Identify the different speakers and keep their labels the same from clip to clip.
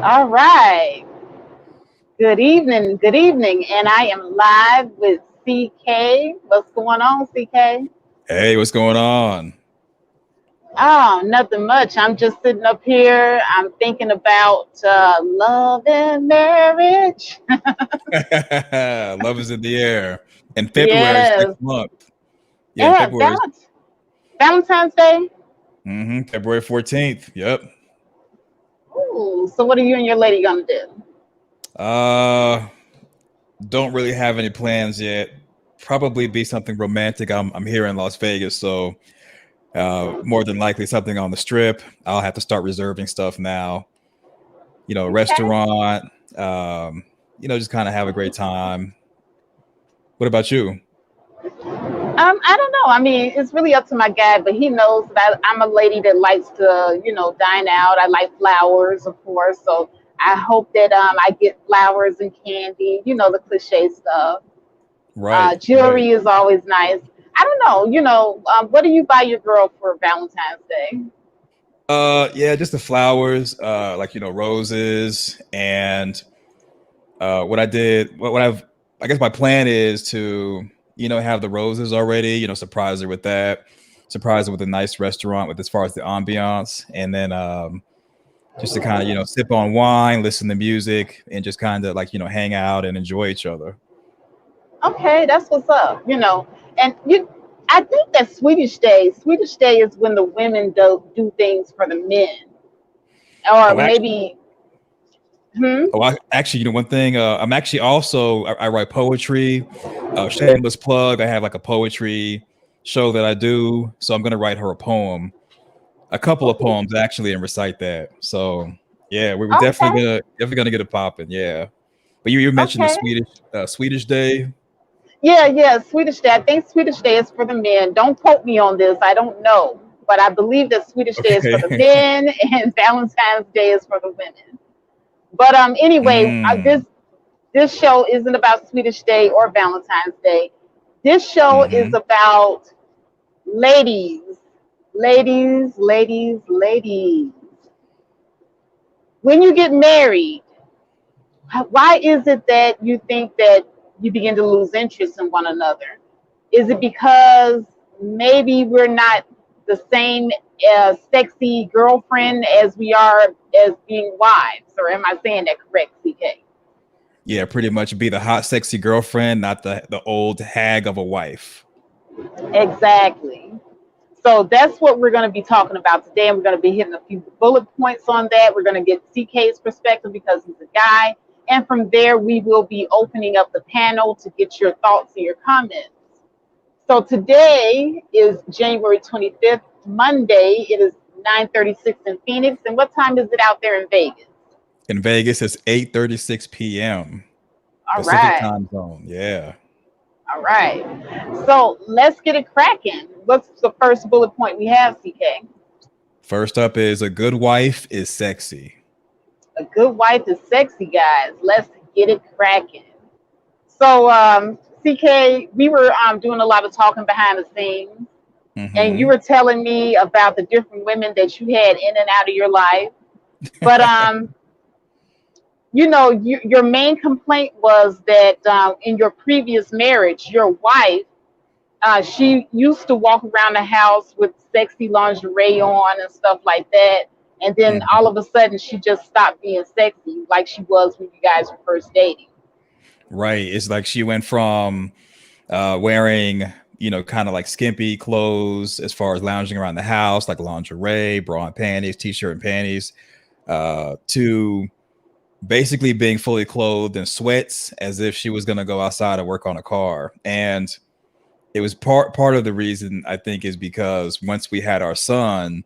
Speaker 1: All right. Good evening. Good evening. And I am live with CK. What's going on, CK?
Speaker 2: Hey, what's going on?
Speaker 1: Oh, nothing much. I'm just sitting up here. I'm thinking about love and marriage.
Speaker 2: Love is in the air. And February is
Speaker 1: Yes.
Speaker 2: next month. Yeah,
Speaker 1: Yeah,
Speaker 2: February.
Speaker 1: Valentine's Day.
Speaker 2: February 14th. Yep.
Speaker 1: Ooh, so what are you and your lady gonna do?
Speaker 2: Uh, don't really have any plans yet. Probably be something romantic. I'm here in Las Vegas, so more than likely something on the strip. I'll have to start reserving stuff now.
Speaker 1: Okay.
Speaker 2: Restaurant. Um, just kind of have a great time. What about you?
Speaker 1: I don't know. I mean, it's really up to my guy, but he knows that I'm a lady that likes to, dine out. I like flowers, of course. So I hope that I get flowers and candy, the cliche stuff.
Speaker 2: Right, right.
Speaker 1: Jewelry is always nice. I don't know, what do you buy your girl for Valentine's Day?
Speaker 2: Yeah, just the flowers, like roses, and what I've, I guess my plan is to, have the roses already, surprise her with that, surprise her with a nice restaurant with as far as the ambiance, and then just to kind of, sip on wine, listen to music, and just kind of like, hang out and enjoy each other.
Speaker 1: Okay, that's what's up, And I think that Swedish Day is when the women do things for the men. Or
Speaker 2: Oh, actually,
Speaker 1: maybe, hmm?
Speaker 2: actually, one thing, I'm actually also I write poetry. Shameless plug. I have like a poetry show that I do, so I'm gonna write her a poem, a couple of
Speaker 1: Ooh,
Speaker 2: poems actually, and recite that. So yeah, we were
Speaker 1: okay,
Speaker 2: definitely gonna get it popping. Yeah, but you mentioned the
Speaker 1: okay.
Speaker 2: Swedish Day.
Speaker 1: Yeah, yeah, Swedish Day. I think Swedish Day is for the men. Don't quote me on this. I don't know. But I believe that Swedish Day is for the
Speaker 2: Okay.
Speaker 1: men and Valentine's Day is for the women. But anyway,
Speaker 2: mm,
Speaker 1: this show isn't about Swedish Day or Valentine's Day. This show is
Speaker 2: mm-hmm.
Speaker 1: about ladies, ladies. When you get married, why is it that you think that you begin to lose interest in one another? Is it because maybe we're not the same sexy girlfriend as we are as being wives? Or am I saying that correct, CK?
Speaker 2: Yeah, pretty much be the hot, sexy girlfriend, not the old hag of a wife.
Speaker 1: Exactly. So that's what we're going to be talking about today. And we're going to be hitting a few bullet points on that. We're going to get CK's perspective because he's a guy. And from there, we will be opening up the panel to get your thoughts and your comments. So today is January 25th, Monday. It is 9:36 in Phoenix. And what time is it out there in Vegas?
Speaker 2: In Vegas, it's 8:36 p.m.
Speaker 1: All
Speaker 2: Pacific
Speaker 1: right.
Speaker 2: time zone. Yeah.
Speaker 1: All right. So let's get it cracking. What's the first bullet point we have, CK?
Speaker 2: First up is a good wife is sexy.
Speaker 1: A good wife is sexy, guys. Let's get it cracking. So, CK, we were doing a lot of talking behind the scenes, and you
Speaker 2: Hmm.
Speaker 1: were telling me about the different women that you had in and out of your life. But your main complaint was that in your previous marriage, your wife, she used to walk around the house with sexy lingerie on and stuff like that, and then all
Speaker 2: Hmm.
Speaker 1: of a sudden she just stopped being sexy like she was when you guys were first dating.
Speaker 2: Right. It's like she went from wearing, kind of like skimpy clothes as far as lounging around the house, like lingerie, bra and panties, t-shirt and panties, to basically being fully clothed in sweats as if she was going to go outside and work on a car. And it was part of the reason, I think, is because once we had our son,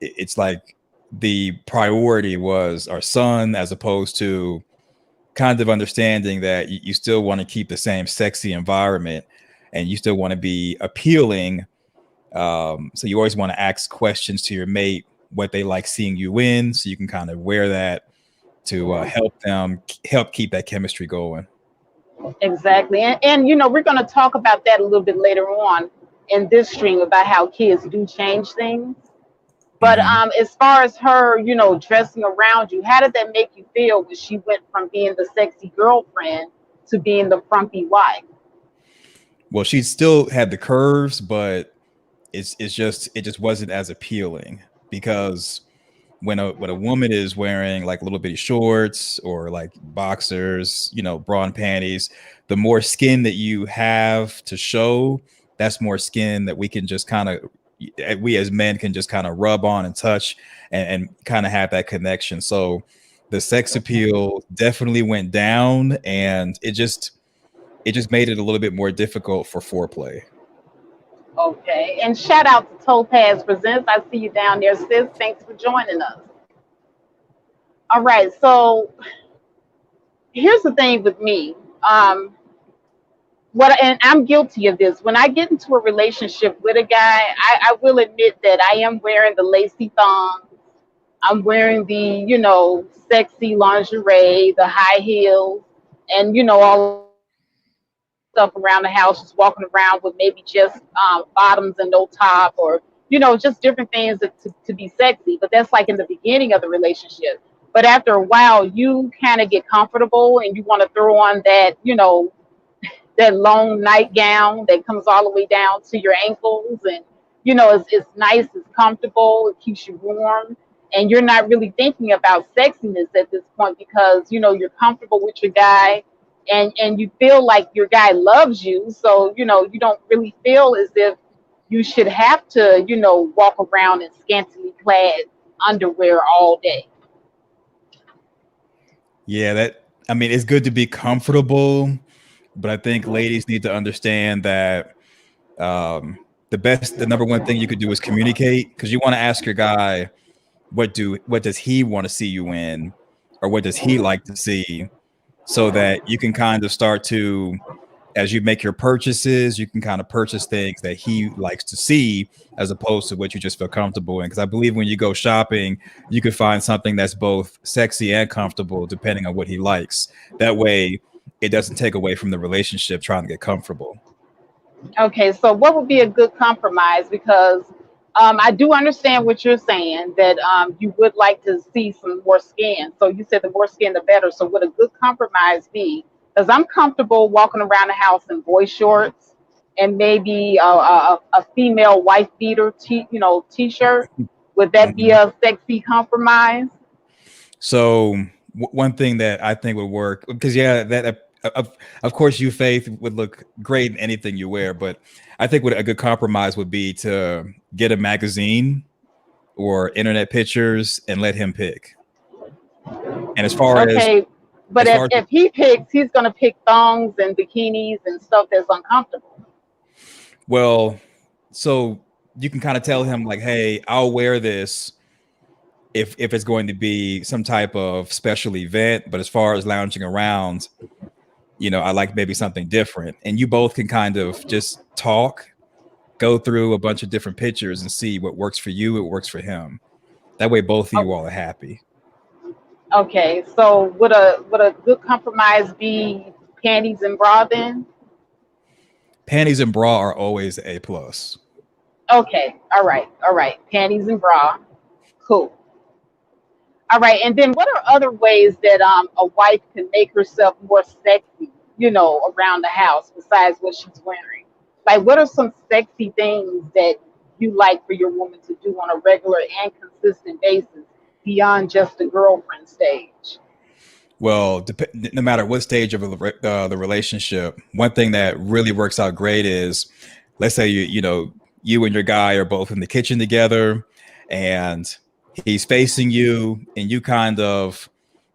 Speaker 2: it's like the priority was our son as opposed to kind of understanding that you still want to keep the same sexy environment and you still want to be appealing. So you always want to ask questions to your mate what they like seeing you in, so you can kind of wear that to help keep that chemistry going.
Speaker 1: Exactly. And we're going to talk about that a little bit later on in this stream about how kids do change things. But
Speaker 2: Hmm.
Speaker 1: as far as her, dressing around you, how did that make you feel when she went from being the sexy girlfriend to being the frumpy wife?
Speaker 2: Well, she still had the curves, but it just wasn't as appealing because when a woman is wearing like little bitty shorts or like boxers, bra and panties, the more skin that you have to show, that's more skin that we can just kind of we as men can just kind of rub on and touch and kind of have that connection. So the sex appeal definitely went down and it just made it a little bit more difficult for foreplay.
Speaker 1: Okay. And shout out to Topaz Presents. I see you down there, sis. Thanks for joining us. All right. So here's the thing with me. Um, and I'm guilty of this. When I get into a relationship with a guy, I will admit that I am wearing the lacy thong. I'm wearing the, sexy lingerie, the high heels, and all of that stuff around the house, just walking around with maybe just bottoms and no top, or just different things to be sexy. But that's like in the beginning of the relationship. But after a while, you kind of get comfortable and you want to throw on that, that long nightgown that comes all the way down to your ankles, and it's nice, it's comfortable, it keeps you warm, and you're not really thinking about sexiness at this point because you're comfortable with your guy, and you feel like your guy loves you, so you don't really feel as if you should have to walk around in scantily clad underwear all day.
Speaker 2: Yeah, I mean, it's good to be comfortable, but I think ladies need to understand that um, the number one thing you could do is communicate because you want to ask your guy what does he want to see you in, or what does he like to see, so that you can kind of start to, as you make your purchases, you can kind of purchase things that he likes to see as opposed to what you just feel comfortable in. Because I believe when you go shopping, you can find something that's both sexy and comfortable depending on what he likes. That way, it doesn't take away from the relationship trying to get comfortable.
Speaker 1: Okay, so what would be a good compromise? Because I do understand what you're saying, that you would like to see some more skin. So you said the more skin, the better. So would a good compromise be? Because I'm comfortable walking around the house in boy shorts and maybe a female wife beater t-shirt. Would that be
Speaker 2: Mhm.
Speaker 1: a sexy compromise?
Speaker 2: So one thing that I think would work, because yeah, of course you Faith would look great in anything you wear, but I think what a good compromise would be to get a magazine or internet pictures and let him pick. And as far as
Speaker 1: Okay, but
Speaker 2: as
Speaker 1: if,
Speaker 2: far as
Speaker 1: if he picks, he's going to pick thongs and bikinis and stuff that's uncomfortable.
Speaker 2: Well, so you can kind of tell him like, hey, I'll wear this if it's going to be some type of special event, but as far as lounging around, I like maybe something different. And you both can kind of just talk, go through a bunch of different pictures and see what works for you, what works for him. That way both of you
Speaker 1: Oh,
Speaker 2: all are happy.
Speaker 1: okay, so would a good compromise be panties and bra then?
Speaker 2: Panties and bra are always a plus.
Speaker 1: Okay, all right. Panties and bra, cool. All right, and then what are other ways that a wife can make herself more sexy, around the house besides what she's wearing? Like, what are some sexy things that you like for your woman to do on a regular and consistent basis beyond just the girlfriend stage?
Speaker 2: Well, no matter what stage of the relationship, one thing that really works out great is, let's say you and your guy are both in the kitchen together, and he's facing you, and you kind of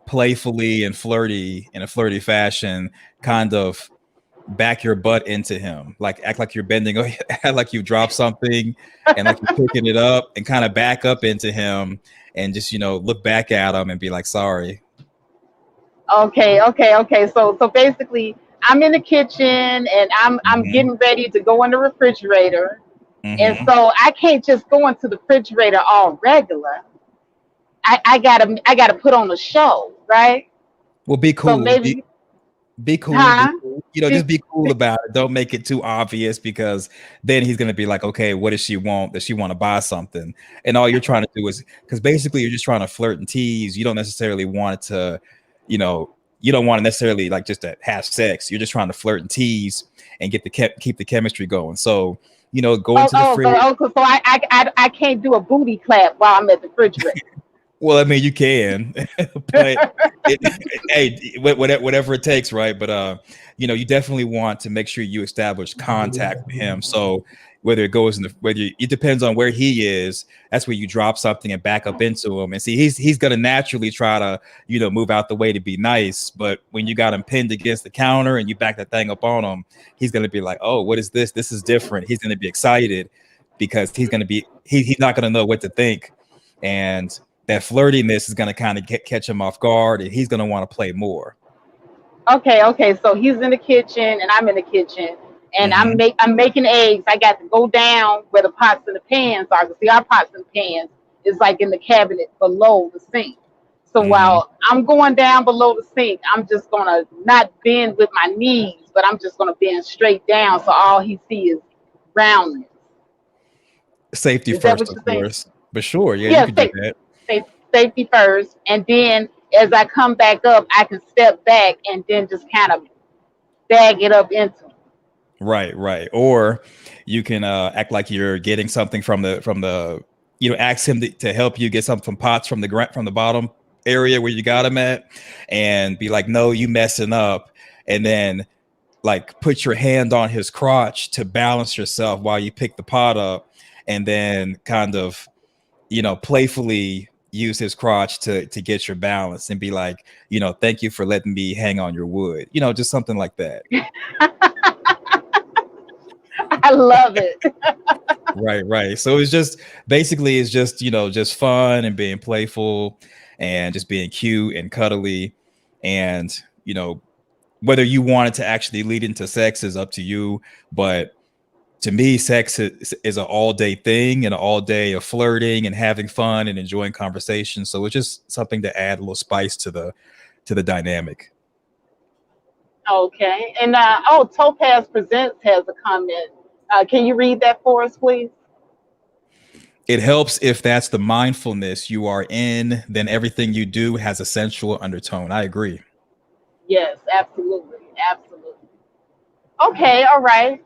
Speaker 2: playfully and flirty in a flirty fashion, kind of back your butt into him, like act like you're bending, act like you dropped something, and like you're picking it up, and kind of back up into him, and just look back at him and be like, sorry.
Speaker 1: Okay. So basically, I'm in the kitchen and I'm
Speaker 2: Hmm.
Speaker 1: getting ready to go in the refrigerator, and
Speaker 2: Hmm.
Speaker 1: so I can't just go into the refrigerator all regular. I gotta put on a show, right?
Speaker 2: Well, be
Speaker 1: So
Speaker 2: cool.
Speaker 1: maybe,
Speaker 2: Be cool. Be
Speaker 1: huh?
Speaker 2: cool.
Speaker 1: Be-
Speaker 2: Just be cool about it. Don't make it too obvious, because then he's gonna be like, okay, what does she want? Does she want to buy something? And all you're trying to do is, because basically you're just trying to flirt and tease. You don't necessarily want it to, you know, you don't want to necessarily like just to have sex. You're just trying to flirt and tease and keep the chemistry going. So, go
Speaker 1: oh,
Speaker 2: into the
Speaker 1: oh,
Speaker 2: fridge.
Speaker 1: so I can't do a booty clap while I'm at the refrigerator.
Speaker 2: Well, I mean, you can, but it, hey, whatever it takes, right? But you definitely want to make sure you establish contact with him. So whether it goes in the whether you, it depends on where he is. That's where you drop something and back up into him, and see he's gonna naturally try to move out the way to be nice. But when you got him pinned against the counter and you back that thing up on him, he's gonna be like, oh, what is this? This is different. He's gonna be excited because he's not gonna know what to think, and that flirtiness is going to kind of catch him off guard, and he's going to want to play more.
Speaker 1: Okay. So he's in the kitchen and I'm in the kitchen and
Speaker 2: Hmm.
Speaker 1: I'm making eggs. I got to go down where the pots and the pans are. 'Cause see, our pots and pans is like in the cabinet below the sink. So
Speaker 2: Hmm.
Speaker 1: while I'm going down below the sink, I'm just gonna not bend with my knees, but I'm just gonna bend straight down so all he sees is roundness.
Speaker 2: Safety
Speaker 1: Is that
Speaker 2: first,
Speaker 1: what
Speaker 2: of
Speaker 1: you're saying?
Speaker 2: course. But sure, yeah, you
Speaker 1: Yeah,
Speaker 2: could do that.
Speaker 1: safety first, and then as I come back up, I can step back and then just kind of bag it up into him.
Speaker 2: Right, right. Or you can act like you're getting something from the ask him to help you get something from pots from the bottom area where you got him at, and be like, no, you messing up, and then like put your hand on his crotch to balance yourself while you pick the pot up, and then kind of playfully use his crotch to get your balance, and be like, thank you for letting me hang on your wood, just something like that.
Speaker 1: I love it.
Speaker 2: Right, right. So it's just just fun and being playful and just being cute and cuddly, and you know whether you want it to actually lead into sex is up to you, but to me, sex is an all day thing and an all day of flirting and having fun and enjoying conversation. So it's just something to add a little spice to the dynamic.
Speaker 1: Okay. And Topaz Presents has a comment. Can you read that for us, please?
Speaker 2: It helps if that's the mindfulness you are in, then everything you do has a sensual undertone. I agree.
Speaker 1: Yes, absolutely. Absolutely. Okay, all right.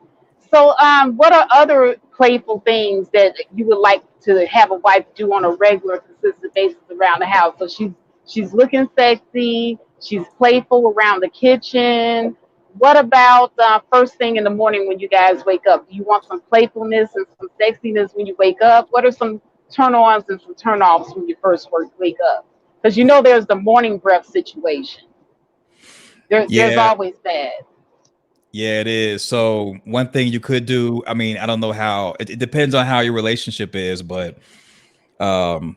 Speaker 1: So, what are other playful things that you would like to have a wife do on a regular, consistent basis around the house? So she's looking sexy. She's playful around the kitchen. What about first thing in the morning when you guys wake up? Do you want some playfulness and some sexiness when you wake up? What are some turn-ons and some turn-offs when you first wake up? Because there's the morning breath situation. There's
Speaker 2: Yeah,
Speaker 1: always that.
Speaker 2: Yeah, it is. So one thing you could do, I mean, I don't know how it depends on how your relationship is, but um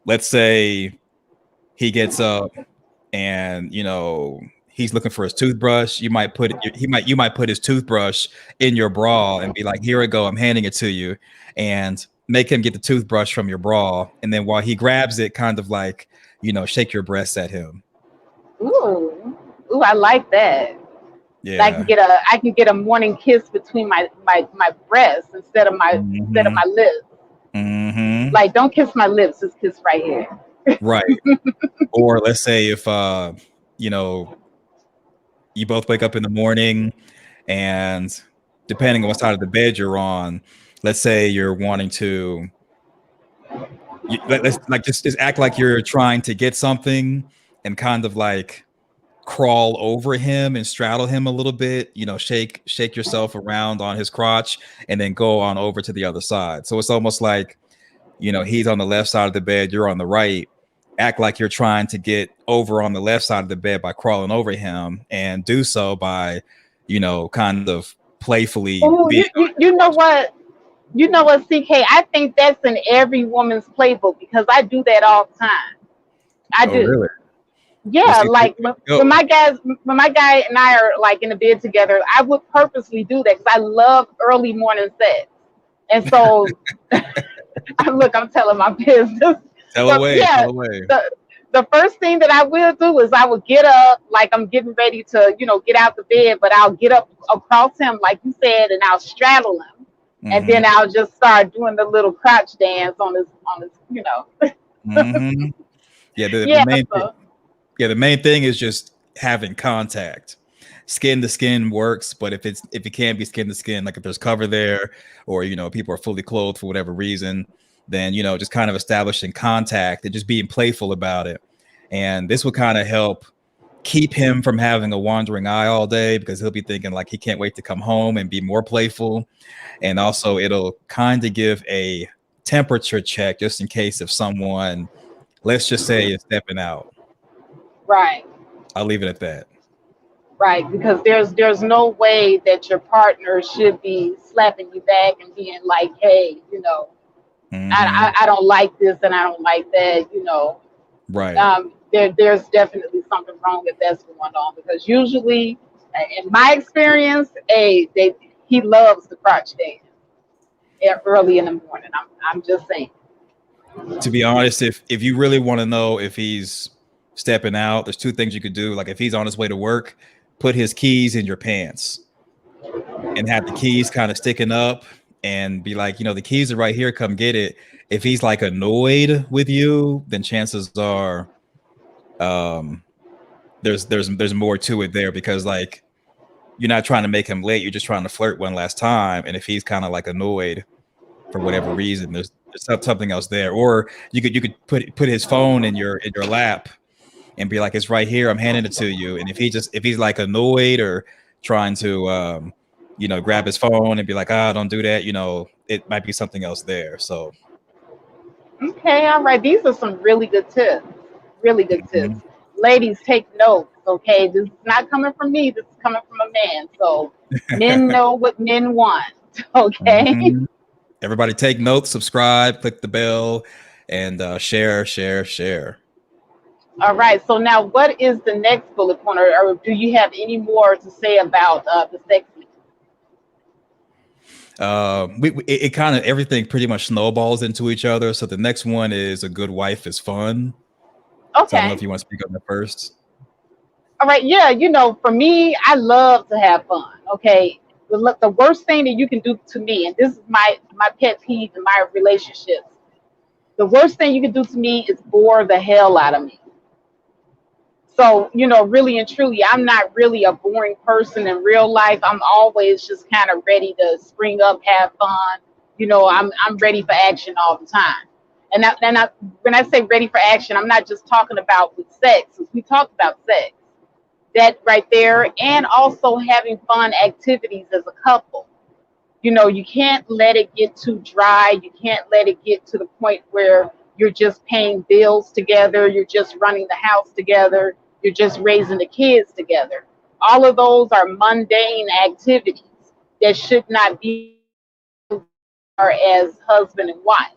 Speaker 2: let's say he gets up and he's looking for his toothbrush. You might put his toothbrush in your bra and be like, here we go, I'm handing it to you, and make him get the toothbrush from your bra, and then while he grabs it, kind of like, shake your breasts at him.
Speaker 1: Ooh, ooh, I like that.
Speaker 2: Yeah.
Speaker 1: I can get a morning kiss between my breasts instead of
Speaker 2: Hmm.
Speaker 1: my lips.
Speaker 2: Hmm.
Speaker 1: Like, don't kiss my lips, just kiss right here.
Speaker 2: Right. Or let's say if you know you both wake up in the morning, and depending on what side of the bed you're on, let's say you're wanting to let's like just act like you're trying to get something, and kind of like crawl over him and straddle him a little bit, shake yourself around on his crotch, and then go on over to the other side. So it's almost like, he's on the left side of the bed, you're on the right. Act like you're trying to get over on the left side of the bed by crawling over him, and do so by, kind of playfully
Speaker 1: Oh,
Speaker 2: being on his
Speaker 1: you know
Speaker 2: crotch.
Speaker 1: what? You know what, CK? I think that's in every woman's playbook because I do that all the time. I
Speaker 2: Oh,
Speaker 1: do.
Speaker 2: really? Well,
Speaker 1: Yeah,
Speaker 2: see, there
Speaker 1: like
Speaker 2: you
Speaker 1: when
Speaker 2: go.
Speaker 1: when my guy and I are like in the bed together, I would purposely do that because I love early morning sex. And so, look, I'm telling my business,
Speaker 2: Tell
Speaker 1: but
Speaker 2: away,
Speaker 1: yeah,
Speaker 2: tell away.
Speaker 1: the the first thing that I will do is I will get up like I'm getting ready to, get out the bed, but I'll get up across him like you said, and I'll straddle him, and
Speaker 2: Hmm.
Speaker 1: then I'll just start doing the little crotch dance on his.
Speaker 2: Hmm. Yeah, the
Speaker 1: Yeah,
Speaker 2: main thing.
Speaker 1: so
Speaker 2: Yeah, the main thing is just having contact. Skin to skin works, but if it can't be skin to skin, like if there's cover there, or people are fully clothed for whatever reason, then just kind of establishing contact and just being playful about it. And this will kind of help keep him from having a wandering eye all day, because he'll be thinking like he can't wait to come home and be more playful. And also it'll kind of give a temperature check just in case if someone, let's just say, is stepping out.
Speaker 1: right.
Speaker 2: I'll leave it at that.
Speaker 1: Right, because there's no way that your partner should be slapping you back and being like, hey,
Speaker 2: Hmm.
Speaker 1: I don't like this and I don't like that.
Speaker 2: Right.
Speaker 1: There's definitely something wrong if that's going on because usually, in my experience, he loves the crotch dance early in the morning. I'm just saying.
Speaker 2: To be honest, if you really want to know if he's stepping out, there's two things you could do. Like if he's on his way to work, put his keys in your pants and have the keys kind of sticking up, and be like, the keys are right here, come get it. If he's like annoyed with you, then chances are um there's more to it there, because like you're not trying to make him late, you're just trying to flirt one last time. And if he's kind of like annoyed for whatever reason, there's something else there. Or you could put his phone in your lap and be like, it's right here, I'm handing it to you. And if he's like annoyed or trying to grab his phone and be like, ah, don't do that, it might be something else there. So
Speaker 1: Okay, all right. These are some really good tips. Really good tips.
Speaker 2: mhm.
Speaker 1: Ladies, take notes, okay? This is not coming from me. This is coming from a man. So men know what men want, okay?
Speaker 2: Mhm. Everybody take notes, subscribe, click the bell, and share.
Speaker 1: All right. So now, what is the next bullet point, or do you have any more to say about the sex?
Speaker 2: It kind of, everything pretty much snowballs into each other. So the next one is, a good wife is fun. So I don't know if
Speaker 1: Okay.
Speaker 2: you want to speak on that first.
Speaker 1: All right. Yeah. For me, I love to have fun. Okay. The worst thing that you can do to me, and this is my pet peeve in my relationships. The worst thing you can do to me is bore the hell out of me. So, really and truly, I'm not really a boring person in real life. I'm always just kind of ready to spring up, have fun. I'm ready for action all the time. When I say ready for action, I'm not just talking about with sex. We talked about sex, that right there, and also having fun activities as a couple. You can't let it get too dry. You can't let it get to the point where you're just paying bills together, you're just running the house together, you're just raising the kids together. All of those are mundane activities that should not be are as husband and wife.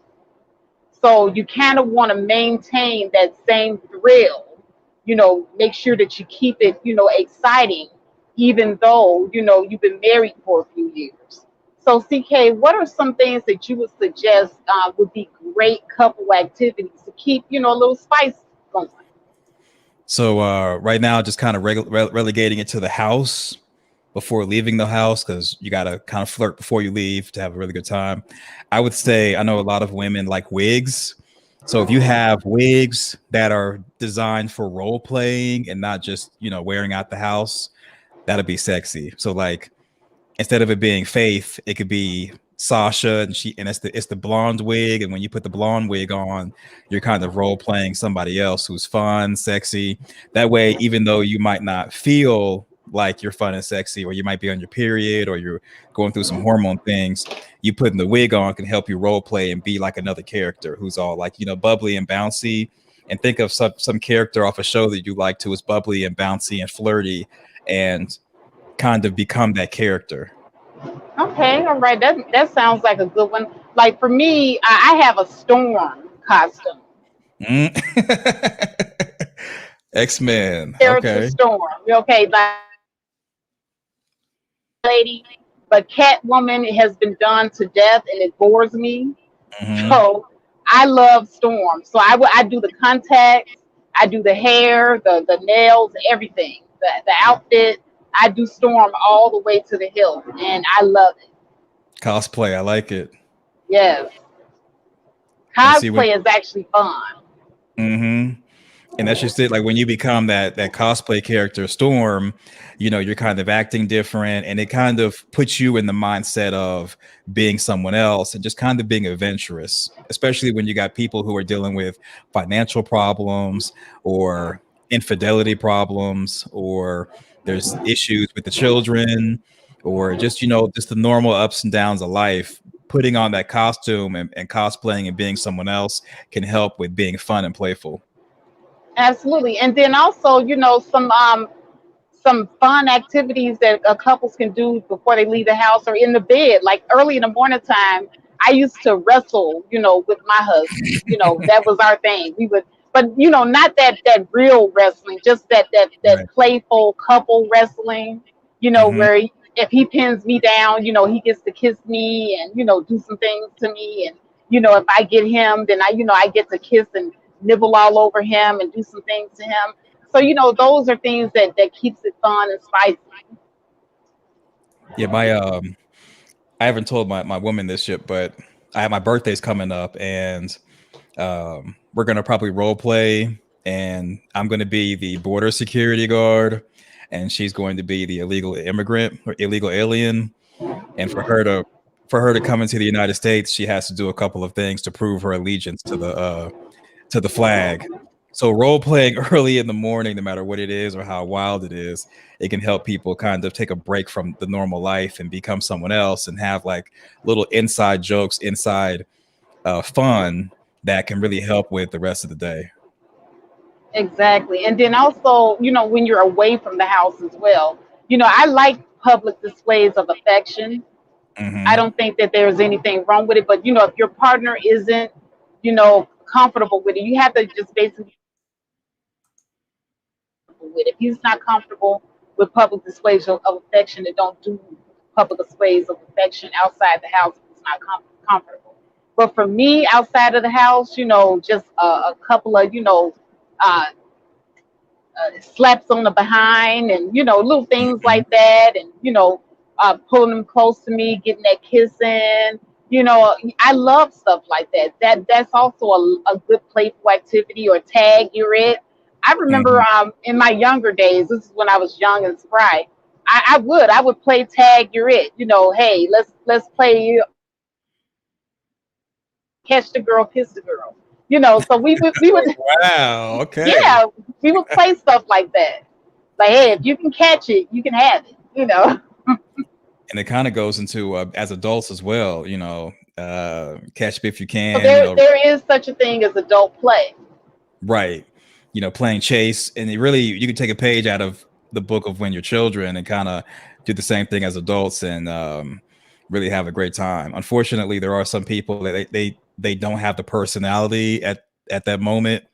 Speaker 1: So you kind of want to maintain that same thrill, make sure that you keep it, exciting, even though, you've been married for a few years. So, CK, what are some things that you would suggest would be great couple activities to keep, a little spice going?
Speaker 2: So right now, just kind of relegating it to the house before leaving the house because you got to kind of flirt before you leave to have a really good time. I would say I know a lot of women like wigs. So if you have wigs that are designed for role playing and not just, wearing out the house, that'd be sexy. So like instead of it being Faith, it could be Sasha, and it's the blonde wig. And when you put the blonde wig on, you're kind of role playing somebody else who's fun, sexy. That way, even though you might not feel like you're fun and sexy, or you might be on your period, or you're going through some hormone things, you putting the wig on can help you role play and be like another character who's all like, bubbly and bouncy. And think of some character off a show that you like to is bubbly and bouncy and flirty, and kind of become that character.
Speaker 1: Okay, all right. That sounds like a good one. Like for me, I have a storm costume.
Speaker 2: Mm. X-Men.
Speaker 1: Character
Speaker 2: Okay.
Speaker 1: storm. Okay, like lady, but Catwoman has been done to death and it bores me.
Speaker 2: Hmm.
Speaker 1: So I love Storm. So I do the contacts, I do the hair, the nails, everything, the outfit. I do Storm all the way to the hill, and I love it.
Speaker 2: Cosplay. I like it.
Speaker 1: Yes,
Speaker 2: And see when.
Speaker 1: cosplay is actually fun.
Speaker 2: Hmm. And that's just it. Like when you become that cosplay character, Storm, you're kind of acting different, and it kind of puts you in the mindset of being someone else and just kind of being adventurous, especially when you got people who are dealing with financial problems or infidelity problems, or there's issues with the children, or just just the normal ups and downs of life. Putting on that costume and cosplaying and being someone else can help with being fun and playful.
Speaker 1: Absolutely, and then also, some fun activities that couples can do before they leave the house or in the bed. Like early in the morning time, I used to wrestle, with my husband. That was our thing. We would, but not that real wrestling, just that
Speaker 2: Right.
Speaker 1: playful couple wrestling.
Speaker 2: Hmm.
Speaker 1: Where if he pins me down, he gets to kiss me and do some things to me, and if I get him, then I get to kiss and nibble all over him and do some things to him. So those are things that keeps it fun and spicy.
Speaker 2: Yeah, I haven't told my woman this yet, but I have my birthday's coming up, and we're gonna probably role play, and I'm gonna be the border security guard, and she's going to be the illegal immigrant or illegal alien. And for her to come into the United States, she has to do a couple of things to prove her allegiance to the flag. So role playing early in the morning, no matter what it is or how wild it is, it can help people kind of take a break from the normal life and become someone else and have like little inside jokes, inside fun that can really help with the rest of the day.
Speaker 1: Exactly. And then also, when you're away from the house as well, I like public displays of affection. I
Speaker 2: Hmm.
Speaker 1: don't think that there's anything wrong with it, but if your partner isn't, comfortable with it, you have to just basically with. If he's not comfortable with public displays of affection, then don't do public displays of affection outside the house if it's not comfortable. But for me, outside of the house, just a couple of, uh, slaps on the behind and, little things
Speaker 2: Hmm.
Speaker 1: like that. And, pulling them close to me, getting that kiss in. I love stuff like that. That's also a good playful activity or tag you're it. I remember
Speaker 2: Hmm.
Speaker 1: in my younger days, this is when I was young and spry. I would play tag you're it. Hey, let's play catch the girl, kiss the girl. So we would
Speaker 2: Wow. Okay.
Speaker 1: yeah, we would play stuff like that. Like, hey, if you can catch it, you can have it.
Speaker 2: And it kind of goes into as adults as well. Catch me if you
Speaker 1: So
Speaker 2: can.
Speaker 1: there is such a thing as adult play.
Speaker 2: Right. Playing chase, and you can take a page out of the book of when you're children and kind of do the same thing as adults and really have a great time. Unfortunately, there are some people that they don't have the personality at that moment,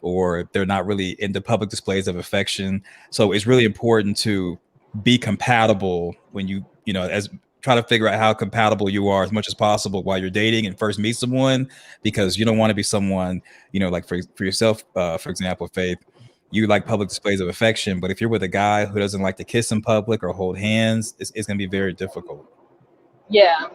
Speaker 2: or they're not really into public displays of affection. So it's really important to be compatible when you know, as try to figure out how compatible you are as much as possible while you're dating and first meet someone, because you don't want to be someone, you know, like for yourself, for example, Faith, you like public displays of affection, but if you're with a guy who doesn't like to kiss in public or hold hands, it's going to be very difficult.
Speaker 1: Yeah,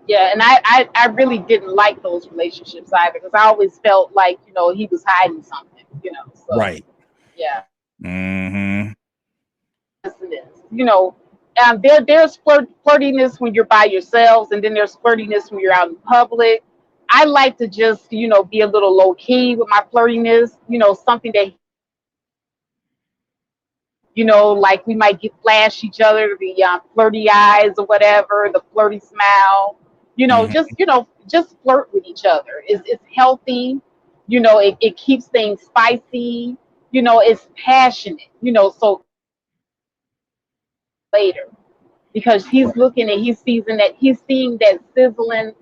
Speaker 1: yeah, and I really didn't like those relationships either because I always felt like he was hiding something. So
Speaker 2: Right.
Speaker 1: yeah,
Speaker 2: Hmm.
Speaker 1: this and this. There's flirtiness when you're by yourselves, and then there's flirtiness when you're out in public. I like to just be a little low key with my flirtiness. Something that like we might get flash each other the flirty eyes or whatever, the flirty smile.
Speaker 2: Hmm.
Speaker 1: Just flirt with each other. It's healthy. It keeps things spicy. It's passionate. So later because he's looking and he's seeing that sizzling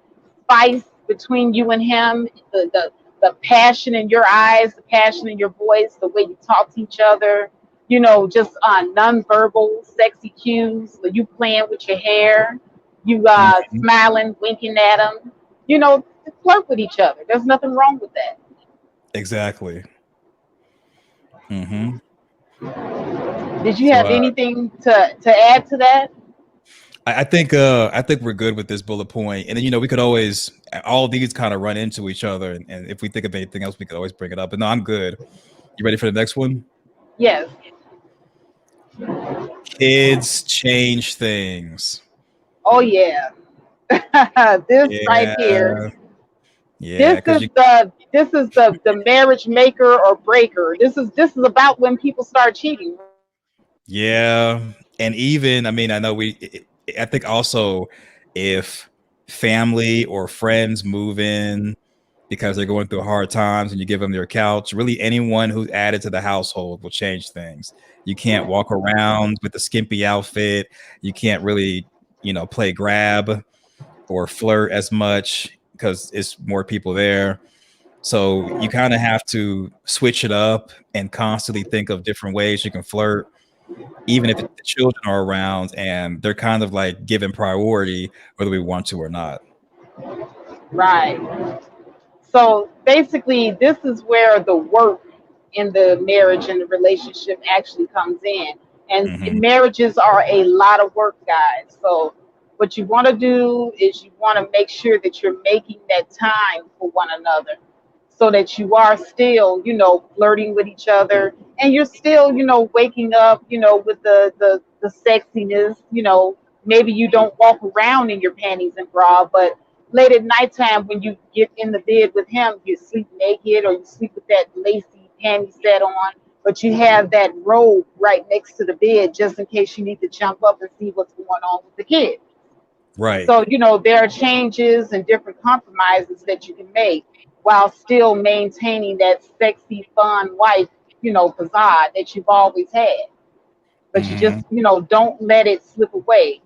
Speaker 1: spice between you and him, the passion in your eyes, the passion in your voice, the way you talk to each other, just nonverbal sexy cues, you playing with your hair, you
Speaker 2: Hmm.
Speaker 1: smiling, winking at them, flirt with each other. There's nothing wrong with that.
Speaker 2: Exactly. Hmm.
Speaker 1: Did you
Speaker 2: So
Speaker 1: have anything to add to that?
Speaker 2: I think we're good with this bullet point, and then we could always all these kind of run into each other, and if we think of anything else, we could always bring it up. But no, I'm good. You ready for the next one?
Speaker 1: Yes.
Speaker 2: Kids change things.
Speaker 1: Oh yeah. This right here.
Speaker 2: Yeah,
Speaker 1: This
Speaker 2: yeah, because
Speaker 1: is
Speaker 2: you
Speaker 1: the marriage maker or breaker. This is about when people start cheating.
Speaker 2: yeah, and even I mean I know I think also if family or friends move in because they're going through hard times and you give them their couch, really anyone who's added to the household will change things. You can't walk around with a skimpy outfit. You can't really, play grab or flirt as much because it's more people there. So you kind of have to switch it up and constantly think of different ways you can flirt, even if the children are around and they're kind of like given priority, whether we want to or not.
Speaker 1: Right. So basically, this is where the work in the marriage and the relationship actually comes in. And
Speaker 2: Hmm.
Speaker 1: marriages are a lot of work, guys. So what you want to do is you want to make sure that you're making that time for one another so that you are still, flirting with each other and you're still, waking up, with the sexiness, maybe you don't walk around in your panties and bra, but late at nighttime when you get in the bed with him, you sleep naked or you sleep with that lacy panty set on, but you have that robe right next to the bed just in case you need to jump up and see what's going on with the kid.
Speaker 2: Right.
Speaker 1: So, there are changes and different compromises that you can make while still maintaining that sexy, fun wife, facade that you've always had. But you
Speaker 2: Hmm.
Speaker 1: just, don't let it slip away.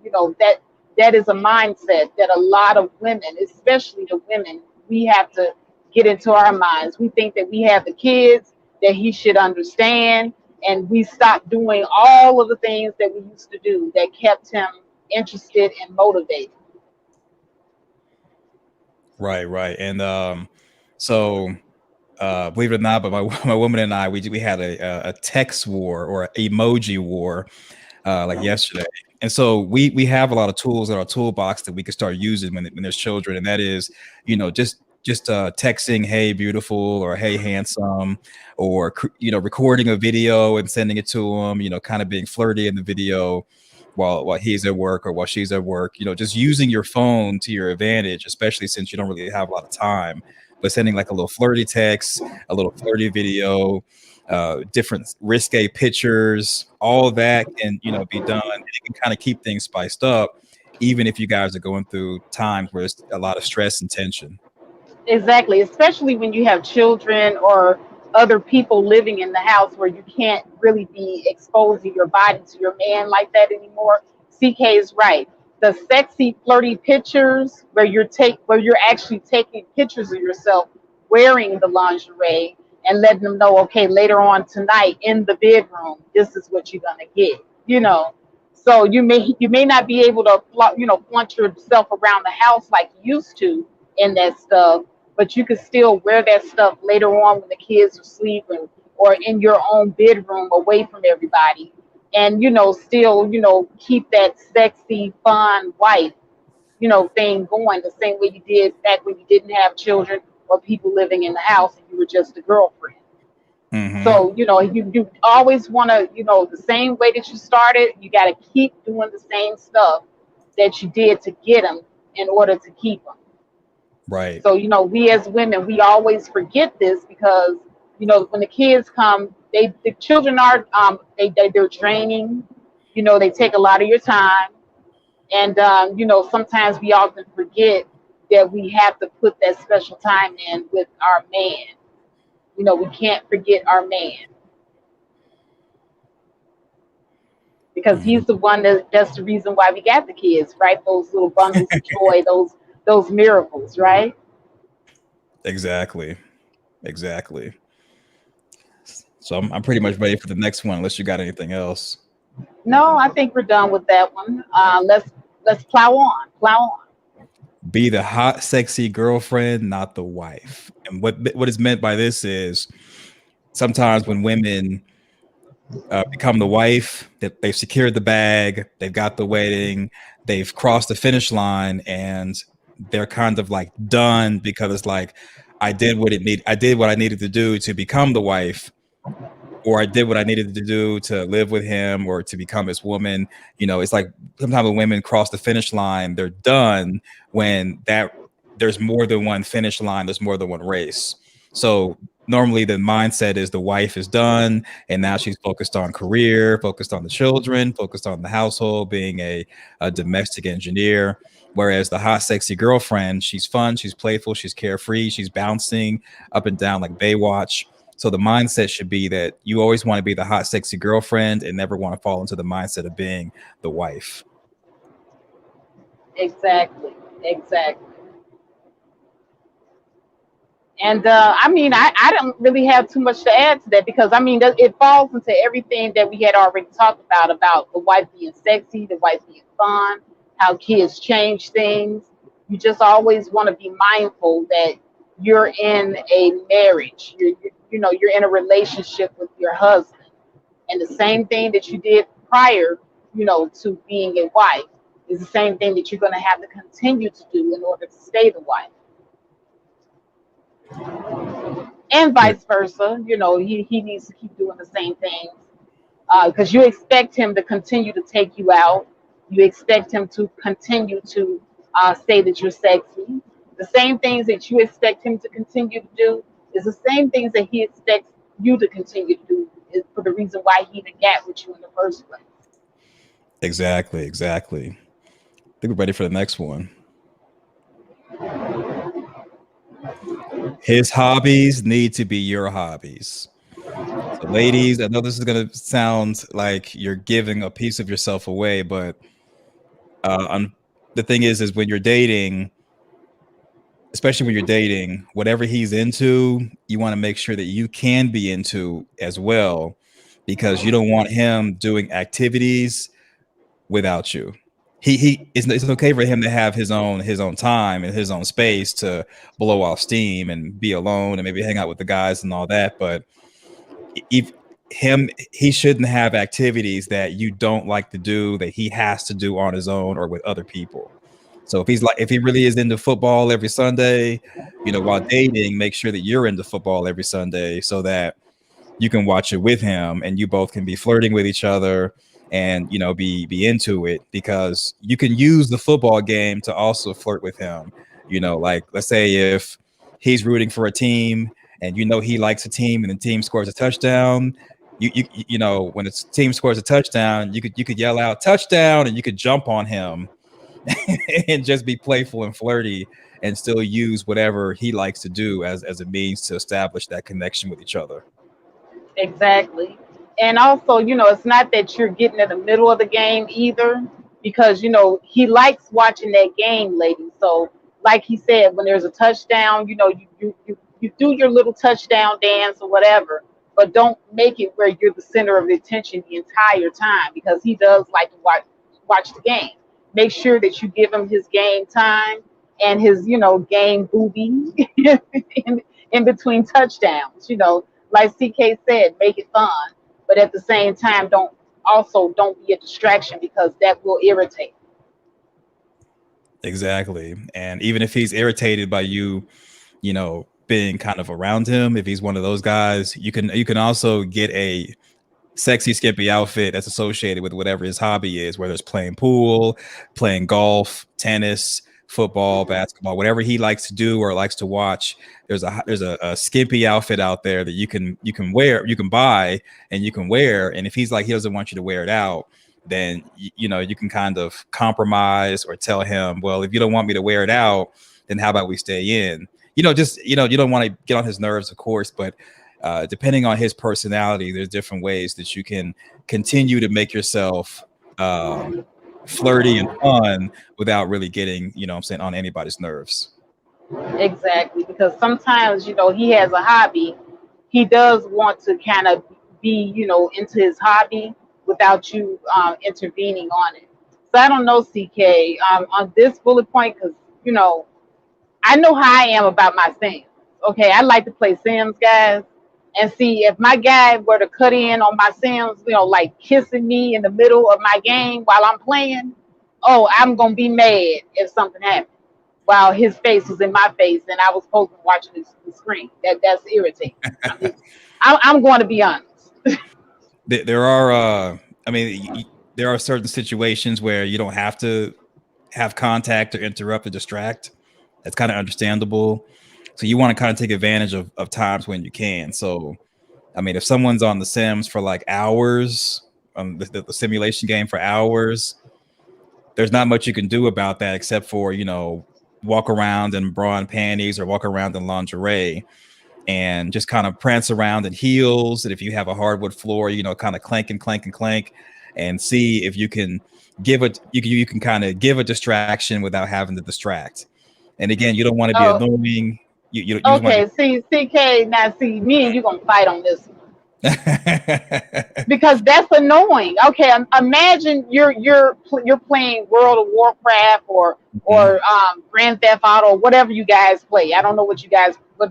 Speaker 1: That is a mindset that a lot of women, especially the women, we have to get into our minds. We think that we have the kids, that he should understand, and we stop doing all of the things that we used to do that kept him interested and motivated.
Speaker 2: Right, right. And so believe it or not, but my my woman and I we had a text war or an emoji war like yesterday. And so we have a lot of tools in our toolbox that we can start using when there's children, and that is, just texting, "Hey, beautiful," or "Hey, handsome," or recording a video and sending it to them. Kind of being flirty in the video while he's at work or while she's at work. Just using your phone to your advantage, especially since you don't really have a lot of time. But sending like a little flirty text, a little flirty video, different risque pictures, all that can be done. And it can kind of keep things spiced up, even if you guys are going through times where there's a lot of stress and tension.
Speaker 1: Exactly, especially when you have children or other people living in the house where you can't really be exposing your body to your man like that anymore. CK is right. The sexy, flirty pictures where you're actually taking pictures of yourself wearing the lingerie and letting them know, okay, later on tonight in the bedroom, this is what you're gonna get. You know, so you may not be able to flaunt yourself around the house like you used to in that stuff, but you can still wear that stuff later on when the kids are sleeping or in your own bedroom away from everybody, and still keep that sexy, fun wife thing going the same way you did back when you didn't have children or people living in the house and you were just a girlfriend.
Speaker 2: Mm-hmm.
Speaker 1: So, you always want to, the same way that you started, you got to keep doing the same stuff that you did to get them in order to keep them.
Speaker 2: Right.
Speaker 1: So, we as women, we always forget this because, when the kids come, the children are, they're draining, they take a lot of your time. And, sometimes we often forget that we have to put that special time in with our man. We can't forget our man because
Speaker 2: Mhm.
Speaker 1: he's the one that's the reason why we got the kids, right? Those little bundles of joy, those miracles, right?
Speaker 2: Exactly. Exactly. So I'm pretty much ready for the next one, unless you got anything else.
Speaker 1: No, I think we're done with that one. Let's plow on, plow on.
Speaker 2: Be the hot, sexy girlfriend, not the wife. And what is meant by this is sometimes when women become the wife, that they've secured the bag, they've got the wedding, they've crossed the finish line, and they're kind of like done because it's like I did what I needed to do to become the wife, or I did what I needed to do to live with him or to become his woman. It's like sometimes when women cross the finish line, they're done when that there's more than one finish line, there's more than one race. So normally the mindset is the wife is done and now she's focused on career, focused on the children, focused on the household, being a domestic engineer. Whereas the hot, sexy girlfriend, she's fun, she's playful, she's carefree, she's bouncing up and down like Baywatch. So the mindset should be that you always want to be the hot, sexy girlfriend and never want to fall into the mindset of being the wife.
Speaker 1: Exactly, exactly. And I mean, I don't really have too much to add to that because I mean, it falls into everything that we had already talked about the wife being sexy, the wife being fun, how kids change things. You just always want to be mindful that you're in a marriage. You're in a relationship with your husband, and the same thing that you did prior, to being a wife is the same thing that you're going to have to continue to do in order to stay the wife. And
Speaker 2: Yeah,
Speaker 1: vice versa. He needs to keep doing the same things because you expect him to continue to take you out. You expect him to continue to say that you're sexy. The same things that you expect him to continue to do is the same things that he expects you to continue to do is for the reason why he even got with you in the first place.
Speaker 2: exactly, exactly. I think we're ready for the next one. His hobbies need to be your hobbies. So, ladies, I know this is going to sound like you're giving a piece of yourself away, but on, the thing is when you're dating, especially when you're dating, whatever he's into, you want to make sure that you can be into as well, because you don't want him doing activities without you. It's okay for him to have his own time and his own space to blow off steam and be alone and maybe hang out with the guys and all that. But if he shouldn't have activities that you don't like to do that he has to do on his own or with other people. So if he really is into football every Sunday, while dating, make sure that you're into football every Sunday so that you can watch it with him and you both can be flirting with each other and be into it, because you can use the football game to also flirt with him. Like, let's say if he's rooting for a team and he likes a team and the team scores a touchdown, when the team scores a touchdown, you could yell out touchdown and you could jump on him and just be playful and flirty and still use whatever he likes to do as a means to establish that connection with each other.
Speaker 1: Exactly. And also, it's not that you're getting in the middle of the game either, because, he likes watching that game, lady. So, like he said, when there's a touchdown, you do your little touchdown dance or whatever, but don't make it where you're the center of the attention the entire time, because he does like to watch the game. Make sure that you give him his game time and his, game booby in, in between touchdowns. Like CK said, make it fun, but at the same time, don't be a distraction, because that will irritate.
Speaker 2: Exactly. And even if he's irritated by you, being kind of around him, if he's one of those guys, you can also get a sexy skimpy outfit that's associated with whatever his hobby is, whether it's playing pool, playing golf, tennis, football, basketball, whatever he likes to do or likes to watch. There's a skimpy outfit out there that you can wear, you can buy, and you can wear. And if he's like he doesn't want you to wear it out, then you can kind of compromise or tell him, well, if you don't want me to wear it out, then how about we stay in? Just you don't want to get on his nerves, of course, but depending on his personality, there's different ways that you can continue to make yourself flirty and fun without really getting, I'm saying, on anybody's nerves.
Speaker 1: Exactly, because sometimes, he has a hobby. He does want to kind of be, into his hobby without you intervening on it. So I don't know, CK, on this bullet point, because, I know how I am about my Sims. Okay, I like to play Sims, guys. And see, if my guy were to cut in on my Sims, like kissing me in the middle of my game while I'm playing, oh, I'm gonna be mad if something happened while his face was in my face and I was supposed to be watching the screen. That's irritating. I'm going to be honest.
Speaker 2: There are, I mean, there are certain situations where you don't have to have contact or interrupt or distract. That's kind of understandable. So you want to kind of take advantage of times when you can. So, I mean, if someone's on the Sims for like hours, the simulation game for hours, there's not much you can do about that except for, walk around in bra and panties or walk around in lingerie and just kind of prance around in heels. And if you have a hardwood floor, kind of clank and clank and clank and see if you can you can kind of give a distraction without having to distract. And again, you don't want to be
Speaker 1: Oh,
Speaker 2: annoying. You just want
Speaker 1: okay. See, CK, now see, me and you going to fight on this one,
Speaker 2: to.
Speaker 1: because that's annoying. Okay, imagine you're playing World of Warcraft or
Speaker 2: Mhm.
Speaker 1: Grand Theft Auto, whatever you guys play. I don't know what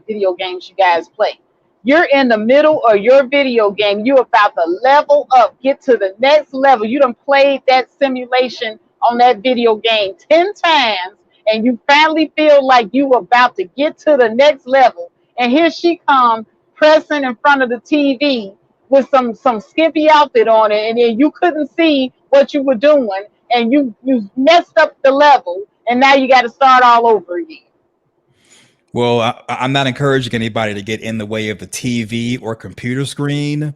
Speaker 1: video games you guys play. You're in the middle of your video game. You're about to level up, get to the next level. You done played that simulation on that video game 10 times, and you finally feel like you about to get to the next level. And here she comes pressing in front of the TV with some skimpy outfit on it, and then you couldn't see what you were doing, and you messed up the level, and now you got to start all over again.
Speaker 2: Well, I'm not encouraging anybody to get in the way of the TV or computer screen.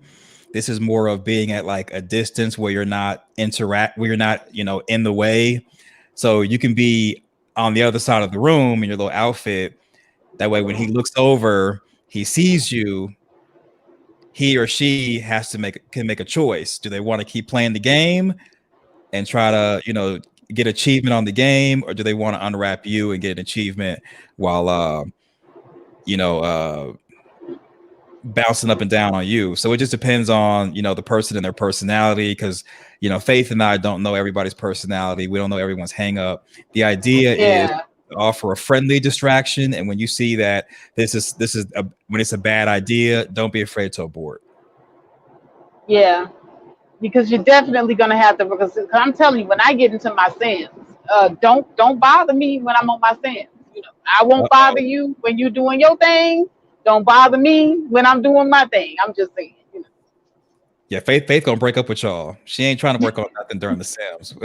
Speaker 2: This is more of being at like a distance where you're not, in the way. So you can be on the other side of the room in your little outfit. That way, when he looks over, he sees you. He or she can make a choice. Do they want to keep playing the game and try to, get achievement on the game, or do they want to unwrap you and get an achievement while, you know, uh, bouncing up and down on you? So it just depends on, the person and their personality. Because, Faith and I don't know everybody's personality. We don't know everyone's hang up. The idea is
Speaker 1: Yeah,
Speaker 2: to offer a friendly distraction. And when you see that when it's a bad idea, don't be afraid to abort.
Speaker 1: yeah, because you're definitely gonna have to. Because I'm telling you, when I get into my sins, don't bother me when I'm on my sins. I won't bother
Speaker 2: Uh-oh.
Speaker 1: you when you're doing your thing. Don't bother me when I'm doing my thing. I'm just saying.
Speaker 2: Yeah, Faith gonna break up with y'all. She ain't trying to work on nothing during the Sims.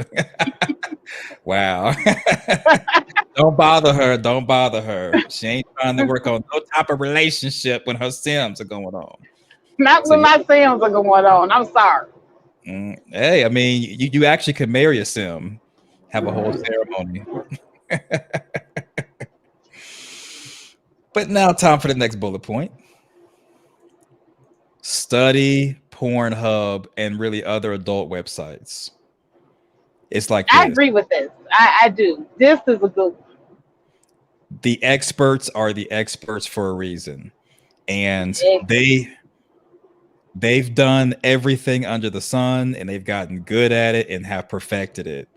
Speaker 2: Wow. Don't bother her. Don't bother her. She ain't trying to work on no type of relationship when her Sims are going on.
Speaker 1: Not
Speaker 2: So
Speaker 1: when
Speaker 2: yeah.
Speaker 1: my sins are going on. I'm sorry.
Speaker 2: Hey, I mean, you actually could marry a Sim. have a whole ceremony. But now, time for the next bullet point. Study Pornhub and really other adult websites. It's like
Speaker 1: I
Speaker 2: this.
Speaker 1: agree with this. I do. This is a good one.
Speaker 2: The experts are the experts for a reason. And they've done everything under the sun and they've gotten good at it and have perfected it.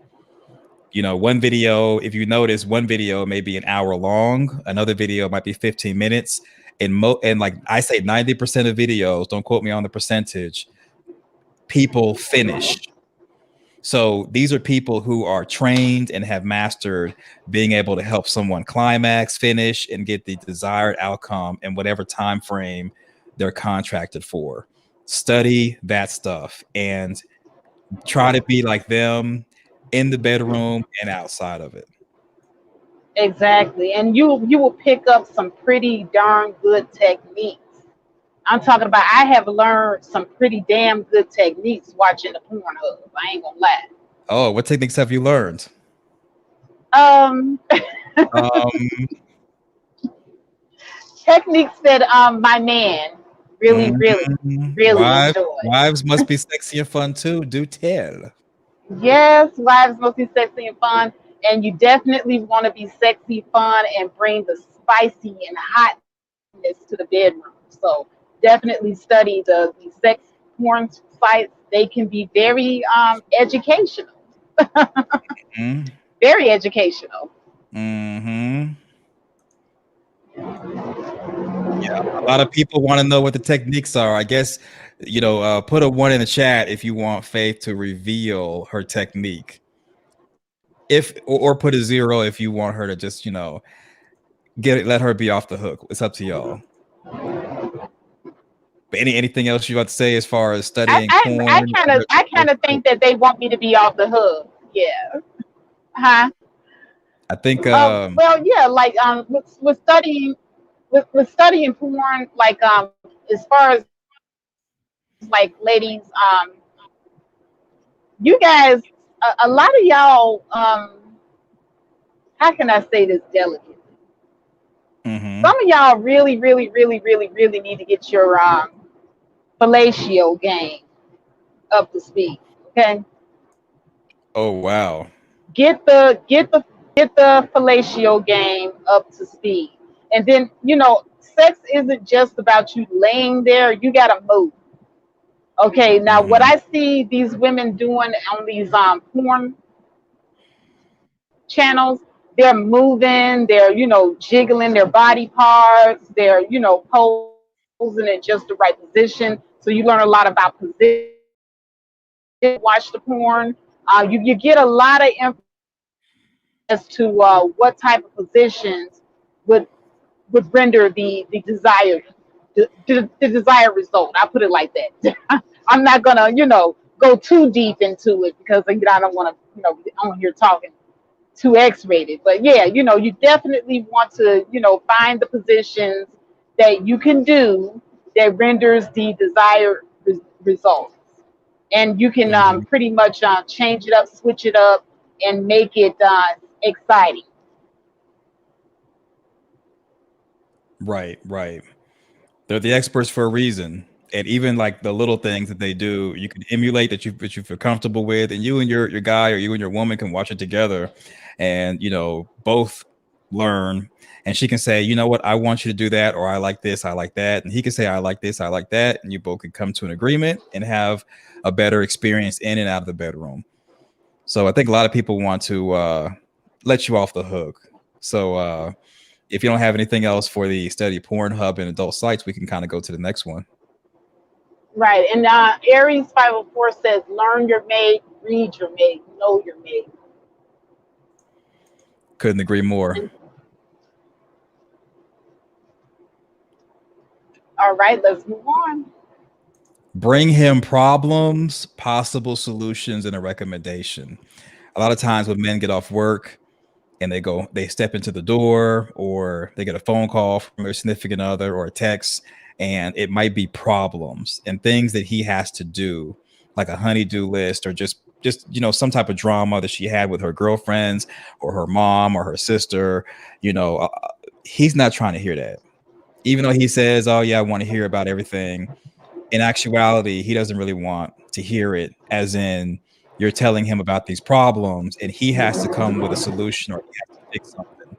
Speaker 2: You know, one video, if you notice, one video may be an hour long, another video might be 15 minutes. And like I say, 90% of videos, don't quote me on the percentage, people finish. So these are people who are trained and have mastered being able to help someone climax, finish, and get the desired outcome in whatever time frame they're contracted for. Study that stuff and try to be like them in the bedroom and outside of it.
Speaker 1: Exactly. And you will pick up some pretty darn good techniques. I'm talking about I have learned some pretty damn good techniques watching the Pornhub. I ain't gonna lie.
Speaker 2: Oh, what techniques have you learned?
Speaker 1: Um
Speaker 2: Um,
Speaker 1: Techniques that my man really, really, really enjoy.
Speaker 2: wives must be sexy and fun too. Do tell.
Speaker 1: Yes, wives must be sexy and fun, and you definitely want to be sexy, fun, and bring the spicy and hotness to the bedroom. So definitely study the sex porn sites. They can be very educational,
Speaker 2: Mm-hmm.
Speaker 1: very educational.
Speaker 2: Mm-hmm. Yeah, a lot of people want to know what the techniques are. I guess, put a one in the chat if you want Faith to reveal her technique. If or put a zero if you want her to just, get it, let her be off the hook. It's up to y'all. But anything else you got to say as far as studying
Speaker 1: I
Speaker 2: porn?
Speaker 1: kind of think that they want me to be off the hook. Yeah. Huh?
Speaker 2: I think
Speaker 1: Well, yeah, like with studying porn, like as far as like ladies, you guys, a lot of y'all, how can I say this delicately?
Speaker 2: mm-hmm.
Speaker 1: Some of y'all really, really, really, really, really need to get your fellatio game up to speed. Okay,
Speaker 2: Oh wow.
Speaker 1: get the fellatio game up to speed, and then sex isn't just about you laying there. You gotta move. Okay, now what
Speaker 2: Mm-hmm.
Speaker 1: I see these women doing on these porn channels, they're moving, they're jiggling their body parts, they're posing in just the right position. So you learn a lot about position. Watch the porn. You get a lot of information as to what type of positions would render the desired the desired result. I put it like that. I'm not gonna go too deep into it because I don't want to be on here talking too X-rated. But yeah, you definitely want to find the positions that you can do that renders the desired result, and you can
Speaker 2: Mm-hmm.
Speaker 1: pretty much change it up, switch it up, and make it exciting.
Speaker 2: Right, right. They're the experts for a reason. And even like the little things that they do, you can emulate that you feel comfortable with, and you and your guy or you and your woman can watch it together, and both learn. And she can say, you know what, I want you to do that, or I like this, I like that, and he can say, I like this, I like that, and you both can come to an agreement and have a better experience in and out of the bedroom. So I think a lot of people want to let you off the hook. So if you don't have anything else for the study Pornhub and adult sites, we can kind of go to the next one.
Speaker 1: Right. And Aries 504 says, learn your mate, read your mate, know your mate.
Speaker 2: Couldn't agree more.
Speaker 1: And, all right, let's move on.
Speaker 2: Bring him problems, possible solutions, and a recommendation. A lot of times when men get off work and they step into the door, or they get a phone call from their significant other or a text, and it might be problems and things that he has to do, like a honey-do list, or just just some type of drama that she had with her girlfriends or her mom or her sister. you know uh, he's not trying to hear that, even though he says, oh yeah, I want to hear about everything. In actuality, he doesn't really want to hear it, as in you're telling him about these problems and he has to come with a solution or he has to fix something.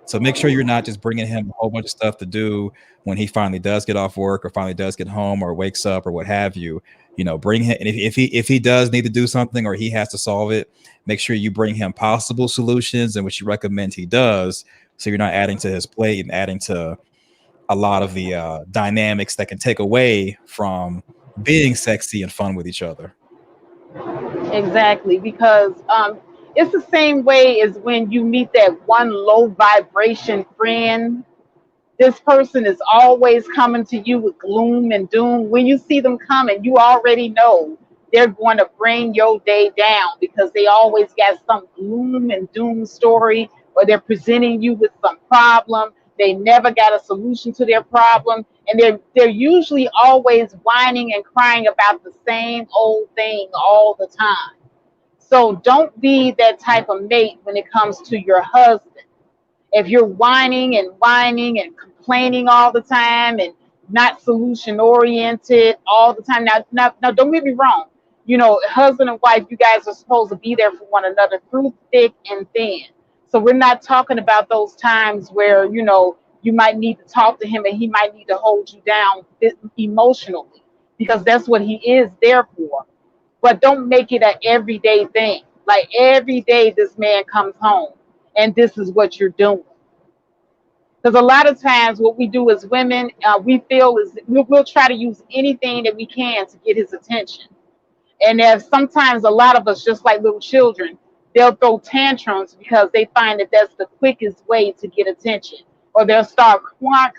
Speaker 2: So make sure you're not just bringing him a whole bunch of stuff to do when he finally does get off work or finally does get home or wakes up or what have you. Bring him, and if he does need to do something or he has to solve it, make sure you bring him possible solutions and what you recommend he does, so you're not adding to his plate and adding to a lot of the dynamics that can take away from being sexy and fun with each other.
Speaker 1: Exactly, because it's the same way as when you meet that one low vibration friend. This person is always coming to you with gloom and doom. When you see them coming, you already know they're going to bring your day down because they always got some gloom and doom story, or they're presenting you with some problem. They never got a solution to their problem, and they're usually always whining and crying about the same old thing all the time. So don't be that type of mate when it comes to your husband. If you're whining and complaining all the time and not solution oriented all the time. Now, don't get me wrong. Husband and wife, you guys are supposed to be there for one another through thick and thin. So we're not talking about those times where, you might need to talk to him and he might need to hold you down emotionally, because that's what he is there for. But don't make it an everyday thing. Like every day this man comes home and this is what you're doing. Because a lot of times, what we do as women, we feel is we'll try to use anything that we can to get his attention. And if sometimes a lot of us, just like little children, they'll throw tantrums because they find that that's the quickest way to get attention. Or they'll start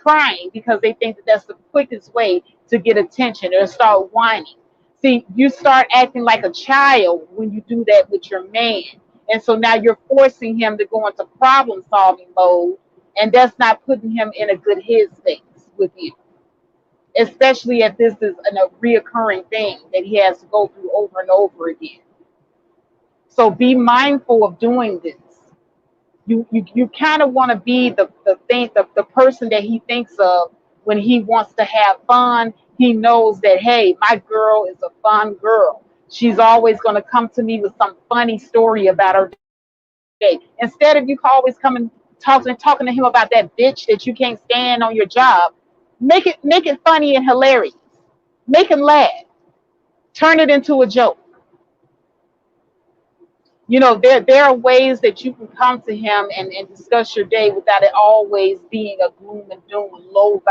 Speaker 1: crying because they think that that's the quickest way to get attention. Or start whining. See, you start acting like a child when you do that with your man. And so now you're forcing him to go into problem solving mode. And that's not putting him in a good headspace with you, especially if this is a reoccurring thing that he has to go through over and over again. So be mindful of doing this. You kind of want to be the person that he thinks of when he wants to have fun. He knows that, hey, my girl is a fun girl. She's always going to come to me with some funny story about her day. Instead of you always coming talking to him about that bitch that you can't stand on your job, make it funny and hilarious. Make him laugh. Turn it into a joke. There are ways that you can come to him and discuss your day without it always being a gloom and doom, low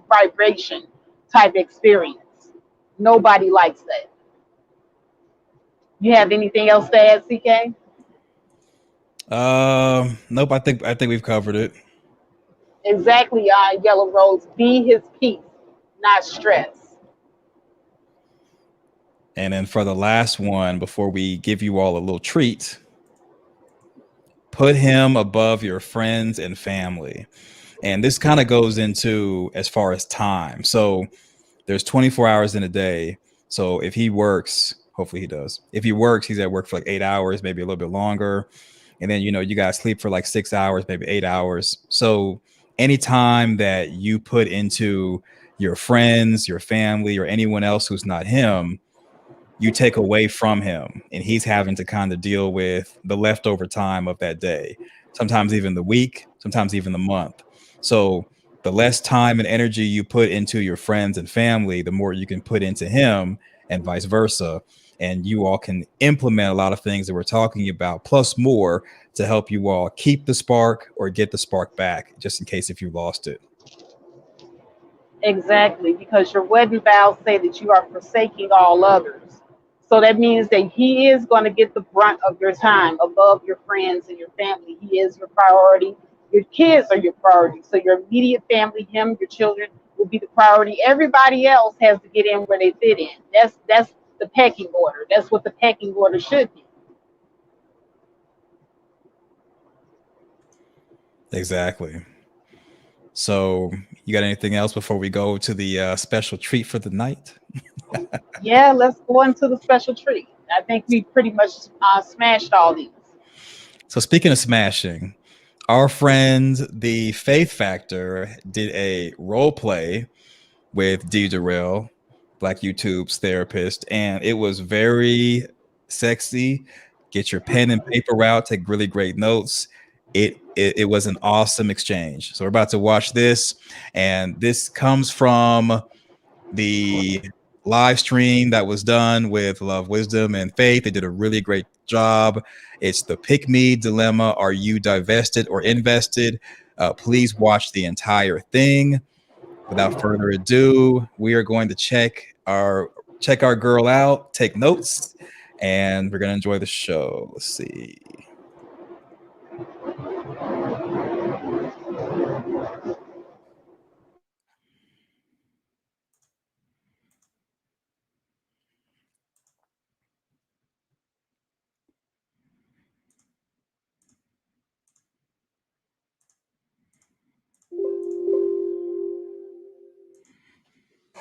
Speaker 1: vibration type experience. Nobody likes that. You have anything else to add, CK?
Speaker 2: Nope. I think we've covered it.
Speaker 1: Exactly, Yellow Rose. Be his peace, not stress.
Speaker 2: And then for the last one, before we give you all a little treat, put him above your friends and family. And this kind of goes into as far as time. So there's 24 hours in a day. So if he works, hopefully he does. If he works, he's at work for like 8 hours, maybe a little bit longer. And then, you guys sleep for like 6 hours, maybe 8 hours. So any time that you put into your friends, your family, or anyone else who's not him, you take away from him, and he's having to kind of deal with the leftover time of that day, sometimes even the week, sometimes even the month. So the less time and energy you put into your friends and family, the more you can put into him, and vice versa. And you all can implement a lot of things that we're talking about, plus more, to help you all keep the spark or get the spark back, just in case if you lost it.
Speaker 1: Exactly, because your wedding vows say that you are forsaking all others. So that means that he is going to get the brunt of your time above your friends and your family. He is your priority. Your kids are your priority. So your immediate family, him, your children will be the priority. Everybody else has to get in where they fit in. That's the pecking order. That's what the pecking order should be.
Speaker 2: Exactly. So you got anything else before we go to the special treat for the night?
Speaker 1: Yeah, let's go into the special treat. I think we pretty much smashed all these.
Speaker 2: So speaking of smashing, our friends, the Faith Factor, did a role play with D. Darrell, Black YouTube's therapist, and it was very sexy. Get your pen and paper out, take really great notes. It was an awesome exchange. So we're about to watch this, and this comes from the live stream that was done with Love, Wisdom, and Faith. They did a really great job. It's the pick me dilemma. Are you divested or invested? Please watch the entire thing. Without further ado, we are going to check our girl out, take notes, and we're gonna enjoy the show. Let's see.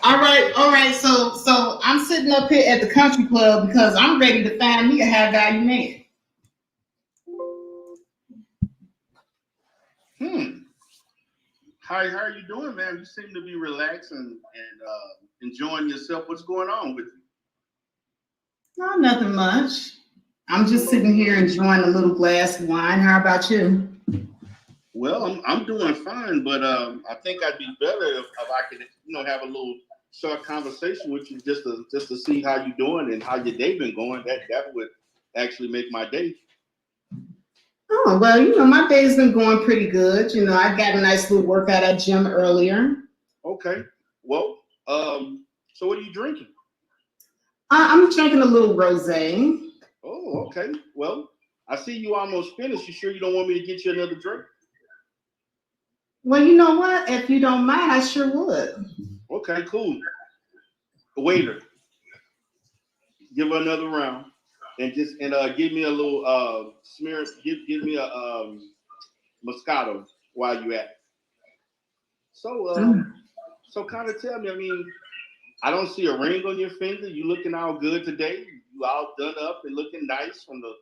Speaker 1: All right. So I'm sitting up here at the country club because I'm ready to find me a high value man.
Speaker 3: Hmm. How are you doing, man? You seem to be relaxed and enjoying yourself. What's going on with you?
Speaker 1: No, nothing much. I'm just sitting here enjoying a little glass of wine. How about you?
Speaker 3: Well, I'm doing fine, but I think I'd be better if I could, have a little short conversation with you just to see how you're doing and how your day been going. That would actually make my day.
Speaker 1: Oh, well, my day's been going pretty good. I got a nice little workout at gym earlier.
Speaker 3: Okay. Well, so what are you drinking?
Speaker 1: I'm drinking a little rosé.
Speaker 3: Oh, okay. Well, I see you almost finished. You sure you don't want me to get you another drink?
Speaker 1: Well, you know what? If you don't mind, I sure would.
Speaker 3: Okay, cool. Waiter, give her another round, and give me a little smear. Give me a Moscato while you at it. So so kind of tell me. I mean, I don't see a ring on your finger. You looking all good today. You all done up and looking nice from the,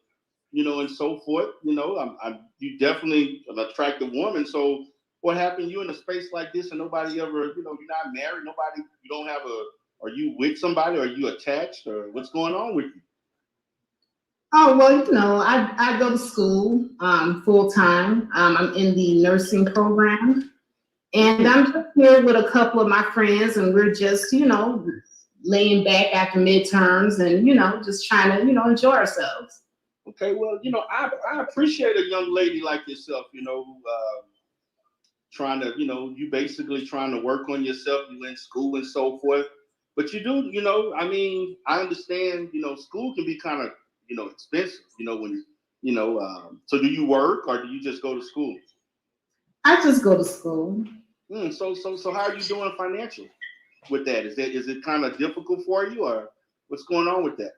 Speaker 3: and so forth. You definitely an attractive woman. So what happened? You in a space like this and nobody ever, you're not married. Nobody, you don't have a. Are you with somebody? Are you attached? Or what's going on with you?
Speaker 1: Oh, well, I go to school full time. I'm in the nursing program. And I'm just here with a couple of my friends, and we're just, laying back after midterms and, just trying to, enjoy ourselves.
Speaker 3: Okay, well, I appreciate a young lady like yourself, trying to, you basically trying to work on yourself, you in school and so forth. But you do, I mean, I understand, school can be kind of, expensive, when, so do you work or do you just go to school?
Speaker 1: I just go to school.
Speaker 3: So how are you doing financially with that? Is it kind of difficult for you or what's going on with that?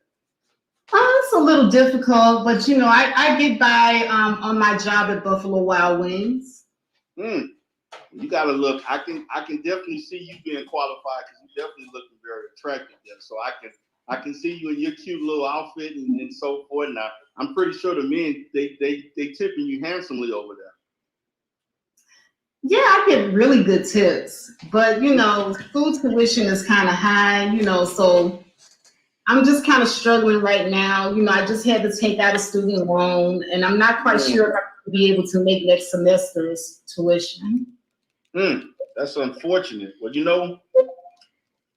Speaker 1: It's a little difficult, but I get by on my job at Buffalo Wild Wings.
Speaker 3: Mm. You gotta look. I can definitely see you being qualified because you definitely looking very attractive there. So I can see you in your cute little outfit and so forth. Now I'm pretty sure the men they tipping you handsomely over there.
Speaker 1: Yeah, I get really good tips, but food tuition is kind of high, so I'm just kind of struggling right now. I just had to take out a student loan, and I'm not quite sure if I'll be able to make next semester's tuition.
Speaker 3: That's unfortunate. Well,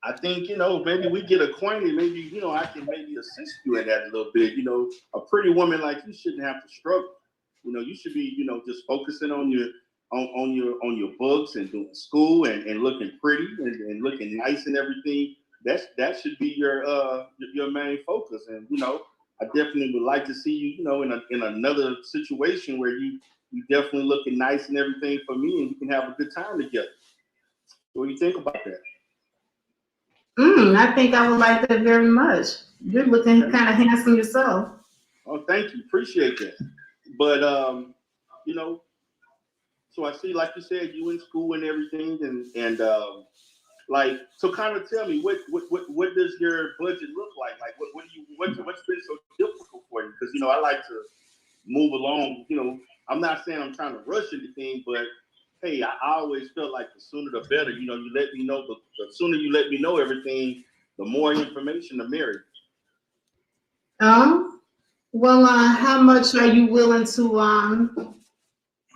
Speaker 3: I think, maybe we get acquainted. Maybe, I can maybe assist you in that a little bit. A pretty woman like you shouldn't have to struggle. You should be, just focusing on your books and doing school and looking pretty and looking nice and everything. That should be your main focus. And, I definitely would like to see you, in another situation where you definitely looking nice and everything for me and you can have a good time together. So what do you think about that?
Speaker 1: I think I would like that very much. You're looking kind of handsome yourself.
Speaker 3: Oh, thank you. Appreciate that. But you know, so I see, like you said, you in school and everything, and Like, so kind of tell me what does your budget look like? Like, what do you what's been so difficult for you? Because I like to move along. I'm not saying I'm trying to rush anything, but hey, I always felt like the sooner the better. You let me know the sooner you let me know everything, the more information, the merrier.
Speaker 4: Well, how much are you willing to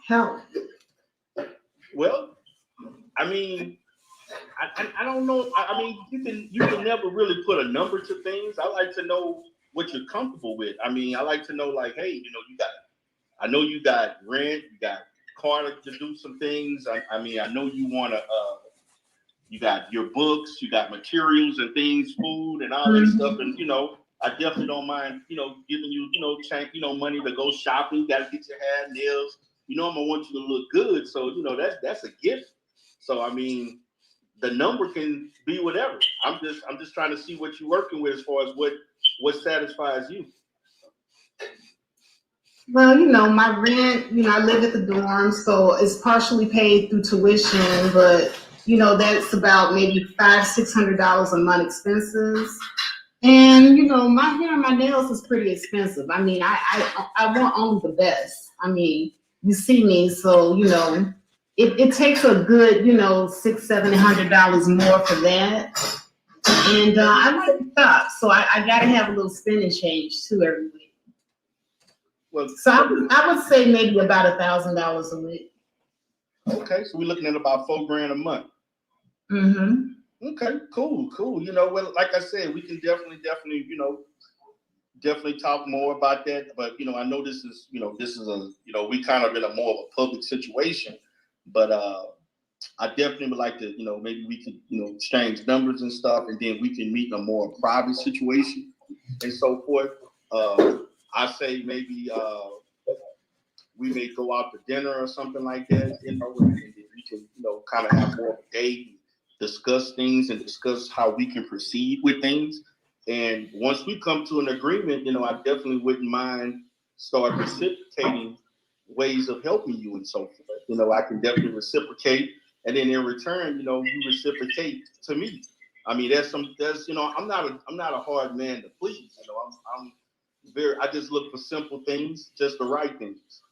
Speaker 4: help?
Speaker 3: Well, I mean, I don't know. I mean, you can never really put a number to things. I like to know what you're comfortable with. I mean, I like to know, like, hey, I know you got rent, you got car to do some things. I mean, I know you want to. You got your books, you got materials and things, food and all that stuff, and I definitely don't mind, giving you, money to go shopping. You got to get your hair, nails. I'm gonna want you to look good, so that's a gift. So I mean, the number can be whatever. I'm just trying to see what you're working with as far as what satisfies you.
Speaker 4: Well, my rent, I live at the dorm, so it's partially paid through tuition, but that's about maybe $500-600 a month expenses. And my hair and my nails is pretty expensive. I mean, I want only the best. I mean, you see me, so it takes a good $600-700 more for that. And I like to shop, so I gotta have a little spending change too every week.
Speaker 3: Well,
Speaker 4: So I would say maybe about $1,000 a week.
Speaker 3: Okay, so we're looking at about $4,000 a month.
Speaker 4: Mm-hmm.
Speaker 3: Okay, cool. Well, like I said, we can definitely, definitely talk more about that. But I know this is a, we kind of in a more of a public situation. But I definitely would like to, maybe we can, exchange numbers and stuff, and then we can meet in a more private situation and so forth. I say maybe we may go out to dinner or something like that, and we can, kind of have more of a date, discuss things and discuss how we can proceed with things. And once we come to an agreement, I definitely wouldn't mind start reciprocating ways of helping you and so forth. I can definitely reciprocate, and then in return, you reciprocate to me. I mean, I'm not a hard man to please. I just look for simple things, just the right things.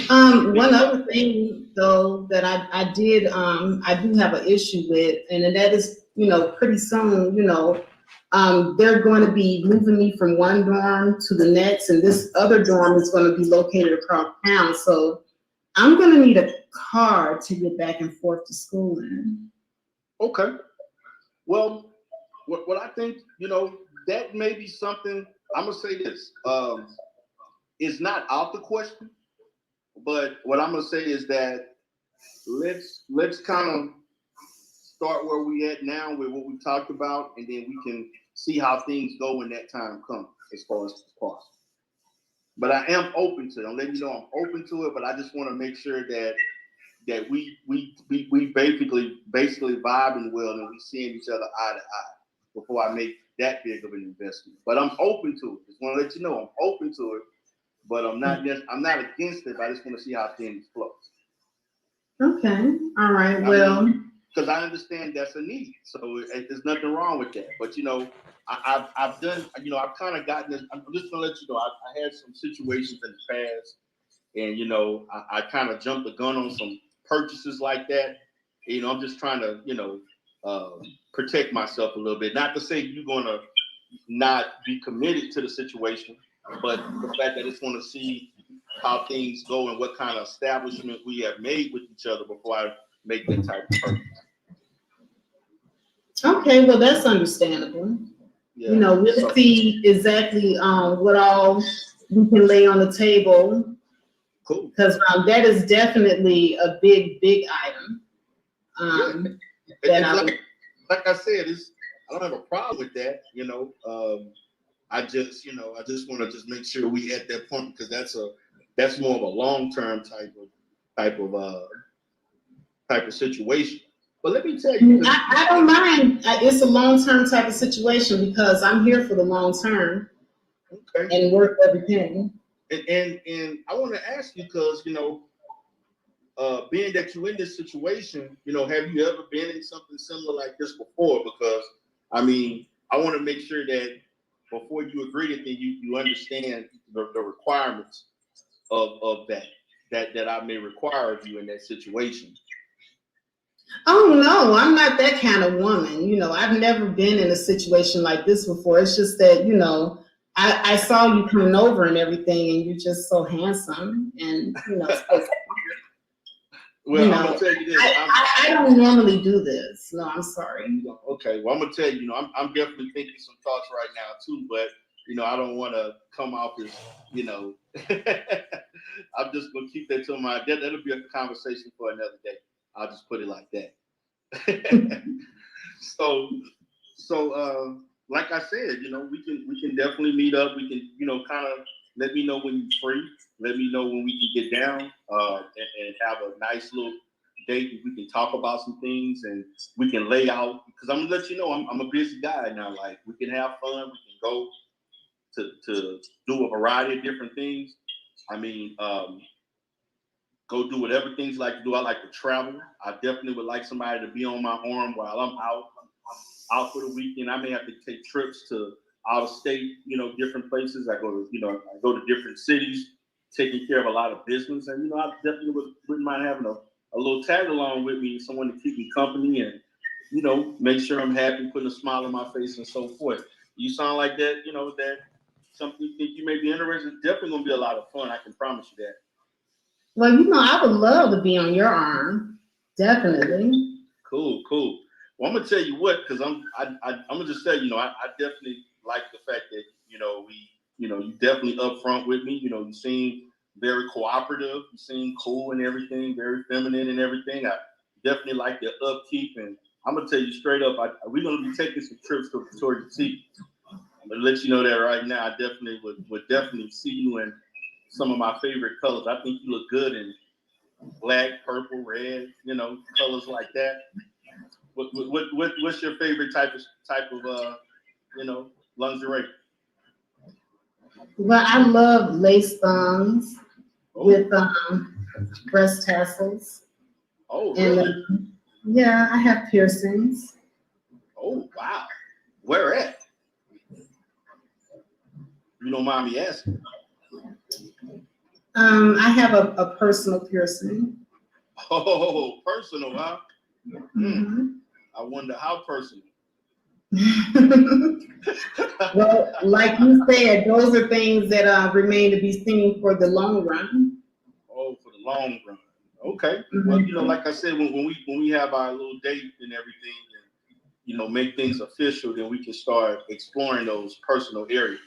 Speaker 4: One other thing though that I did I do have an issue with, and that is pretty soon they're going to be moving me from one dorm to the next, and this other dorm is going to be located across town, so I'm going to need a car to get back and forth to school in.
Speaker 3: Okay. Well, what I think, that may be something. I'm gonna say this. It's not out the question, but what I'm gonna say is that let's kind of start where we at now with what we talked about, and then we can see how things go when that time comes as far as possible. But I am open to it. I'm letting you know I'm open to it, but I just want to make sure that we basically vibing well and we seeing each other eye to eye before I make that big of an investment. But I'm open to it. Just want to let you know I'm open to it, but I'm not against it. I just want to see how things flow.
Speaker 4: Okay. All right. Well,
Speaker 3: because I understand that's a need, so there's nothing wrong with that. But I've done, I've kind of gotten this. I'm just gonna let you know I had some situations in the past, and I kind of jumped the gun on some purchases like that. I'm just trying to protect myself a little bit. Not to say you're gonna not be committed to the situation, but the fact that I just want to see how things go and what kind of establishment we have made with each other before I make that type of purchase.
Speaker 4: Okay, well that's understandable.
Speaker 3: Yeah.
Speaker 4: We'll see exactly what all we can lay on the table.
Speaker 3: Cool.
Speaker 4: Because that is definitely a big item.
Speaker 3: Like I said, I don't have a problem with that. I just want to just make sure we at that point, because that's more of a long-term type of situation. But let me tell you,
Speaker 4: I don't mind. It's a long-term type of situation because I'm here for the long term.
Speaker 3: Okay.
Speaker 4: And work every penny.
Speaker 3: And I want to ask you, because being that you're in this situation, have you ever been in something similar like this before? Because I mean, I want to make sure that before you agree to things, you understand the requirements of that I may require of you in that situation.
Speaker 4: Oh no, I'm not that kind of woman. I've never been in a situation like this before. It's just that, I saw you coming over and everything, and you're just so handsome, and so,
Speaker 3: Well, I'm gonna tell you this.
Speaker 4: I don't normally do this. No, I'm sorry.
Speaker 3: Okay, well, I'm gonna tell you. I'm definitely thinking some thoughts right now too, but I don't want to come off as I'm just gonna keep that to that'll be a conversation for another day. I'll just put it like that. so like I said, we can definitely meet up. We can kind of let me know when you're free. Let me know when we can get down and have a nice little date. We can talk about some things and we can lay out, because I'm gonna let you know I'm a busy guy now. Like, we can have fun. We can go to do a variety of different things. I mean, go do whatever things you like to do. I like to travel. I definitely would like somebody to be on my arm while I'm out for the weekend. I may have to take trips to out of state, different places. I go to different cities, taking care of a lot of business. And, I definitely wouldn't mind having a little tag along with me, someone to keep me company and, make sure I'm happy, putting a smile on my face and so forth. You sound like that, that something you think you may be interested in. Definitely going to be a lot of fun. I can promise you that.
Speaker 4: Well, I would love to be on your arm. Definitely.
Speaker 3: Cool. Well, I'm gonna tell you what, because I'm gonna just say, I definitely like the fact that you definitely upfront with me. You seem very cooperative. You seem cool and everything, very feminine and everything. I definitely like your upkeep, and I'm gonna tell you straight up, we're gonna be taking some trips to Victoria's Secret. I'm gonna let you know that right now. I definitely would definitely see you in some of my favorite colors. I think you look good in black, purple, red, colors like that. What's your favorite type of lingerie?
Speaker 4: Well, I love lace thongs with breast tassels.
Speaker 3: Oh, really?
Speaker 4: And yeah, I have piercings.
Speaker 3: Oh, wow. Where at? You don't mind me asking.
Speaker 4: I have a personal piercing.
Speaker 3: Oh, personal, huh?
Speaker 4: Mm-hmm.
Speaker 3: I wonder how personal.
Speaker 4: Well, like you said, those are things that remain to be seen for the long run.
Speaker 3: Oh, for the long run. Okay.
Speaker 4: Mm-hmm.
Speaker 3: Well, like I said, when we have our little date and everything, and make things official, then we can start exploring those personal areas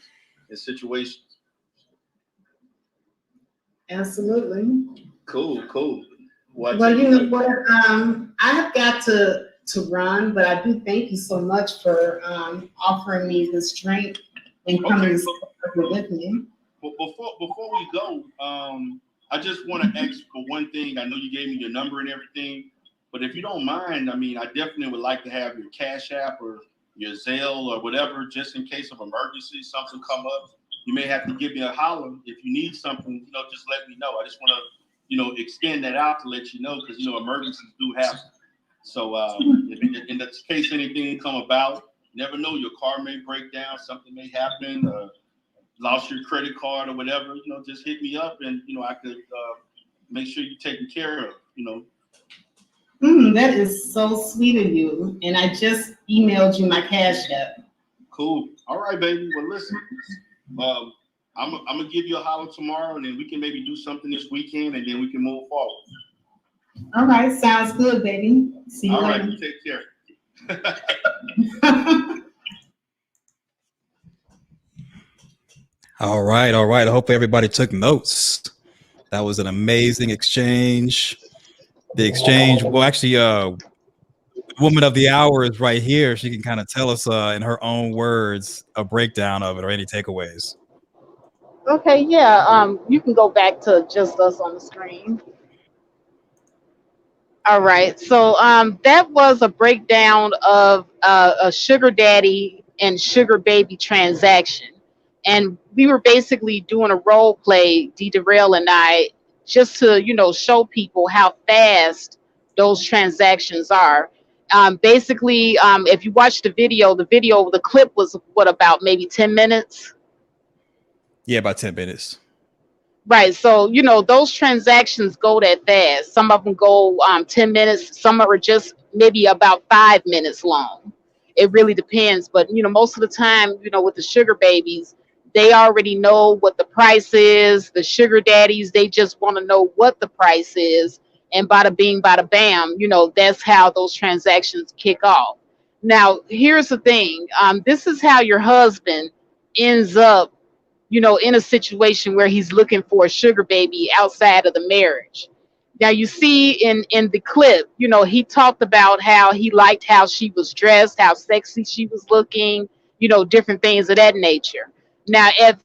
Speaker 3: and situations.
Speaker 4: Absolutely.
Speaker 3: Cool.
Speaker 4: Well, you know what? I have got to run, but I do thank you so much for offering me this drink and coming with me.
Speaker 3: But before we go, I just want to ask for one thing. I know you gave me your number and everything, but if you don't mind, I mean, I definitely would like to have your Cash App or your Zelle or whatever, just in case of emergency, something come up. You may have to give me a holler if you need something. Just let me know. I just want to, extend that out to let you know, because emergencies do happen. So if in the case anything come about, never know, your car may break down, something may happen, lost your credit card or whatever. Just hit me up, and I could make sure you're taken care of.
Speaker 4: That is so sweet of you. And I just emailed you my Cash App.
Speaker 3: Cool. All right, baby. Well, listen. I'm gonna give you a holler tomorrow, and then we can maybe do something this weekend, and then we can move forward.
Speaker 4: All right, sounds good, baby. See you
Speaker 3: All
Speaker 4: later.
Speaker 3: right, you take care.
Speaker 2: All right. Hopefully everybody took notes. That was an amazing exchange. The exchange, well, actually, woman of the hour is right here. She can kind of tell us in her own words a breakdown of it or any takeaways.
Speaker 1: Okay, yeah. You can go back to just us on the screen. All right. So that was a breakdown of a sugar daddy and sugar baby transaction. And we were basically doing a role play, D. Darrell and I, just to, show people how fast those transactions are. Basically, if you watch the clip was what, about maybe 10 minutes.
Speaker 2: Yeah, about 10 minutes.
Speaker 1: Right. So, those transactions go that fast. Some of them go 10 minutes, some are just maybe about 5 minutes long. It really depends. But, most of the time, with the sugar babies, they already know what the price is. The sugar daddies, they just want to know what the price is. And bada bing, bada bam, that's how those transactions kick off. Now, here's the thing, this is how your husband ends up, in a situation where he's looking for a sugar baby outside of the marriage. Now you see in the clip, he talked about how he liked how she was dressed, how sexy she was looking, different things of that nature. Now, if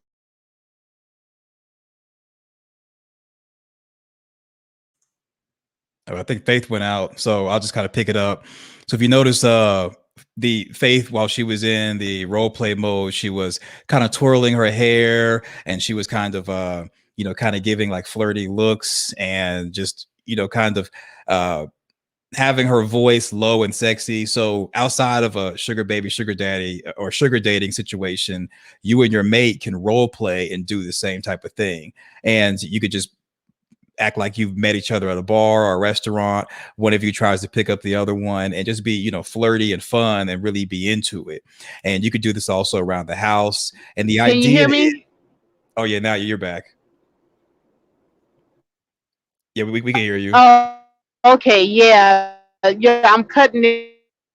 Speaker 2: Oh, I think Faith went out, so I'll just kind of pick it up. So if you notice, the Faith, while she was in the role play mode, she was kind of twirling her hair, and she was kind of, kind of giving like flirty looks, and just, kind of uh, having her voice low and sexy. So outside of a sugar baby, sugar daddy, or sugar dating situation, you and your mate can role play and do the same type of thing, and you could just act like you've met each other at a bar or a restaurant. One of you tries to pick up the other one, and just be, flirty and fun, and really be into it. And you could do this also around the house. And the
Speaker 1: can you
Speaker 2: idea
Speaker 1: hear
Speaker 2: is,
Speaker 1: me?
Speaker 2: oh yeah, now you're back. Yeah, we can hear you.
Speaker 1: Oh, okay, yeah, I'm cutting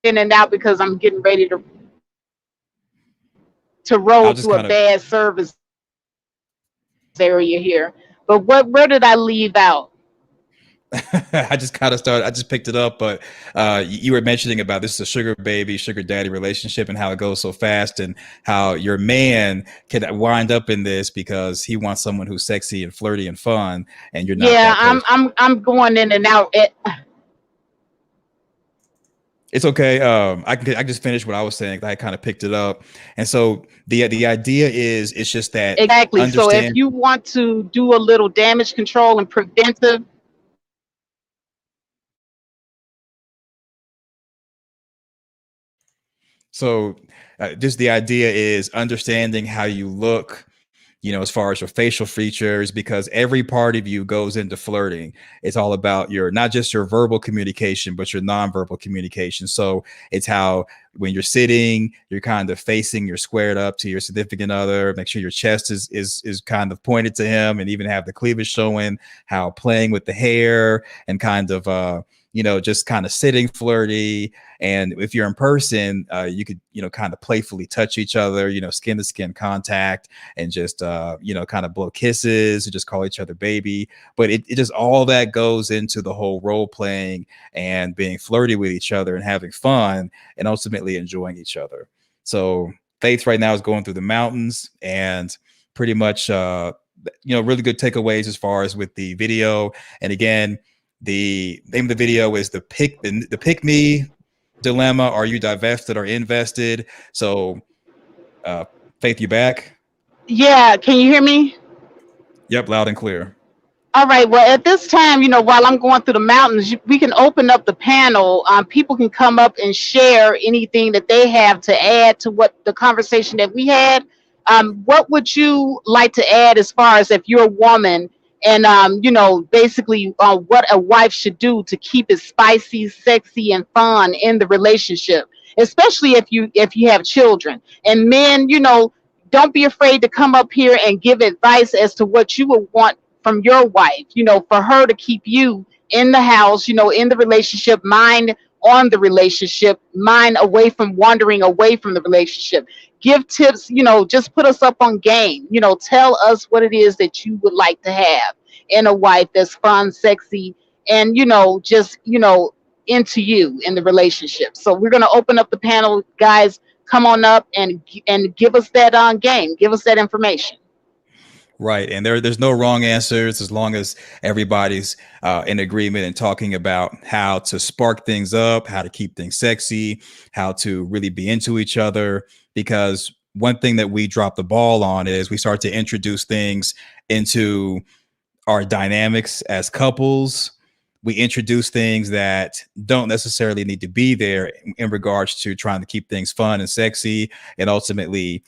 Speaker 1: in and out because I'm getting ready to roll
Speaker 2: I'll just
Speaker 1: through a
Speaker 2: kind of
Speaker 1: bad service area here. But where did I leave out?
Speaker 2: I just kind of started. I just picked it up, but you were mentioning about this is a sugar baby, sugar daddy relationship, and how it goes so fast, and how your man can wind up in this because he wants someone who's sexy and flirty and fun, and you're not
Speaker 1: Yeah,
Speaker 2: that
Speaker 1: I'm
Speaker 2: person.
Speaker 1: I'm I'm going in and out.
Speaker 2: It's okay. I just finished what I was saying. I kind of picked it up, and so the idea is, it's just that
Speaker 1: Exactly. So if
Speaker 2: understand.
Speaker 1: you want to do a little damage control and preventive,
Speaker 2: So just the idea is understanding how you look, as far as your facial features, because every part of you goes into flirting. It's all about your, not just your verbal communication, but your nonverbal communication. So it's how, when you're sitting, you're kind of facing, you're squared up to your significant other, make sure your chest is kind of pointed to him, and even have the cleavage showing, how playing with the hair, and kind of just kind of sitting flirty. And if you're in person, you could, kind of playfully touch each other, skin to skin contact, and just kind of blow kisses, and just call each other baby. But it just, all that goes into the whole role playing, and being flirty with each other, and having fun, and ultimately enjoying each other. So Faith right now is going through the mountains, and pretty much really good takeaways as far as with the video. And again, the name of the video is the pick me dilemma. Are you divested or invested? So uh Faith, you back?
Speaker 1: yeah, can you hear me?
Speaker 2: Yep, loud and clear.
Speaker 1: All right. Well, at this time, while I'm going through the mountains, we can open up the panel. People can come up and share anything that they have to add to what the conversation that we had. What would you like to add as far as if you're a woman and, basically what a wife should do to keep it spicy, sexy, and fun in the relationship, especially if you have children. And men, don't be afraid to come up here and give advice as to what you would want from your wife, for her to keep you in the house, in the relationship, mind on the relationship, mind away from wandering away from the relationship. Give tips, just put us up on game, tell us what it is that you would like to have in a wife that's fun, sexy, and, just, into you in the relationship. So we're going to open up the panel, guys. Come on up and give us that on game. Give us that information.
Speaker 2: Right. And there's no wrong answers, as long as everybody's in agreement and talking about how to spark things up, how to keep things sexy, how to really be into each other. Because one thing that we drop the ball on is we start to introduce things into our dynamics as couples. We introduce things that don't necessarily need to be there in regards to trying to keep things fun and sexy, and ultimately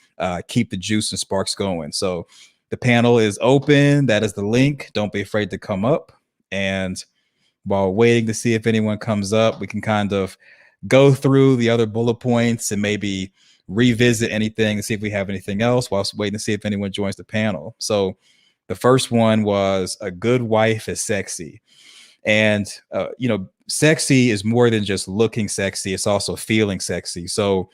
Speaker 2: keep the juice and sparks going. So the panel is open. That is the link. Don't be afraid to come up. And while waiting to see if anyone comes up, we can kind of go through the other bullet points and maybe revisit anything and see if we have anything else whilst waiting to see if anyone joins the panel. So the first one was a good wife is sexy. And, sexy is more than just looking sexy. It's also feeling sexy. So,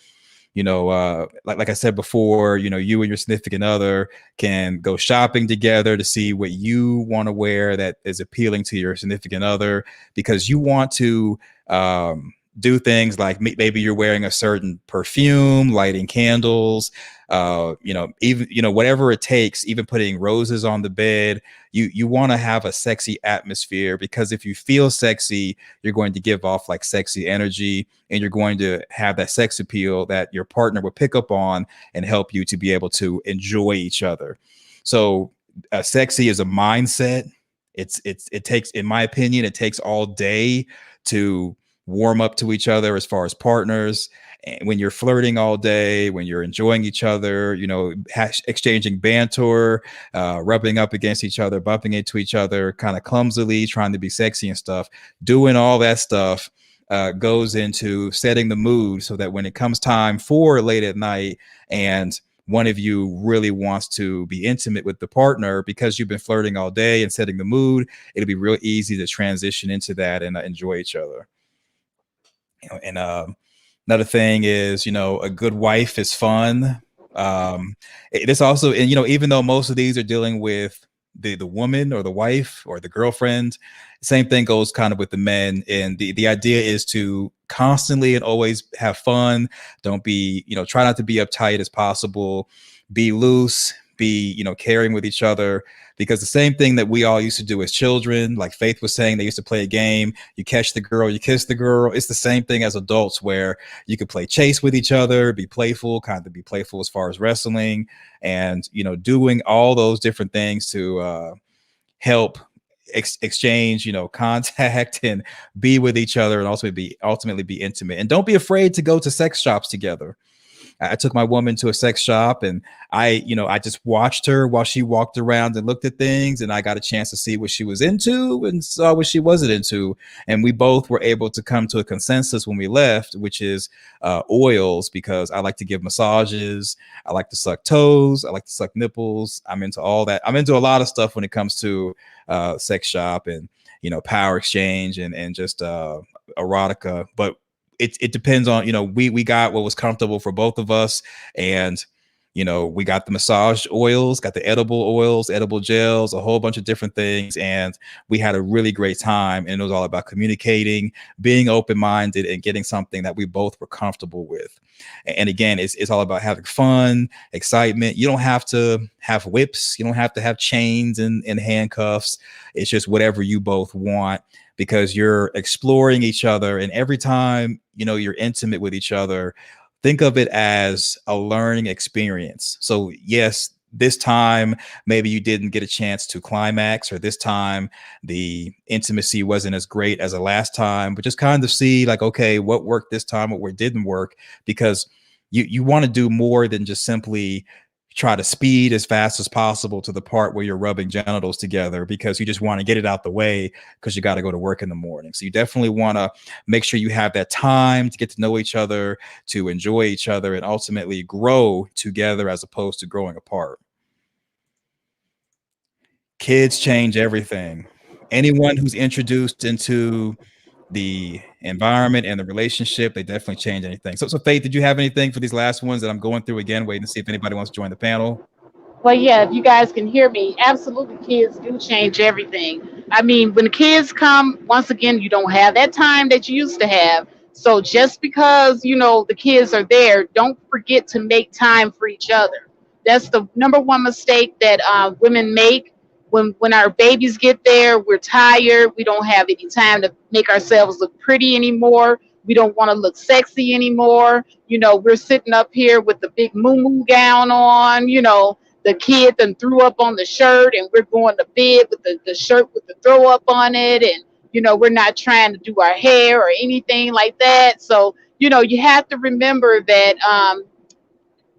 Speaker 2: like I said before, you and your significant other can go shopping together to see what you want to wear that is appealing to your significant other, because you want to do things like maybe you're wearing a certain perfume, lighting candles, even whatever it takes, even putting roses on the bed. You want to have a sexy atmosphere, because if you feel sexy, you're going to give off like sexy energy, and you're going to have that sex appeal that your partner will pick up on and help you to be able to enjoy each other. So sexy is a mindset. It takes, in my opinion, it takes all day to warm up to each other as far as partners. And when you're flirting all day, when you're enjoying each other, exchanging banter, rubbing up against each other, bumping into each other, kind of clumsily trying to be sexy and stuff, doing all that stuff goes into setting the mood, so that when it comes time for late at night and one of you really wants to be intimate with the partner, because you've been flirting all day and setting the mood, it'll be real easy to transition into that and enjoy each other. And another thing is, a good wife is fun. This also, and even though most of these are dealing with the woman or the wife or the girlfriend, same thing goes kind of with the men. And the idea is to constantly and always have fun. Don't be, try not to be uptight as possible. Be loose. Be, caring with each other, because the same thing that we all used to do as children, like Faith was saying, they used to play a game. You catch the girl, you kiss the girl. It's the same thing as adults, where you could play chase with each other, be playful as far as wrestling, and, doing all those different things to help exchange, contact and be with each other, and also ultimately be intimate. And don't be afraid to go to sex shops together. I took my woman to a sex shop, and I just watched her while she walked around and looked at things, and I got a chance to see what she was into and saw what she wasn't into. And we both were able to come to a consensus when we left, which is oils, because I like to give massages. I like to suck toes. I like to suck nipples. I'm into all that. I'm into a lot of stuff when it comes to sex shop and, power exchange and just erotica. But it depends on, we got what was comfortable for both of us. And, we got the massage oils, got the edible oils, edible gels, a whole bunch of different things. And we had a really great time. And it was all about communicating, being open-minded, and getting something that we both were comfortable with. And again, it's all about having fun, excitement. You don't have to have whips. You don't have to have chains and handcuffs. It's just whatever you both want, because you're exploring each other. And every time, you're intimate with each other, think of it as a learning experience. So yes, this time, maybe you didn't get a chance to climax, or this time the intimacy wasn't as great as the last time, but just kind of see like, okay, what worked this time, what didn't work, because you want to do more than just simply try to speed as fast as possible to the part where you're rubbing genitals together, because you just want to get it out the way because you got to go to work in the morning. So you definitely want to make sure you have that time to get to know each other, to enjoy each other, and ultimately grow together as opposed to growing apart. Kids change everything. Anyone who's introduced into the environment and the relationship, they definitely change anything. So Faith, did you have anything for these last ones that I'm going through again, waiting to see if anybody wants to join the panel?
Speaker 1: Well, yeah, if you guys can hear me, absolutely, kids do change everything. I mean, when the kids come, once again, you don't have that time that you used to have. So just because, the kids are there, don't forget to make time for each other. That's the number one mistake that women make. When our babies get there, we're tired. We don't have any time to make ourselves look pretty anymore. We don't want to look sexy anymore. We're sitting up here with the big moo gown on, the kid then threw up on the shirt and we're going to bed with the shirt with the throw up on it, and we're not trying to do our hair or anything like that. So you have to remember that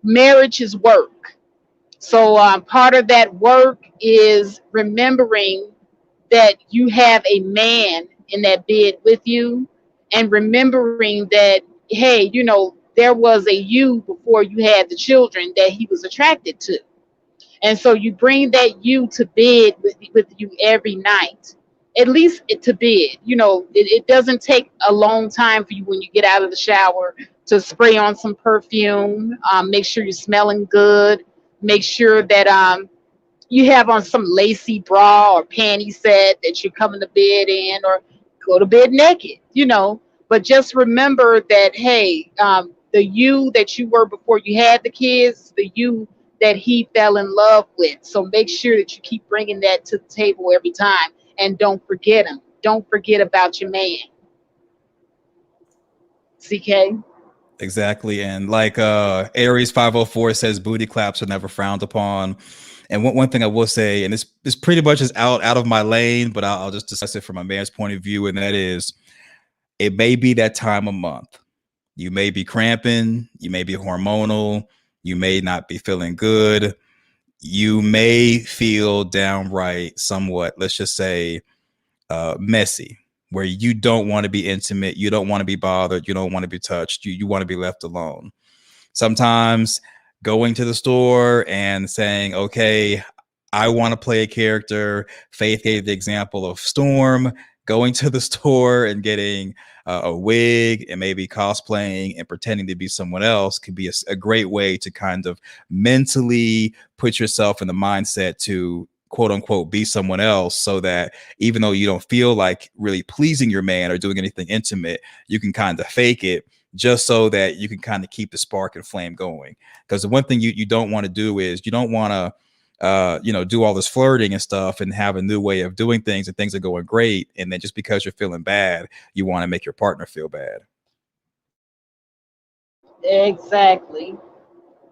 Speaker 1: marriage is work. So part of that work is remembering that you have a man in that bed with you, and remembering that, hey, there was a you before you had the children that he was attracted to. And so you bring that you to bed with you every night, at least to bed. It doesn't take a long time for you when you get out of the shower to spray on some perfume. Make sure you're smelling good. Make sure that you have on some lacy bra or panty set that you're coming to bed in, or go to bed naked, But just remember that, hey, the you that you were before you had the kids, the you that he fell in love with. So make sure that you keep bringing that to the table every time, and don't forget him. Don't forget about your man. CK?
Speaker 2: Exactly. And like Aries 504 says, booty claps are never frowned upon. And one thing I will say, and this pretty much is out of my lane, but I'll just discuss it from a man's point of view, and that is, it may be that time of month. You may be cramping, you may be hormonal, you may not be feeling good, you may feel downright somewhat, let's just say, messy, where you don't want to be intimate, you don't want to be bothered, you don't want to be touched, you want to be left alone. Sometimes going to the store and saying, okay, I want to play a character. Faith gave the example of Storm going to the store and getting a wig and maybe cosplaying and pretending to be someone else could be a great way to kind of mentally put yourself in the mindset to quote unquote be someone else, so that even though you don't feel like really pleasing your man or doing anything intimate, you can kind of fake it, just so that you can kind of keep the spark and flame going. Because the one thing you don't want to do is, you don't want to do all this flirting and stuff and have a new way of doing things and things are going great, and then just because you're feeling bad, you want to make your partner feel bad.
Speaker 1: Exactly.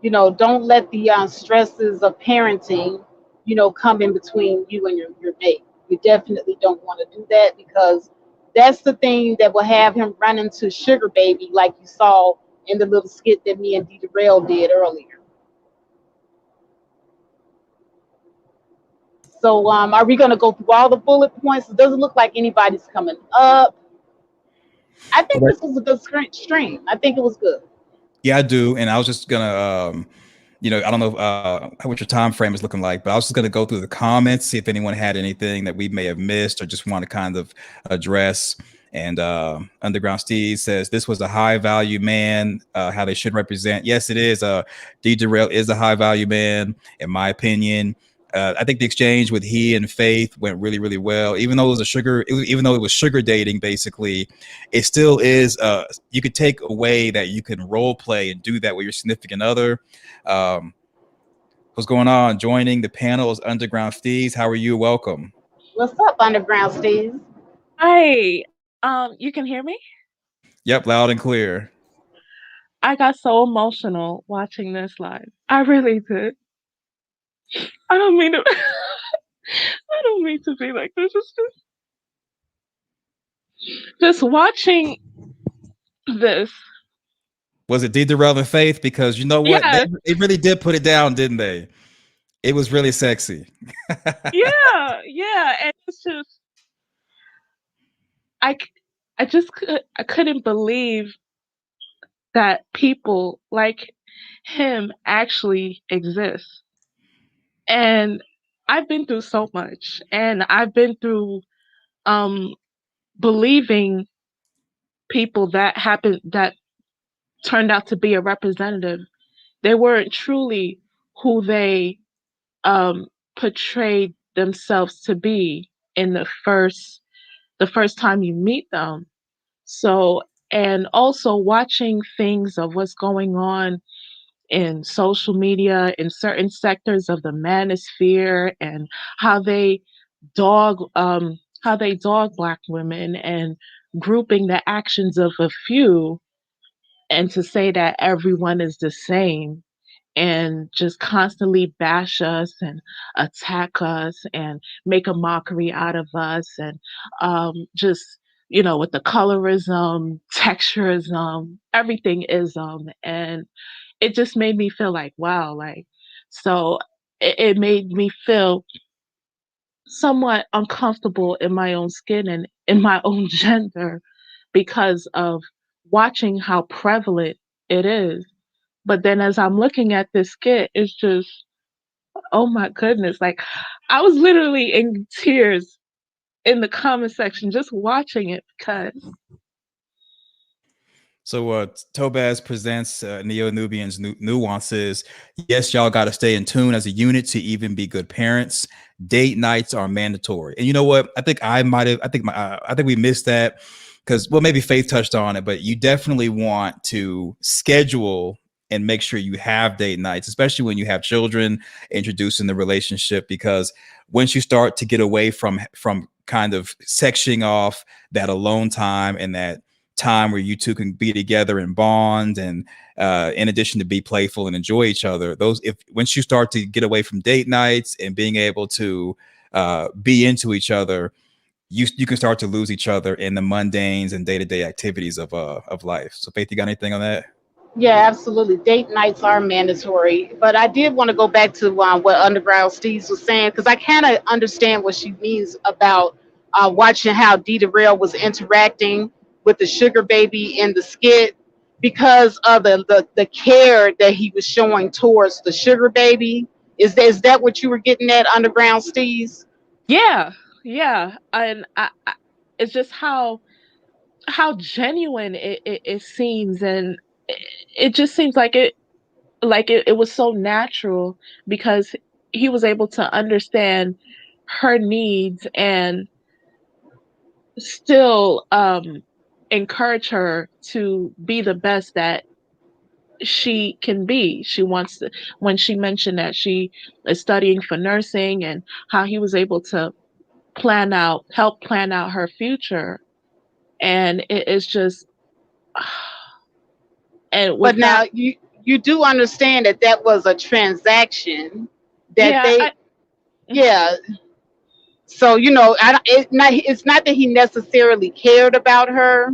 Speaker 1: Don't let the stresses of parenting, come in between you and your mate. You definitely don't want to do that, because that's the thing that will have him run into sugar baby, like you saw in the little skit that me and Dee Rail did earlier. So, are we going to go through all the bullet points? It doesn't look like anybody's coming up. I think
Speaker 2: Right.
Speaker 1: this was a good stream. I think it was good.
Speaker 2: Yeah, I do. And I was just gonna I don't know what your time frame is looking like, but I was just gonna go through the comments, see if anyone had anything that we may have missed or just want to kind of address. And Underground Steve says this was a high value man, how they should represent. Yes, it is. D Derail is a high value man, in my opinion. I think the exchange with he and Faith went really, really well. Even though it was even though it was sugar dating, basically, it still is. You could take away that you can role play and do that with your significant other. Um, what's going on? Joining the panel is Underground Steez. How are you? Welcome.
Speaker 1: What's up, Underground Steve?
Speaker 5: Hi, you can hear me?
Speaker 2: Yep, loud and clear.
Speaker 5: I got so emotional watching this live. I really did. I don't mean to. I don't mean to be like this. It's just watching this.
Speaker 2: Was it D Darrell and Faith? Because you know what?
Speaker 5: Yes,
Speaker 2: They really did put it down, didn't they? It was really sexy.
Speaker 5: yeah, yeah, and it's just I, c- I couldn't believe that people like him actually exist. And I've been through so much, and I've been through um believing people that turned out to be a representative. They weren't truly who they um, portrayed themselves to be in the first time you meet them. So, and also watching things of what's going on in social media in certain sectors of the manosphere, and how they how they dog black women, and grouping the actions of a few, and to say that everyone is the same, and just constantly bash us and attack us and make a mockery out of us and just with the colorism, texturism, everything ism, and it just made me feel like wow, like so it made me feel somewhat uncomfortable in my own skin and in my own gender because of watching how prevalent it is. But then as I'm looking at this skit, it's just, oh my goodness, like I was literally in tears in the comment section just watching it because
Speaker 2: So Tobaz presents Neo Nubian's nuances. Yes, y'all got to stay in tune as a unit to even be good parents. Date nights are mandatory, and you know what? I think I might have. I think we missed that because well, maybe Faith touched on it, but you definitely want to schedule and make sure you have date nights, especially when you have children introducing the relationship. Because once you start to get away from kind of sectioning off that alone time and that time where you two can be together and bond and in addition to be playful and enjoy each other, those if once you start to get away from date nights and being able to be into each other, you can start to lose each other in the mundanes and day-to-day activities of life. So Faith, you got anything on that?
Speaker 1: Yeah, absolutely. Date nights are mandatory. But I did want to go back to what Underground Steves was saying, because I kind of understand what she means about watching how Dita Rail was interacting with the sugar baby in the skit because of the care that he was showing towards the sugar baby. Is that what you were getting at, Underground Steves?
Speaker 5: yeah, yeah, and it's just how genuine it seems, and it, it just seems like it was so natural because he was able to understand her needs and still encourage her to be the best that she can be. She wants to, when she mentioned that she is studying for nursing and how he was able to help plan out her future. And it is just, and
Speaker 1: But
Speaker 5: with that,
Speaker 1: now you do understand that that was a transaction that
Speaker 5: yeah,
Speaker 1: they,
Speaker 5: mhm,
Speaker 1: yeah. So it's not that he necessarily cared about her.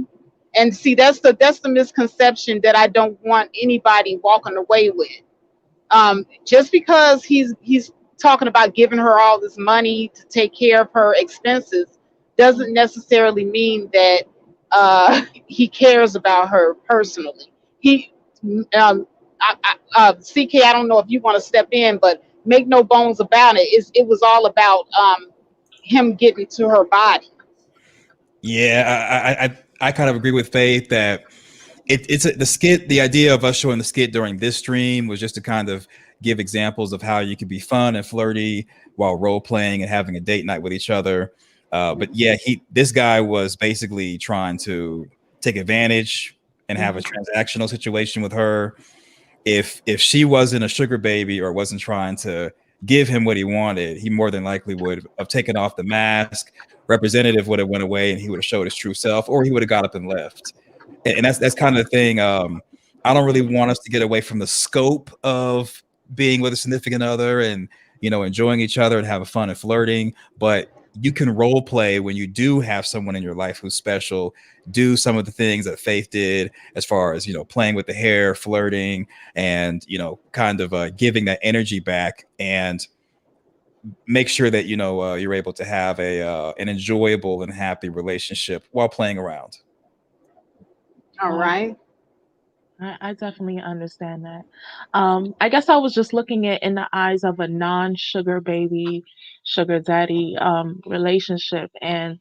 Speaker 1: And see, that's the misconception that I don't want anybody walking away with. Just because he's talking about giving her all this money to take care of her expenses doesn't necessarily mean that he cares about her personally. He CK, I don't know if you want to step in, but make no bones about it. It was all about him getting to her body.
Speaker 2: Yeah, I kind of agree with Faith that the skit. The idea of us showing the skit during this stream was just to kind of give examples of how you can be fun and flirty while role playing and having a date night with each other. But yeah, this guy was basically trying to take advantage and have a
Speaker 5: mhm,
Speaker 2: transactional situation with her. If she wasn't a sugar baby or wasn't trying to give him what he wanted, he more than likely would have taken off the mask. Representative would have went away and he would have showed his true self, or he would have got up and left. And that's kind of the thing. I don't really want us to get away from the scope of being with a significant other and enjoying each other and having fun and flirting, but you can role play when you do have someone in your life who's special. Do some of the things that Faith did, as far as playing with the hair, flirting, and kind of giving that energy back, and make sure that you're able to have an enjoyable and happy relationship while playing around.
Speaker 1: All
Speaker 5: I
Speaker 1: right.
Speaker 5: I definitely understand that. I guess I was just looking at in the eyes of a non-sugar baby, sugar daddy relationship, and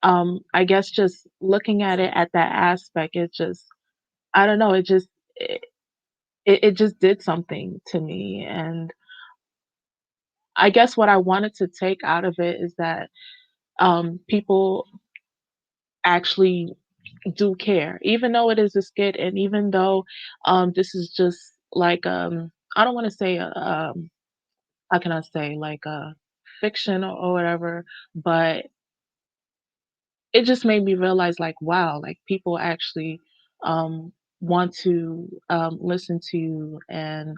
Speaker 5: I guess just looking at it at that aspect, it just I don't know, it just did something to me, and I guess what I wanted to take out of it is that people actually do care, even though it is a skit, and even though this is just like I don't want to say how can I say like fiction or whatever, but it just made me realize like wow, like people actually want to listen to you and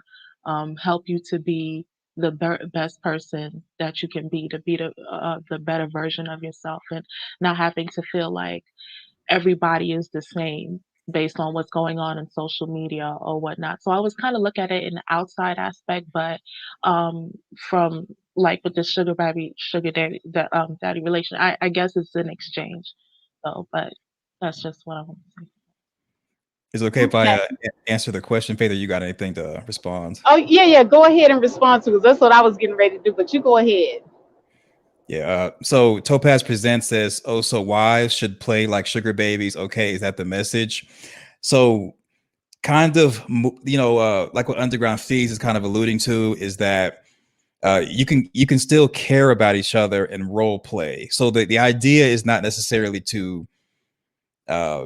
Speaker 5: help you to be the best person that you can be, to be the better version of yourself, and not having to feel like everybody is the same based on what's going on in social media or whatnot. So I was kind of look at it in the outside aspect, but from like with the sugar baby, sugar daddy, the daddy relation, I guess it's an exchange. So, but that's just what I want to say.
Speaker 2: Is it okay if I
Speaker 1: Okay.
Speaker 2: answer the question, Faith, or you got anything to respond?
Speaker 1: Oh yeah, yeah. Go ahead and respond to, because that's what I was getting ready to do. But you go ahead.
Speaker 2: Yeah. So Topaz presents says, "Oh, so wives should play like sugar babies." Okay, is that the message? So kind of, like what Underground Fees is kind of alluding to is that you can still care about each other and role play. So the idea is not necessarily to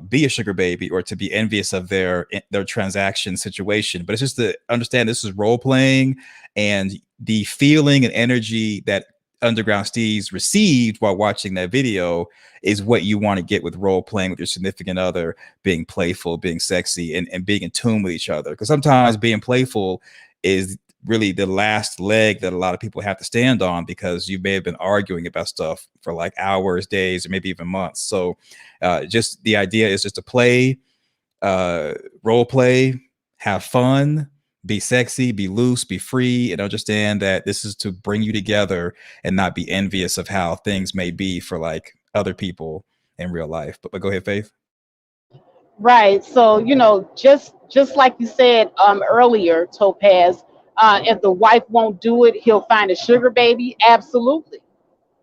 Speaker 2: be a sugar baby or to be envious of their transaction situation, but it's just to understand this is role playing, and the feeling and energy that Underground Steez received while watching that video is what you want to get with role playing with your significant other, being playful, being sexy, and being in tune with each other. Because sometimes being playful is really the last leg that a lot of people have to stand on, because you may have been arguing about stuff for like hours, days, or maybe even months. So just the idea is just to play, role play, have fun, be sexy, be loose, be free, and understand that this is to bring you together and not be envious of how things may be for like other people in real life. But go ahead, Faith.
Speaker 1: Right. So, just like you said earlier, Topaz, if the wife won't do it, he'll find a sugar baby. Absolutely.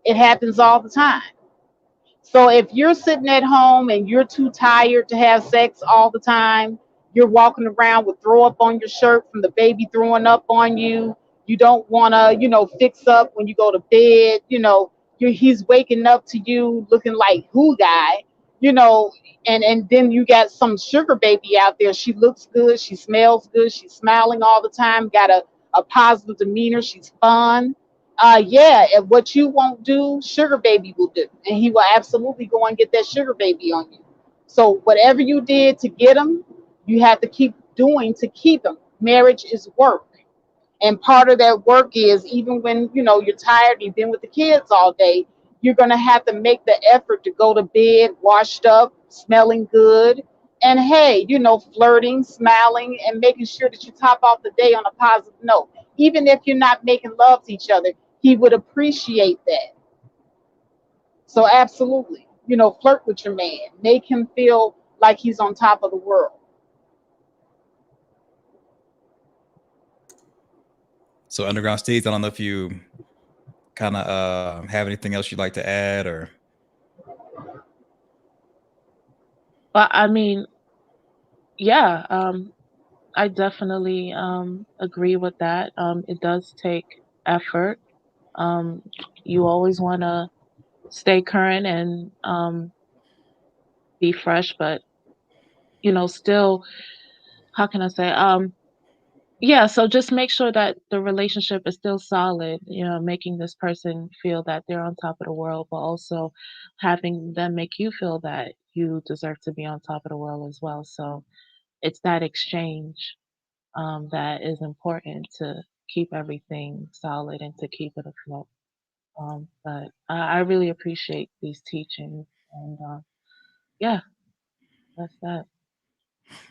Speaker 1: It happens all the time. So if you're sitting at home and you're too tired to have sex all the time, you're walking around with throw up on your shirt from the baby throwing up on you. You don't want to, fix up when you go to bed. He's waking up to you looking like who guy, you know, and then you got some sugar baby out there. She looks good, she smells good, she's smiling all the time, got a positive demeanor, she's fun. Yeah, and what you won't do, sugar baby will do, and he will absolutely go and get that sugar baby on you. So whatever you did to get him, you have to keep doing to keep him. Marriage is work, and part of that work is, even when you're tired, you've been with the kids all day, you're gonna have to make the effort to go to bed washed up, smelling good, and hey, flirting, smiling, and making sure that you top off the day on a positive note. Even if you're not making love to each other, he would appreciate that. So absolutely, flirt with your man, make him feel like he's on top of the world.
Speaker 2: So Underground Steez, I don't know if you kind of have anything else you'd like to add, or
Speaker 5: But I mean, yeah, I definitely agree with that. It does take effort. Um, you always want to stay current and be fresh, but still, how can I say? Yeah, so just make sure that the relationship is still solid, making this person feel that they're on top of the world, but also having them make you feel that you deserve to be on top of the world as well. So it's that exchange that is important to keep everything solid and to keep it afloat. But I really appreciate these teachings, and yeah, that's that.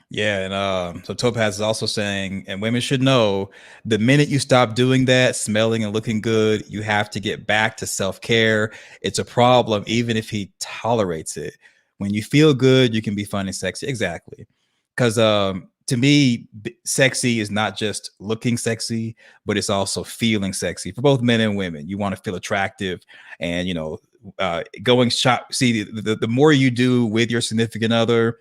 Speaker 2: yeah. And so Topaz is also saying, and women should know, the minute you stop doing that, smelling and looking good, you have to get back to self-care. It's a problem, even if he tolerates it. When you feel good, you can be fun and sexy. Exactly. Because to me, sexy is not just looking sexy, but it's also feeling sexy for both men and women. You want to feel attractive, and going shop. See, the more you do with your significant other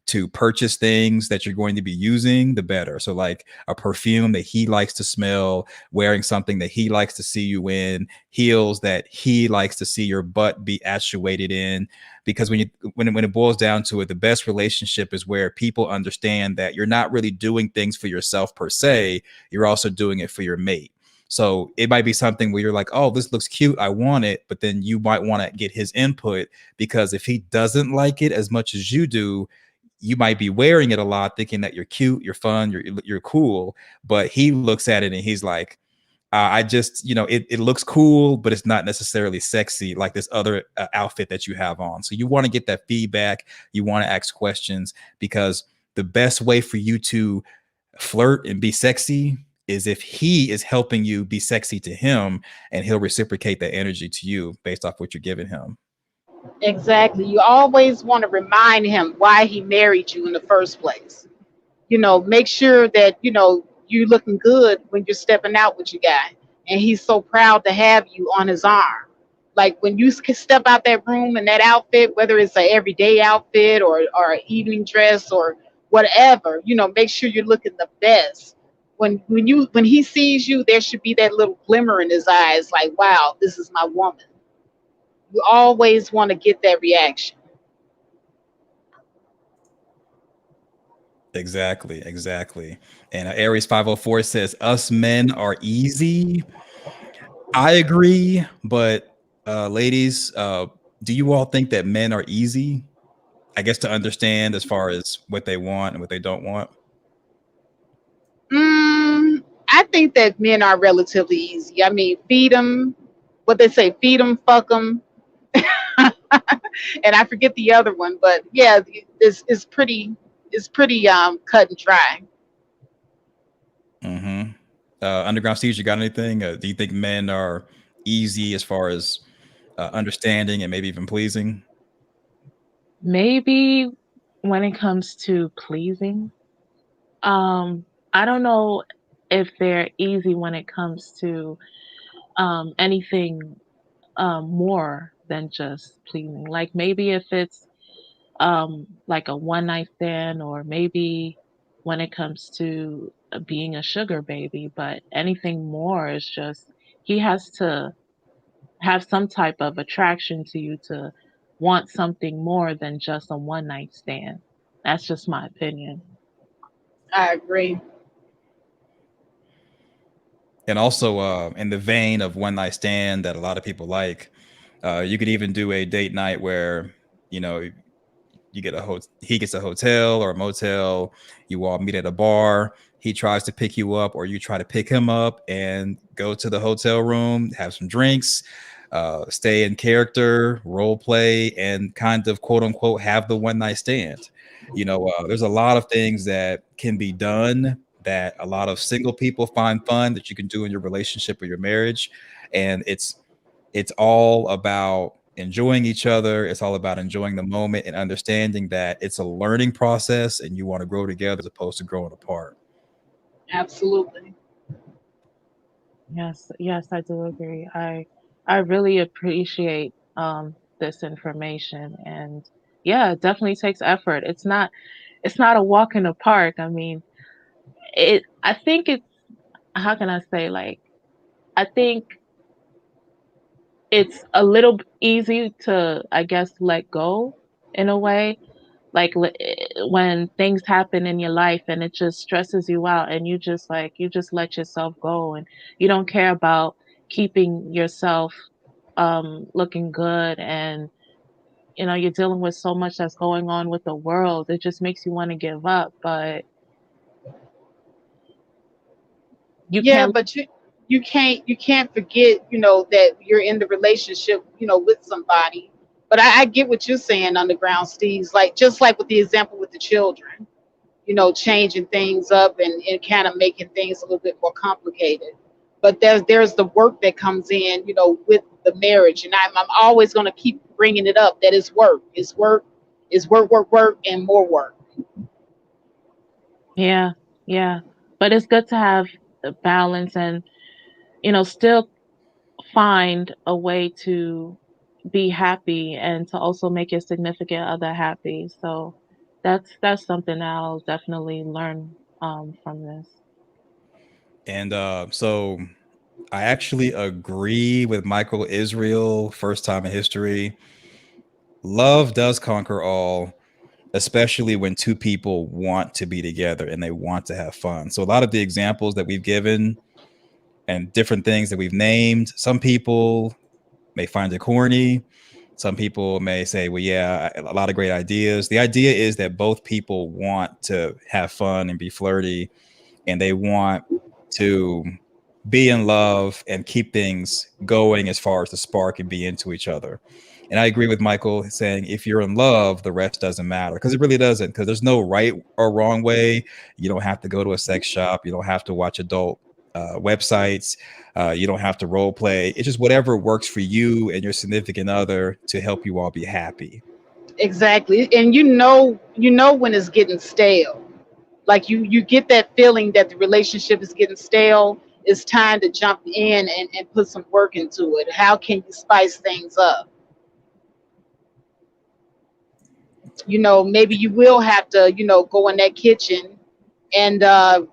Speaker 2: to purchase things that you're going to be using, the better. So like a perfume that he likes to smell, wearing something that he likes to see you in, heels that he likes to see your butt be actuated in. Because when it boils down to it, the best relationship is where people understand that you're not really doing things for yourself per se, you're also doing it for your mate. So it might be something where you're like, oh, this looks cute, I want it, but then you might want to get his input, because if he doesn't like it as much as you do, you might be wearing it a lot, thinking that you're cute, you're fun, you're cool, but he looks at it and he's like, I just, it looks cool, but it's not necessarily sexy like this other outfit that you have on. So you want to get that feedback. You want to ask questions, because the best way for you to flirt and be sexy is if he is helping you be sexy to him, and he'll reciprocate that energy to you based off what you're giving him.
Speaker 1: Exactly. You always want to remind him why he married you in the first place. Make sure that, you're looking good when you're stepping out with your guy. And he's so proud to have you on his arm. Like when you step out that room in that outfit, whether it's an everyday outfit or an evening dress or whatever, make sure you're looking the best. When he sees you, there should be that little glimmer in his eyes, like, wow, this is my woman. You always want to get that reaction.
Speaker 2: Exactly. And Aries 504 says, us men are easy. I agree, but ladies, do you all think that men are easy? I guess to understand as far as what they want and what they don't want.
Speaker 1: I think that men are relatively easy. I mean, feed them, what they say, feed them, fuck them, and I forget the other one, but yeah, it's pretty cut and dry.
Speaker 2: Mm-hmm. Underground Siege, you got anything? Do you think men are easy as far as understanding and maybe even pleasing?
Speaker 5: Maybe when it comes to pleasing, I don't know if they're easy when it comes to anything more than just pleasing. Like maybe if it's like a one night stand, or maybe when it comes to being a sugar baby, but anything more is just he has to have some type of attraction to you to want something more than just a one night stand. That's just my opinion.
Speaker 1: I agree.
Speaker 2: And also, in the vein of one night stand that a lot of people like, you could even do a date night where, you know, you get he gets a hotel or a motel, you all meet at a bar, he tries to pick you up or you try to pick him up, and go to the hotel room, have some drinks, stay in character, role play, and kind of quote unquote have the one night stand. There's a lot of things that can be done that a lot of single people find fun that you can do in your relationship or your marriage. And it's all about enjoying each other. It's all about enjoying the moment and understanding that it's a learning process and you want to grow together as opposed to growing apart.
Speaker 1: Absolutely.
Speaker 5: Yes, yes, I do agree. I really appreciate this information, and yeah, it definitely takes effort. It's not a walk in the park. I mean, I think it's, how can I say, like, I think it's a little easy to, I guess, let go in a way. Like when things happen in your life and it just stresses you out, and you just let yourself go, and you don't care about keeping yourself looking good, and you're dealing with so much that's going on with the world. It just makes you want to give up, but you
Speaker 1: Yeah,
Speaker 5: can't.
Speaker 1: but you can't forget, that you're in the relationship, with somebody. But I get what you're saying, Underground Steve's, like just like with the example with the children, changing things up and kind of making things a little bit more complicated. But there's the work that comes in, with the marriage, and I'm always going to keep bringing it up that it's work, work, and more work.
Speaker 5: Yeah, yeah, but it's good to have the balance, and still find a way to be happy and to also make your significant other happy. So that's something that I'll definitely learn from this.
Speaker 2: And so I actually agree with Michael Israel, first time in history. Love does conquer all, especially when two people want to be together and they want to have fun. So a lot of the examples that we've given and different things that we've named, some people may find it corny. Some people may say, well, yeah, a lot of great ideas. The idea is that both people want to have fun and be flirty, and they want to be in love and keep things going as far as the spark and be into each other. And I agree with Michael saying if you're in love, the rest doesn't matter, because it really doesn't, because there's no right or wrong way. You don't have to go to a sex shop. You don't have to watch adult websites. You don't have to role play. It's just whatever works for you and your significant other to help you all be happy.
Speaker 1: Exactly. And you know when it's getting stale. Like you get that feeling that the relationship is getting stale. It's time to jump in and put some work into it. How can you spice things up? Maybe you will have to, go in that kitchen and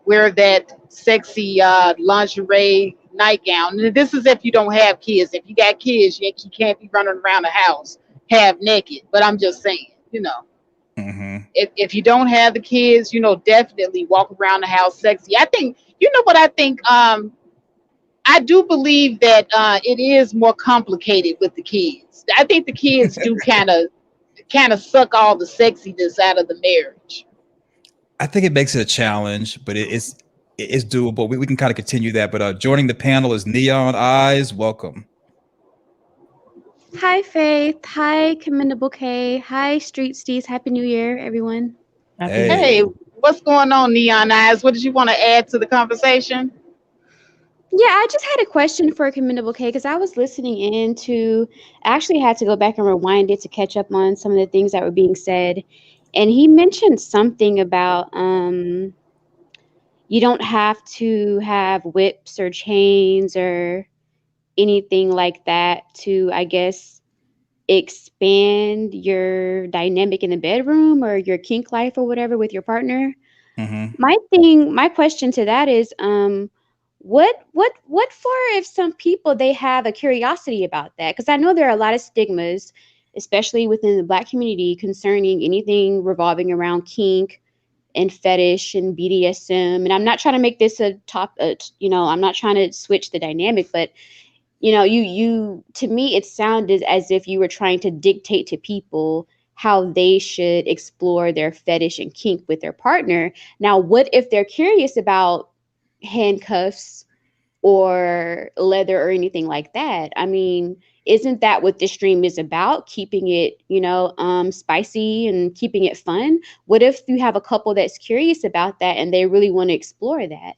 Speaker 1: wear that sexy lingerie nightgown. And this is if you don't have kids. If you got kids, you can't be running around the house half naked. But I'm just saying.
Speaker 2: Mm-hmm.
Speaker 1: If you don't have the kids, definitely walk around the house sexy. I think, you know what I think? I do believe that it is more complicated with the kids. I think the kids do kind of suck all the sexiness out of the marriage.
Speaker 2: I think it makes it a challenge, but it's doable. We can kind of continue that. But joining the panel is Neon Eyes. Welcome.
Speaker 6: Hi, Faith. Hi, Commendable K. Hi, Street Steez. Happy New Year, everyone.
Speaker 1: Hey, what's going on, Neon Eyes? What did you want to add to the conversation?
Speaker 6: Yeah, I just had a question for Commendable K because I was listening in to, I actually had to go back and rewind it to catch up on some of the things that were being said. And he mentioned something about you don't have to have whips or chains or anything like that to, I guess, expand your dynamic in the bedroom or your kink life or whatever with your partner.
Speaker 2: Mm-hmm.
Speaker 6: My question to that is, what for if some people they have a curiosity about that? Because I know there are a lot of stigmas, especially within the Black community, concerning anything revolving around kink and fetish and BDSM. And I'm not trying to make this a top, I'm not trying to switch the dynamic, but you to me it sounded as if you were trying to dictate to people how they should explore their fetish and kink with their partner. Now, what if they're curious about handcuffs or leather or anything like that? I mean, isn't that what this stream is about? Keeping it, spicy and keeping it fun. What if you have a couple that's curious about that and they really want to explore that?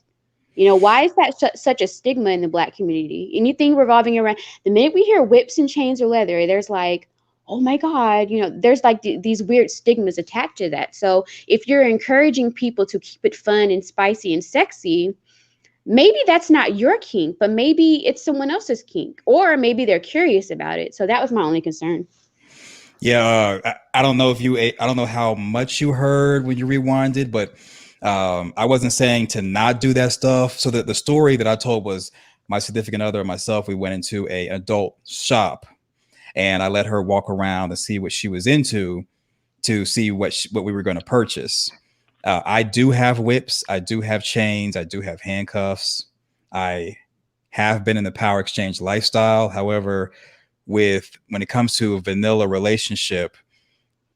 Speaker 6: Why is that such a stigma in the Black community? Anything revolving around the minute we hear whips and chains or leather, there's like, oh my God, there's like these weird stigmas attached to that. So if you're encouraging people to keep it fun and spicy and sexy, maybe that's not your kink, but maybe it's someone else's kink, or maybe they're curious about it. So that was my only concern.
Speaker 2: Yeah, I don't know I don't know how much you heard when you rewinded, but I wasn't saying to not do that stuff. So that the story that I told was my significant other and myself, we went into a adult shop and I let her walk around and see what she was into to see what we were going to purchase. I do have whips. I do have chains. I do have handcuffs. I have been in the power exchange lifestyle. However, when it comes to a vanilla relationship,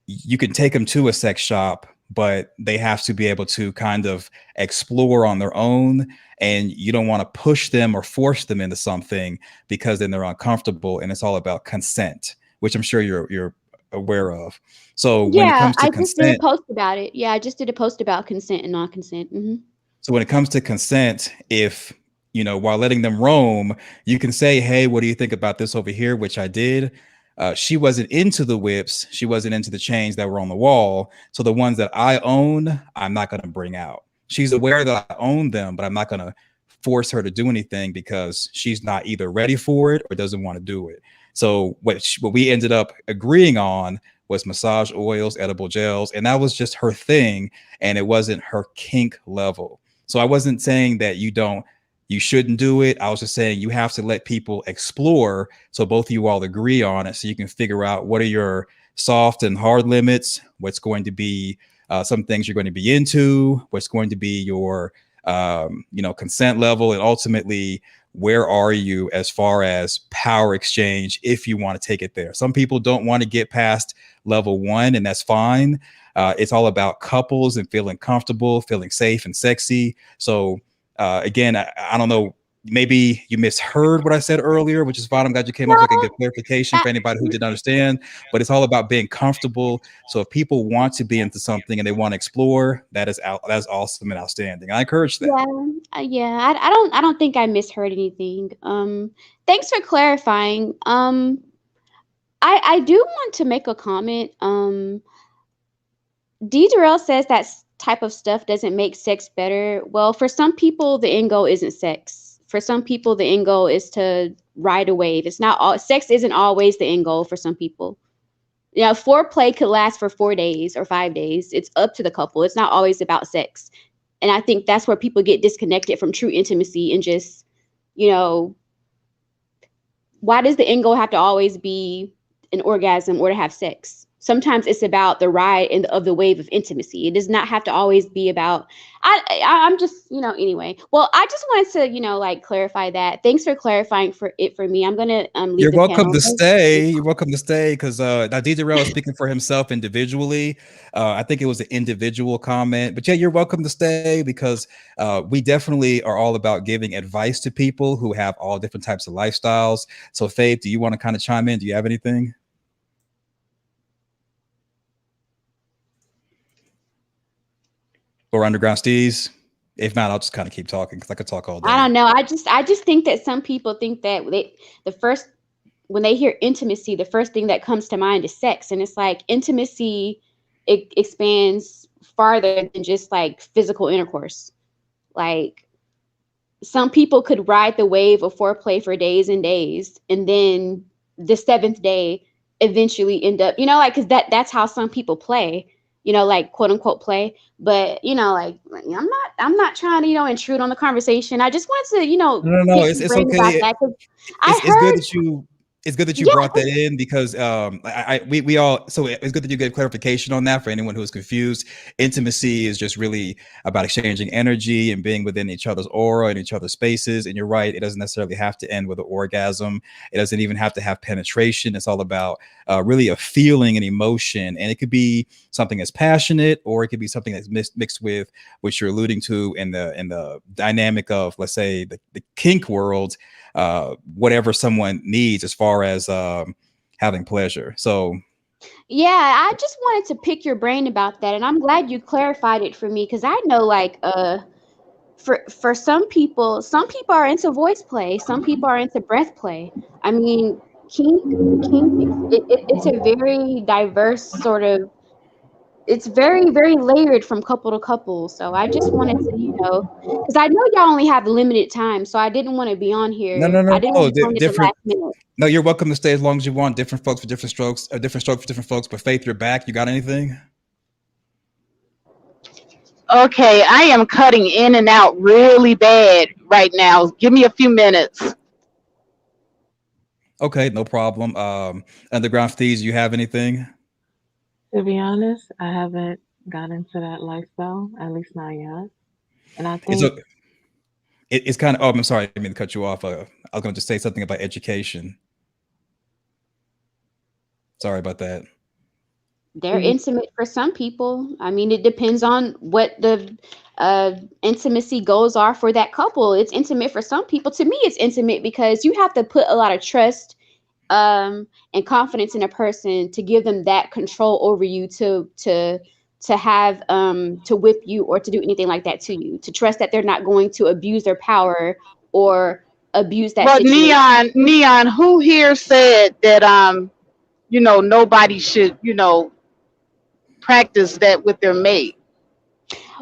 Speaker 2: you can take them to a sex shop, but they have to be able to kind of explore on their own. And you don't want to push them or force them into something because then they're uncomfortable. And it's all about consent, which I'm sure you're aware of. So when it comes to consent,
Speaker 6: just did a post about it. Yeah, I just did a post about consent and non-consent. Mm-hmm.
Speaker 2: So when it comes to consent, if while letting them roam, you can say, hey, what do you think about this over here? Which I did. She wasn't into the whips. She wasn't into the chains that were on the wall. So the ones that I own, I'm not going to bring out. She's aware that I own them, but I'm not going to force her to do anything because she's not either ready for it or doesn't want to do it. So what we ended up agreeing on was massage oils, edible gels, and that was just her thing. And it wasn't her kink level. So I wasn't saying that you shouldn't do it. I was just saying you have to let people explore so both of you all agree on it so you can figure out what are your soft and hard limits, what's going to be some things you're going to be into, what's going to be your consent level, and ultimately, where are you as far as power exchange if you want to take it there? Some people don't want to get past level 1, and that's fine. It's all about couples and feeling comfortable, feeling safe and sexy. So again, I don't know, maybe you misheard what I said earlier, which is fine. I'm glad you came up so I can give clarification for anybody who didn't understand. But it's all about being comfortable. So if people want to be into something and they want to explore, that's awesome and outstanding. I encourage that.
Speaker 6: Yeah. I don't think I misheard anything. Thanks for clarifying. I do want to make a comment. D. Durrell says that type of stuff doesn't make sex better. Well, for some people, the end goal isn't sex. For some people, the end goal is to ride a wave. It's not all sex isn't always the end goal for some people. Foreplay could last for 4 days or 5 days. It's up to the couple. It's not always about sex. And I think that's where people get disconnected from true intimacy and just, why does the end goal have to always be an orgasm or to have sex? Sometimes it's about the ride of the wave of intimacy. It does not have to always be about. I'm just anyway. Well, I just wanted to clarify that. Thanks for clarifying for me. I'm gonna leave
Speaker 2: You're
Speaker 6: the
Speaker 2: welcome
Speaker 6: panel.
Speaker 2: to stay. You're welcome to stay because now D. Durrell is speaking for himself individually. I think it was an individual comment, but yeah, you're welcome to stay because we definitely are all about giving advice to people who have all different types of lifestyles. So, Faith, do you want to kind of chime in? Do you have anything? Or Underground Steez? If not, I'll just kind of keep talking because I could talk all day.
Speaker 6: I don't know. I just think that some people think that when they hear intimacy, the first thing that comes to mind is sex, and it's like intimacy it expands farther than just like physical intercourse. Like some people could ride the wave of foreplay for days and days, and then the seventh day eventually end up, because that's how some people play. Like quote unquote play. But I'm not trying to intrude on the conversation. I just wanted to
Speaker 2: No,
Speaker 6: pick your
Speaker 2: it's
Speaker 6: brain about
Speaker 2: okay.
Speaker 6: that because
Speaker 2: It's
Speaker 6: I heard.
Speaker 2: good that you
Speaker 6: Yeah,
Speaker 2: brought that in because we all, so it's good that you get clarification on that for anyone who is confused. Intimacy is just really about exchanging energy and being within each other's aura and each other's spaces. And you're right, it doesn't necessarily have to end with an orgasm. It doesn't even have to have penetration. It's all about really a feeling and emotion, and it could be something that's passionate, or it could be something that's mixed with what you're alluding to in the dynamic of, let's say, the kink world. Whatever someone needs as far as having pleasure. So
Speaker 6: yeah, I just wanted to pick your brain about that, and I'm glad you clarified it for me because I know for some people are into voice play, some people are into breath play. I mean, kink it's a very diverse sort of. It's very, very layered from couple to couple. So I just wanted to, because I know y'all only have limited time, so I didn't want to be on here. I didn't want to be on at the
Speaker 2: different.
Speaker 6: last minute.
Speaker 2: No, you're welcome to stay as long as you want. Different folks for different strokes, a different stroke for different folks. But Faith, you're back. You got anything?
Speaker 1: Okay, I am cutting in and out really bad right now. Give me a few minutes.
Speaker 2: Okay, no problem. Underground Steez, you have anything?
Speaker 5: To be honest, I haven't got into that lifestyle, at least not yet. And I
Speaker 2: It's
Speaker 5: think
Speaker 2: it's kind of. Oh, I'm sorry, I didn't mean to cut you off. I was going to just say something about education. Sorry about that.
Speaker 6: They're intimate for some people. I mean, it depends on what the intimacy goals are for that couple. It's intimate for some people. To me, it's intimate because you have to put a lot of trust and confidence in a person to give them that control over you to have to whip you or to do anything like that to you, to trust that they're not going to abuse their power or abuse that
Speaker 1: Well,
Speaker 6: situation.
Speaker 1: Neon, who here said that nobody should, practice that with their mate?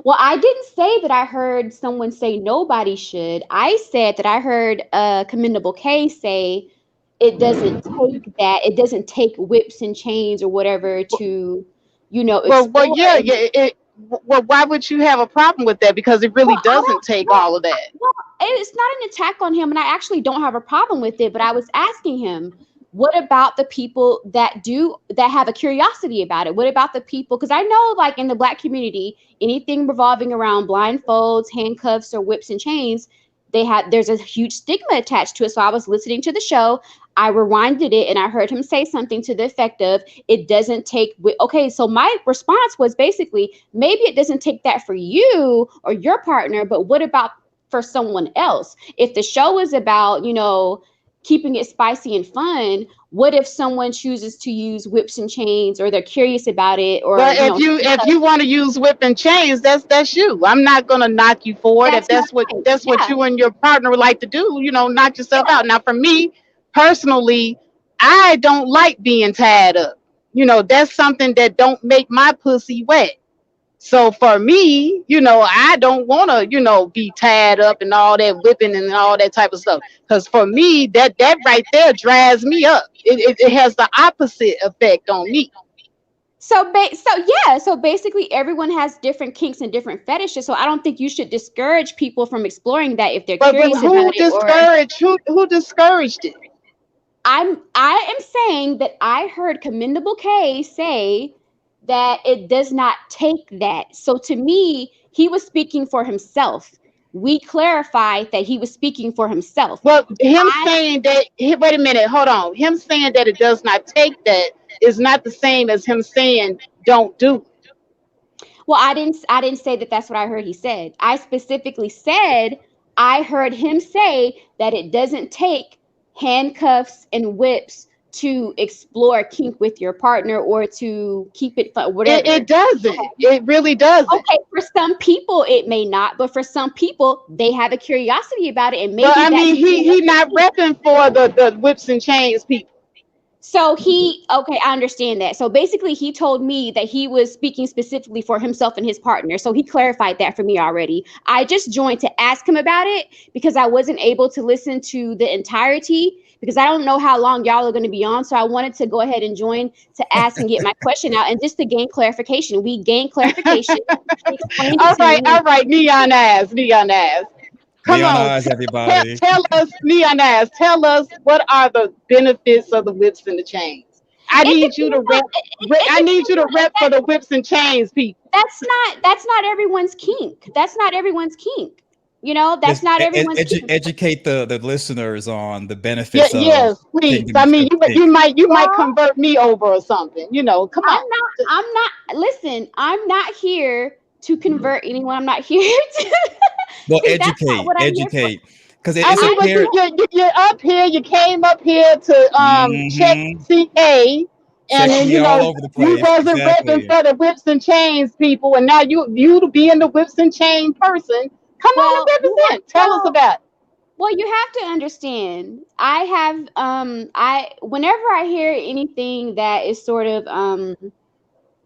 Speaker 6: Well, I didn't say that I heard someone say nobody should. I said that I heard Commendable K say it doesn't take whips and chains or whatever to
Speaker 1: Well,
Speaker 6: explore.
Speaker 1: yeah,
Speaker 6: And
Speaker 1: yeah. Well, why would you have a problem with that? Because it really
Speaker 6: well, I
Speaker 1: doesn't
Speaker 6: don't.
Speaker 1: take all of that.
Speaker 6: Well, it's not an attack on him, and I actually don't have a problem with it. But I was asking him, what about the people that have a curiosity about it? What about the people? Because I know, like in the Black community, anything revolving around blindfolds, handcuffs, or whips and chains, there's a huge stigma attached to it. So I was listening to the show, I rewinded it, and I heard him say something to the effect of, it doesn't take, okay, so my response was basically, maybe it doesn't take that for you or your partner, but what about for someone else? If the show is about, keeping it spicy and fun, what if someone chooses to use whips and chains, or they're curious about it, or
Speaker 1: Well, if you want to use whip and chains, that's you. I'm not gonna knock you for it. If
Speaker 6: that's my point.
Speaker 1: that's what
Speaker 6: Yeah.
Speaker 1: you and your partner would like to do, knock yourself out. Now, for me personally, I don't like being tied up. That's something that don't make my pussy wet. So for me, I don't want to, be tied up and all that whipping and all that type of stuff. Because for me, that right there drives me up. It has the opposite effect on me.
Speaker 6: So basically everyone has different kinks and different fetishes. So I don't think you should discourage people from exploring that if they're curious
Speaker 1: who
Speaker 6: about it.
Speaker 1: Discouraged? Who discouraged it?
Speaker 6: I am saying that I heard Commendable K say that it does not take that. So to me, he was speaking for himself. We clarified that he was speaking for himself.
Speaker 1: Well, saying that, wait a minute, hold on. Him saying that it does not take that is not the same as him saying don't do it.
Speaker 6: Well, I didn't say that that's what I heard he said. I specifically said I heard him say that it doesn't take handcuffs and whips to explore kink with your partner or to keep it fun, whatever.
Speaker 1: It doesn't. Okay. It really doesn't.
Speaker 6: Okay, for some people it may not, but for some people they have a curiosity about it, and maybe.
Speaker 1: Well, I mean, he not repping for the whips and chains people.
Speaker 6: So okay, I understand that. So basically he told me that he was speaking specifically for himself and his partner. So he clarified that for me already. I just joined to ask him about it because I wasn't able to listen to the entirety because I don't know how long y'all are going to be on. So I wanted to go ahead and join to ask and get my question out and just to gain clarification. We gained clarification.
Speaker 1: All right, neon ass. Come
Speaker 2: Neon
Speaker 1: on,
Speaker 2: eyes, everybody.
Speaker 1: Tell us, Neon Ass, tell us what are the benefits of the whips and the chains. I need you to rep for the whips and chains people.
Speaker 6: That's not everyone's kink. That's not everyone's kink. That's not everyone's kink.
Speaker 2: Educate the listeners on the benefits.
Speaker 1: Yes, please. I mean, you might convert me over or something. Come on.
Speaker 6: I'm not. Listen, I'm not here to convert anyone. I'm not here to.
Speaker 2: Well, educate. Because
Speaker 1: you're up here. You came up here to check CA, and then
Speaker 2: all over the place.
Speaker 1: You wasn't repping for the whips and chains people, and now you being the whips and chain person. Come on and represent. Tell us about it.
Speaker 6: Well, you have to understand. I have whenever I hear anything that is sort of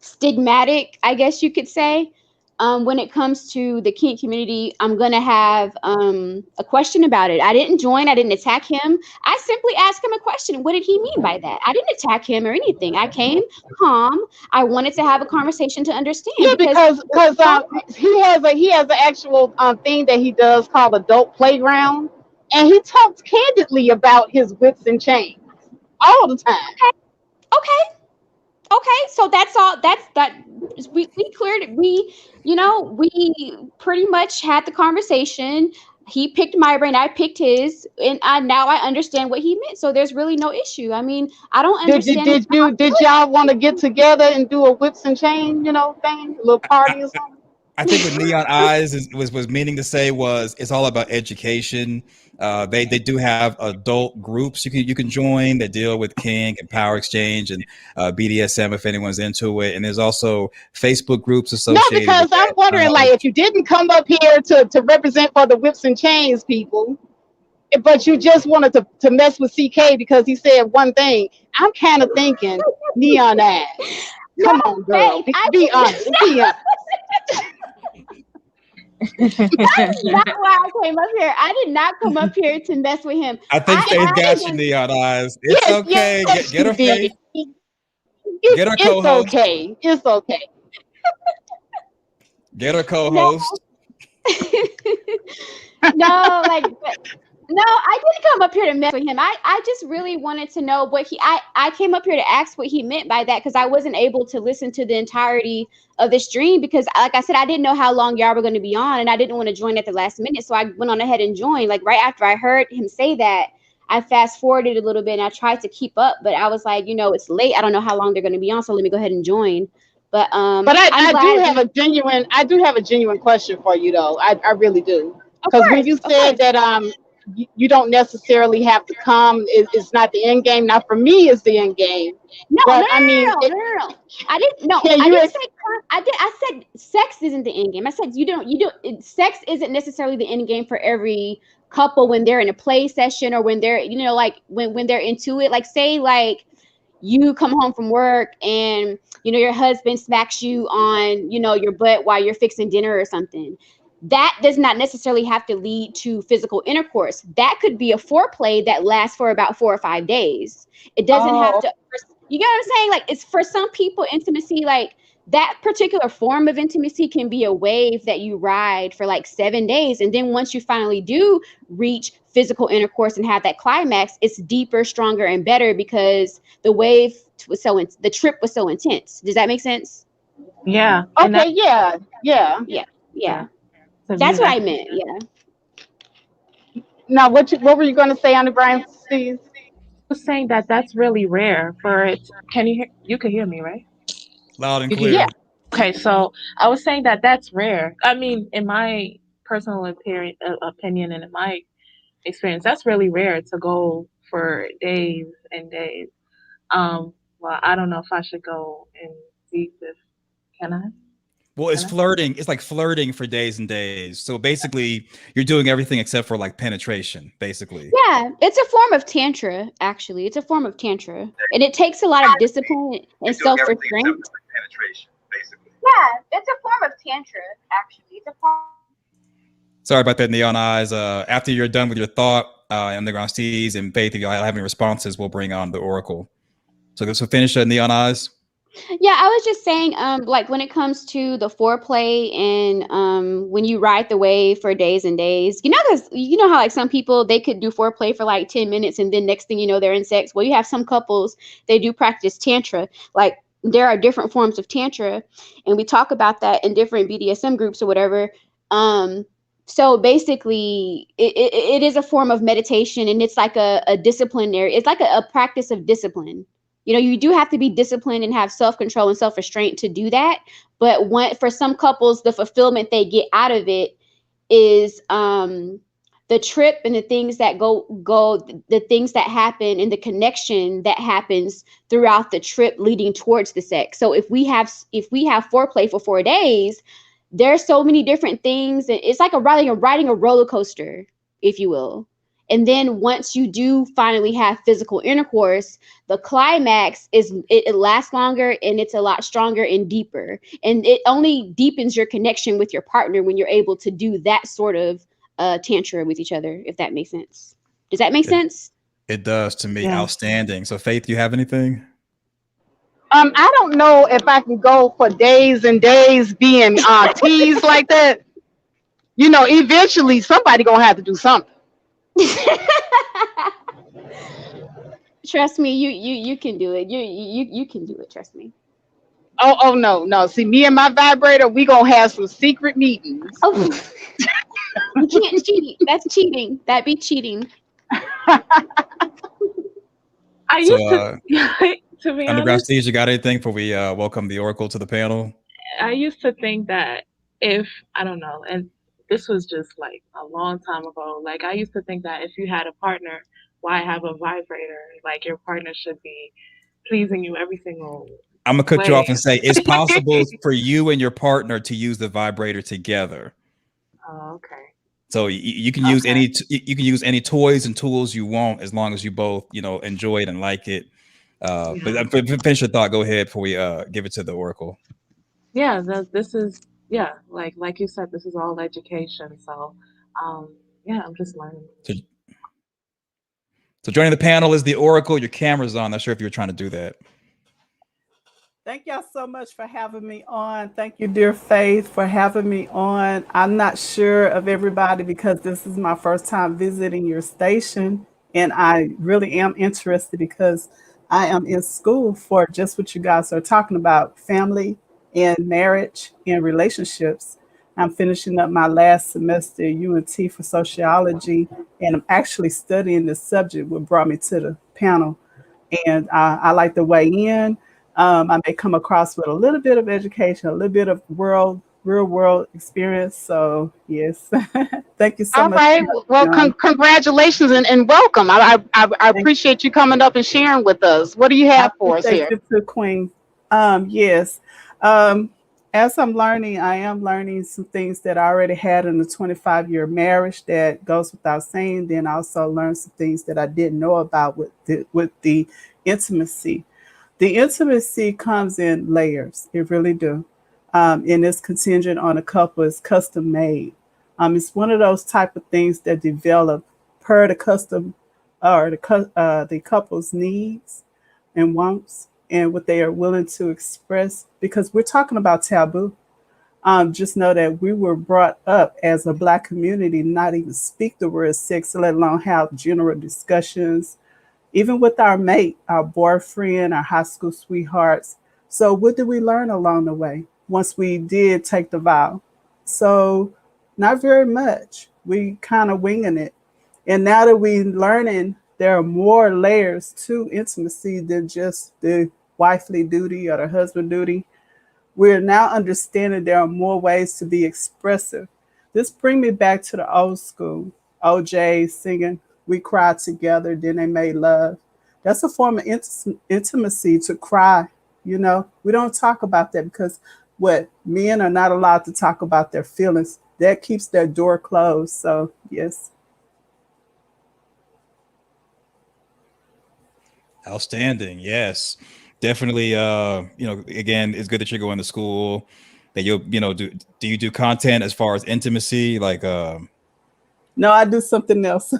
Speaker 6: stigmatic, I guess you could say. When it comes to the kink community, I'm going to have a question about it. I didn't join. I didn't attack him. I simply asked him a question. What did he mean by that? I didn't attack him or anything. I came calm. I wanted to have a conversation to understand.
Speaker 1: Yeah, because he has an actual thing that he does called Adult Playground. And he talks candidly about his whips and chains all the time.
Speaker 6: Okay, so that's all. We cleared it. We pretty much had the conversation. He picked my brain, I picked his, and now I understand what he meant. So there's really no issue. I mean, I don't understand.
Speaker 1: Did y'all want to get together and do a whips and chain, thing, a little party or something?
Speaker 2: I think what Neon Eyes was meaning to say was it's all about education. They do have adult groups you can join that deal with kink and power exchange and BDSM if anyone's into it. And there's also Facebook groups associated.
Speaker 1: No, because I'm wondering, if you didn't come up here to represent for the whips and chains people, but you just wanted to mess with CK because he said one thing, I'm kind of thinking Neon Ass. Come on, girl. Be honest. Be honest.
Speaker 6: That's not why I came up here. I did not come up here to mess with him.
Speaker 2: I think Faith got you, Neon Eyes. It's okay. Get her Faith. Get her co-host.
Speaker 1: It's okay.
Speaker 2: Get her co-host.
Speaker 6: No, No, I didn't come up here to mess with him. I just really wanted to know what I came up here to ask what he meant by that because I wasn't able to listen to the entirety of the stream because, like I said, I didn't know how long y'all were going to be on and I didn't want to join at the last minute. So I went on ahead and joined. Like right after I heard him say that, I fast forwarded a little bit and I tried to keep up, but I was like, it's late. I don't know how long they're going to be on. So let me go ahead and join. But I'm
Speaker 1: I do
Speaker 6: glad.
Speaker 1: have a genuine question for you though. I really do.
Speaker 6: Of
Speaker 1: Because when
Speaker 6: course,
Speaker 1: you
Speaker 6: of
Speaker 1: said
Speaker 6: course.
Speaker 1: that you don't necessarily have to come, it's not the end game. Now for me it's the end game.
Speaker 6: No, no, no,
Speaker 1: But I mean,
Speaker 6: no, no, no, no, no. I didn't. No,
Speaker 1: can
Speaker 6: I
Speaker 1: you
Speaker 6: didn't say. I did. I said sex isn't the end game. I said you don't. You don't. Sex isn't necessarily the end game for every couple when they're in a play session or when they're, like when they're into it. Like say like you come home from work and your husband smacks you on your butt while you're fixing dinner or something. That does not necessarily have to lead to physical intercourse. That could be a foreplay that lasts for about 4 or 5 days. It doesn't have
Speaker 1: oh,
Speaker 6: to. You get what I'm saying? Like it's for some people, intimacy, like that particular form of intimacy can be a wave that you ride for like 7 days. And then once you finally do reach physical intercourse and have that climax, it's deeper, stronger, and better because the wave was the trip was so intense. Does that make sense?
Speaker 5: Yeah, and
Speaker 1: okay, yeah, yeah.
Speaker 6: Yeah.
Speaker 5: yeah,
Speaker 6: Yeah.
Speaker 5: to me
Speaker 6: That's what I
Speaker 5: that's
Speaker 6: meant. Yeah.
Speaker 1: Now what were you gonna say on the Brian Steve?
Speaker 5: was saying that that's really rare for it. Can you hear? You can hear me, right?
Speaker 2: Loud and
Speaker 5: You can.
Speaker 1: Yeah.
Speaker 2: clear.
Speaker 5: Okay, so I was saying that that's rare. I mean, in my personal opinion and in my experience, that's really rare to go for days and days. Well, I don't know if I should go in deep. If can I?
Speaker 2: Well, it's
Speaker 5: Can I?
Speaker 2: flirting. It's like flirting for days and days. So basically, you're doing everything except for like penetration, basically.
Speaker 6: Yeah. It's a form of tantra, actually. It's a form of tantra. And it takes a lot of discipline and self restraint. Yeah, it's a form of tantra, actually. It's a form.
Speaker 2: Sorry about that, Neon Eyes. After you're done with your thought, Underground Steez and Faith, if you have any responses, we'll bring on the Oracle. So finish Neon Eyes.
Speaker 6: Yeah, I was just saying, like when it comes to the foreplay and when you ride the wave for days and days, because how like some people they could do foreplay for like 10 minutes and then next thing you know they're in sex. Well, you have some couples they do practice tantra. Like there are different forms of tantra, and we talk about that in different BDSM groups or whatever. Um, so basically, it is a form of meditation, and it's like a disciplinary. It's like a practice of discipline. You do have to be disciplined and have self-control and self-restraint to do that. But for some couples, the fulfillment they get out of it is the trip and the things that the things that happen and the connection that happens throughout the trip leading towards the sex. So if we have foreplay for 4 days, there's so many different things. And it's like riding a roller coaster, if you will. And then once you do finally have physical intercourse, the climax it lasts longer and it's a lot stronger and deeper. And it only deepens your connection with your partner when you're able to do that sort of tantra with each other, if that makes sense. Does that make
Speaker 2: It,
Speaker 6: sense?
Speaker 2: it does to me.
Speaker 5: Yeah.
Speaker 2: Outstanding. So Faith, you have anything?
Speaker 1: I don't know if I can go for days and days being teased like that. Eventually somebody gonna have to do something.
Speaker 6: Trust me, you can do it. You can do it. Trust me.
Speaker 1: Oh no, no. See, me and my vibrator, we gonna have some secret meetings.
Speaker 6: Oh, you can't cheat. That's cheating. That'd be cheating.
Speaker 5: I
Speaker 2: So
Speaker 5: used to be
Speaker 2: Underground
Speaker 5: honest,
Speaker 2: Steez, you got anything before we welcome the Oracle to the panel?
Speaker 5: I used to think that if I don't know, and this was just like a long time ago. Like I used to think that if you had a partner, why have a vibrator? Like your partner should be pleasing you every single
Speaker 2: I'm gonna cut you off
Speaker 5: way.
Speaker 2: and say it's possible for you and your partner to use the vibrator together.
Speaker 5: Oh, okay.
Speaker 2: So you can use
Speaker 5: Okay.
Speaker 2: you can use any toys and tools you want as long as you both enjoy it and like it. But
Speaker 5: Yeah.
Speaker 2: finish your thought. Go ahead before we give it to the Oracle.
Speaker 5: Yeah, this is yeah, like you said, this is all education. So um yeah, I'm just learning.
Speaker 2: So, so joining the panel is the Oracle. Your camera's on. Not sure if you were trying to do that.
Speaker 7: Thank y'all so much for having me on. Thank you, dear Faith, for having me on. I'm not sure of everybody because this is my first time visiting your station. And I really am interested because I am in school for just what you guys are talking about, family and marriage and relationships. I'm finishing up my last semester at UNT for sociology, and I'm actually studying this subject, what brought me to the panel. And I like to weigh in. I may come across with a little bit of education, a little bit of real world experience. So yes, thank you so
Speaker 1: All
Speaker 7: much
Speaker 1: right.
Speaker 7: for having
Speaker 1: Well,
Speaker 7: me on.
Speaker 1: congratulations and welcome. I
Speaker 7: Thank
Speaker 1: appreciate you coming up and sharing with us. What do you
Speaker 7: I
Speaker 1: have for us
Speaker 7: appreciate
Speaker 1: here?
Speaker 7: you too, Queen. Yes. Um, as I'm learning, I am learning some things that I already had in a 25-year marriage that goes without saying. Then I also learned some things that I didn't know about with the intimacy. The intimacy comes in layers. It really do. And it's contingent on a couple. It's custom made. It's one of those type of things that develop per the custom or the couple's needs and wants and what they are willing to express. Because we're talking about taboo. Just know that we were brought up as a Black community not even speak the word sex, let alone have general discussions even with our mate, our boyfriend, our high school sweethearts. So, what did we learn along the way once we did take the vow? So, not very much. We kind of winging it. And now that we learning, there are more layers to intimacy than just the wifely duty or the husband duty. We're now understanding there are more ways to be expressive. This bring me back to the old school. OJ singing, "We cried together, then they made love." That's a form of intimacy to cry. You know, we don't talk about that because what men are not allowed to talk about their feelings. That keeps their door closed. So yes.
Speaker 2: Outstanding. Yes. Definitely again, it's good that you're going to school, that you'll, do you do content as far as intimacy like
Speaker 7: No, I do something else.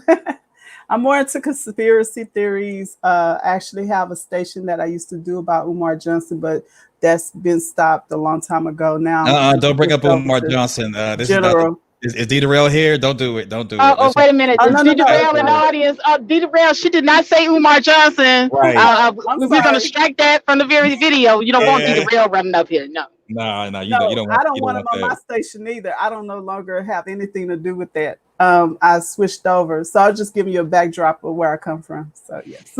Speaker 7: I'm more into conspiracy theories. I actually have a station that I used to do about Umar Johnson, but that's been stopped a long time ago. Now I'm just
Speaker 2: don't bring up
Speaker 7: switched over
Speaker 2: Omar
Speaker 7: to
Speaker 2: Johnson. This is not
Speaker 7: general.
Speaker 2: is Dita Rail here? Don't do it. Don't do it.
Speaker 1: Oh,
Speaker 2: Let's just
Speaker 1: wait a minute.
Speaker 7: Oh
Speaker 1: Is
Speaker 7: no, no,
Speaker 1: Dita
Speaker 7: no,
Speaker 1: Rail
Speaker 7: it's
Speaker 1: in the
Speaker 7: not.
Speaker 1: audience? Dita Rail, she did not say Umar Johnson.
Speaker 2: right.
Speaker 7: I'm
Speaker 1: We're going to
Speaker 7: sorry.
Speaker 1: strike that from the very video. You don't want Dita
Speaker 2: Yeah.
Speaker 1: Rail running up here. No.
Speaker 2: No, no, you
Speaker 7: No,
Speaker 2: don't
Speaker 7: I
Speaker 2: want
Speaker 7: don't want him on
Speaker 2: that.
Speaker 7: my station either. I don't no longer have anything to do with that. I switched over, so I'll just give you a backdrop of where I come from. So yes.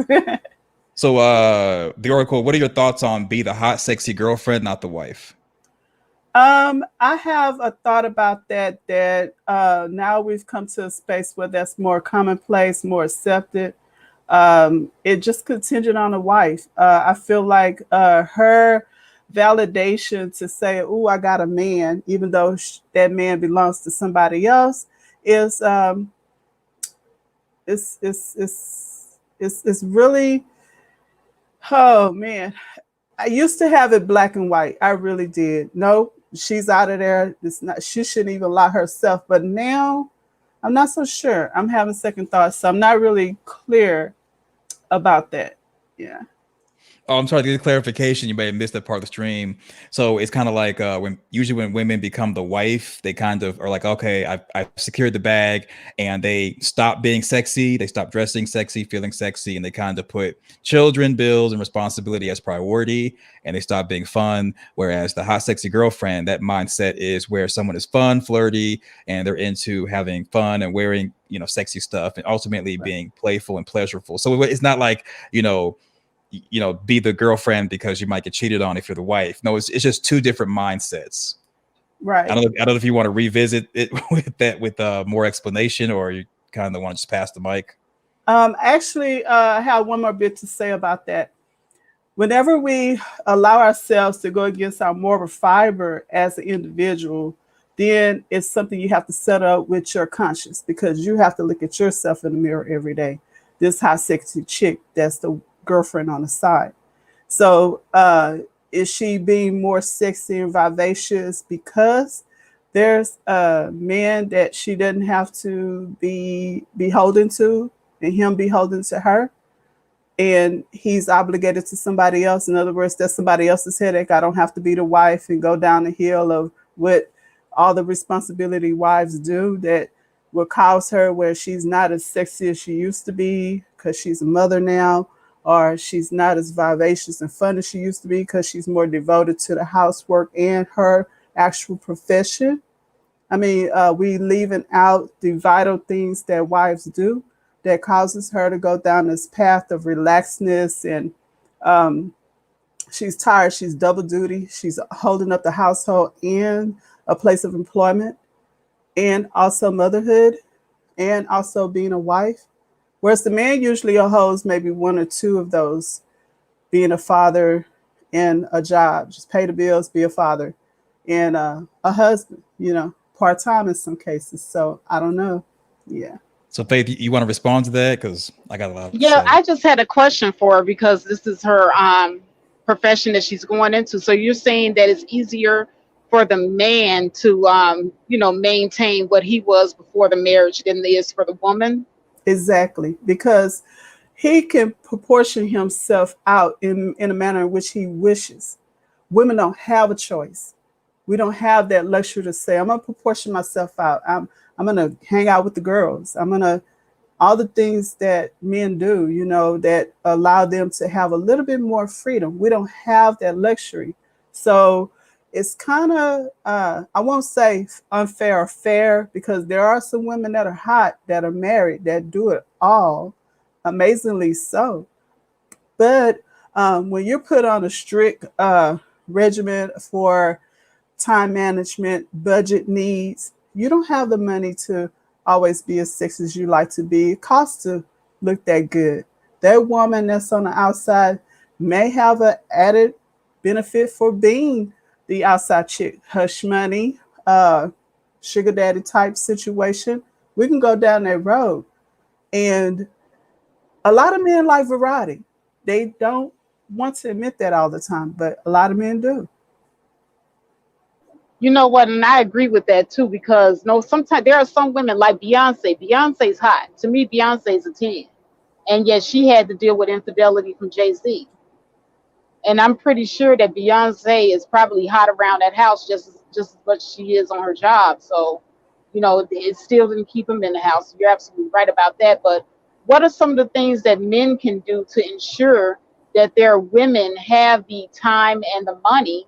Speaker 2: So the Oracle, what are your thoughts on be the hot, sexy girlfriend, not the wife?
Speaker 7: I have a thought about that. That now we've come to a space where that's more commonplace, more accepted. It just contingent on the wife. I feel like her validation to say, "Oh, I got a man," even though that man belongs to somebody else, is it's really, oh man. I used to have it black and white. I really did. No, she's out of there. It's not. She shouldn't even lie herself. But now, I'm not so sure. I'm having second thoughts, so I'm not really clear about that. Yeah.
Speaker 2: Oh, I'm sorry to get clarification. You may have missed that part of the stream. So it's kind of like when women become the wife, they kind of are like, okay, I've secured the bag, and they stop being sexy, they stop dressing sexy, feeling sexy, and they kind of put children, bills, and responsibility as priority, and they stop being fun. Whereas the hot, sexy girlfriend, that mindset is where someone is fun, flirty, and they're into having fun and wearing, sexy stuff, and ultimately
Speaker 7: Right.
Speaker 2: being playful and pleasurable. So it's not like, be the girlfriend because you might get cheated on if you're the wife. No, it's just two different mindsets.
Speaker 7: Right.
Speaker 2: I don't know if you want to revisit it with that with more explanation, or you kind of want to just pass the mic.
Speaker 7: Actually, I have one more bit to say about that. Whenever we allow ourselves to go against our moral fiber as an individual, then it's something you have to set up with your conscience because you have to look at yourself in the mirror every day. This hot, sexy chick, that's the girlfriend on the side. So, is she being more sexy and vivacious because there's a man that she doesn't have to be beholden to and him beholden to her? and he's obligated to somebody else. In other words, that's somebody else's headache. I don't have to be the wife and go down the hill of what all the responsibility wives do that will cause her where she's not as sexy as she used to be because she's a mother now, or she's not as vivacious and fun as she used to be because she's more devoted to the housework and her actual profession. I mean, we leaving out the vital things that wives do that causes her to go down this path of relaxedness, and um, she's tired. She's double duty. She's holding up the household and a place of employment, and also motherhood, and also being a wife. Whereas the man usually holds maybe one or two of those, being a father and a job, just pay the bills, be a father, and a husband, part time in some cases. So I don't know. Yeah.
Speaker 2: So Faith, you want to respond to that? Because I got a lot to
Speaker 1: Yeah,
Speaker 2: say.
Speaker 1: I just had a question for her because this is her profession that she's going into. So you're saying that it's easier for the man to maintain what he was before the marriage than it is for the woman?
Speaker 7: Exactly. Because he can proportion himself out in a manner in which he wishes. Women don't have a choice. We don't have that luxury to say, I'm gonna proportion myself out. I'm gonna hang out with the girls. I'm gonna all the things that men do, that allow them to have a little bit more freedom. We don't have that luxury. So it's kind of, I won't say unfair or fair, because there are some women that are hot, that are married, that do it all, amazingly so. But when you're put on a strict regimen for time management, budget needs, you don't have the money to always be as sexy as you like to be. It costs to look that good. That woman that's on the outside may have an added benefit for being the outside chick. Hush money, sugar daddy type situation. We can go down that road. And a lot of men like variety. They don't want to admit that all the time, but a lot of men do.
Speaker 1: You know what? And I agree with that too because no, sometimes there are some women like Beyonce. Beyonce's hot. To me, Beyonce's a 10. And yet she had to deal with infidelity from Jay-Z. And I'm pretty sure that Beyonce is probably hot around that house just as much as she is on her job. So, it still didn't keep him in the house. You're absolutely right about that. But what are some of the things that men can do to ensure that their women have the time and the money,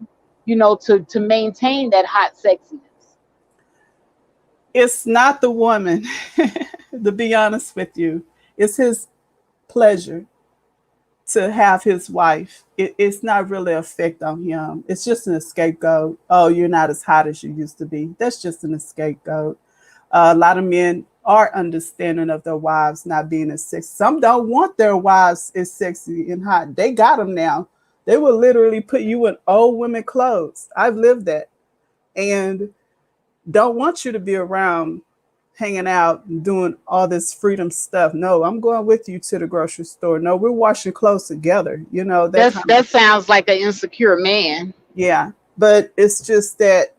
Speaker 1: to maintain that hot sexiness?
Speaker 7: It's not the woman, to be honest with you. It's his pleasure to have his wife. It's not really an effect on him. It's just an scapegoat. Oh, you're not as hot as you used to be. That's just an scapegoat. A lot of men are understanding of their wives not being as sexy. Some don't want their wives as sexy and hot. They got them now. They will literally put you in old women clothes. I've lived that. And don't want you to be around hanging out and doing all this freedom stuff. No, I'm going with you to the grocery store. No, we're washing clothes together. That
Speaker 1: That's
Speaker 7: kind of,
Speaker 1: that sounds like an insecure man.
Speaker 7: yeah. But it's just that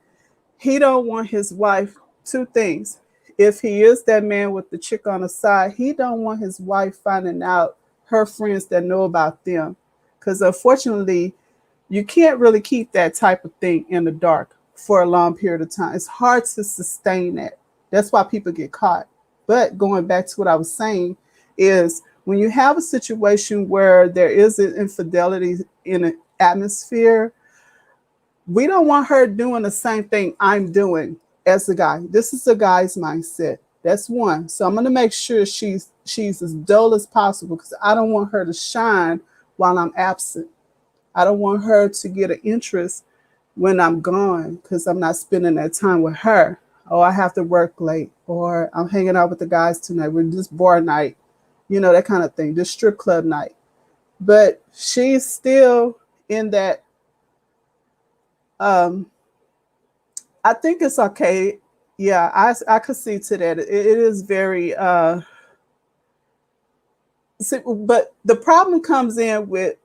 Speaker 7: he don't want his wife, two things. If he is that man with the chick on the side, he don't want his wife finding out her friends that know about them. Because unfortunately, you can't really keep that type of thing in the dark for a long period of time. It's hard to sustain that. That's why people get caught. But going back to what I was saying is when you have a situation where there is an infidelity in an atmosphere, we don't want her doing the same thing I'm doing as a guy. This is a guy's mindset. That's one. So I'm going to make sure she's as dull as possible because I don't want her to shine while I'm absent. I don't want her to get an interest when I'm gone because I'm not spending that time with her. Oh, I have to work late, or I'm hanging out with the guys tonight. We're just bar night, that kind of thing, just strip club night. But she's still in that. Um, I think it's okay. Yeah, I could see to that. It is very. But the problem comes in with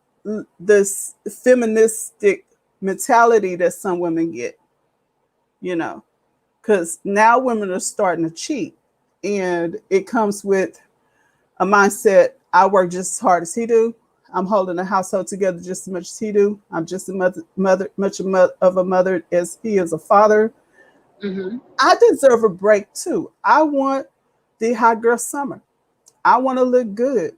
Speaker 7: this feministic mentality that some women get, because now women are starting to cheat, and it comes with a mindset, I work just as hard as he do. I'm holding the household together just as much as he do. I'm just a of a mother as he is a father.
Speaker 1: Hmm.
Speaker 7: I deserve a break too. I want the hot girl summer. I want to look good.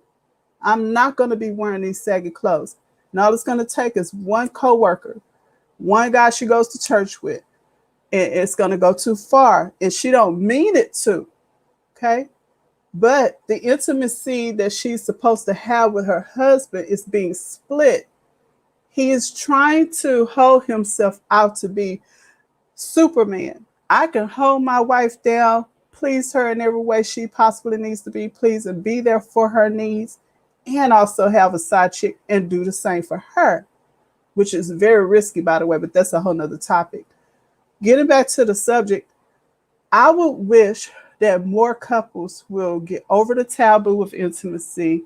Speaker 7: I'm not going to be wearing these saggy clothes. And all it's going to take is one coworker, one guy she goes to church with, and it's going to go too far. And she don't mean it to. Okay. But the intimacy that she's supposed to have with her husband is being split. He is trying to hold himself out to be Superman. I can hold my wife down, please her in every way she possibly needs to be pleased, and be there for her needs, and also have a side chick and do the same for her, which is very risky, by the way, but that's a whole nother topic. Getting back to the subject, I would wish that more couples will get over the taboo of intimacy,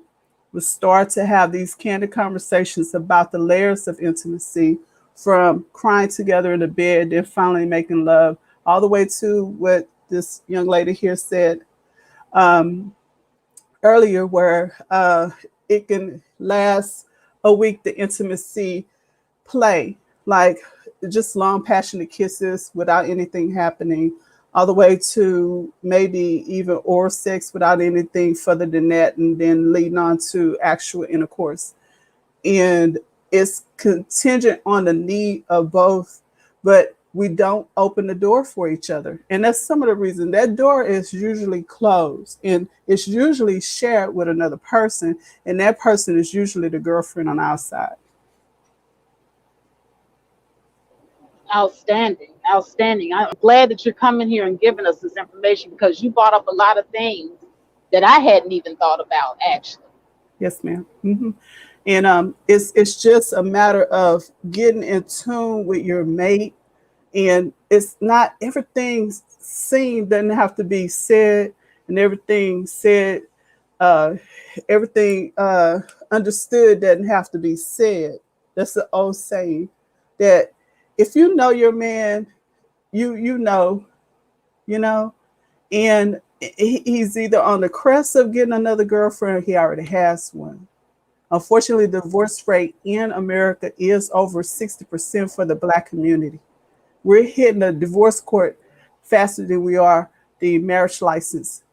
Speaker 7: will start to have these candid conversations about the layers of intimacy, from crying together in the bed, then finally making love, all the way to what this young lady here said um, earlier, where it can last a week, the intimacy play, like just long, passionate kisses without anything happening, all the way to maybe even oral sex without anything further than that, and then leading on to actual intercourse. And it's contingent on the need of both, but we don't open the door for each other. And that's some of the reason that door is usually closed, and it's usually shared with another person. And that person is usually the girlfriend on our side.
Speaker 1: Outstanding, outstanding. I'm glad that you're coming here and giving us this information because you brought up a lot of things that I hadn't even thought about actually.
Speaker 7: Yes, ma'am. And it's just a matter of getting in tune with your mate, and it's not everything seen doesn't have to be said, and everything said, uh, everything understood doesn't have to be said. That's the old saying that if you know your man, you know, you know, and he's either on the crest of getting another girlfriend or he already has one. Unfortunately, the divorce rate in America is over 60% for the Black community. We're hitting the divorce court faster than we are the marriage license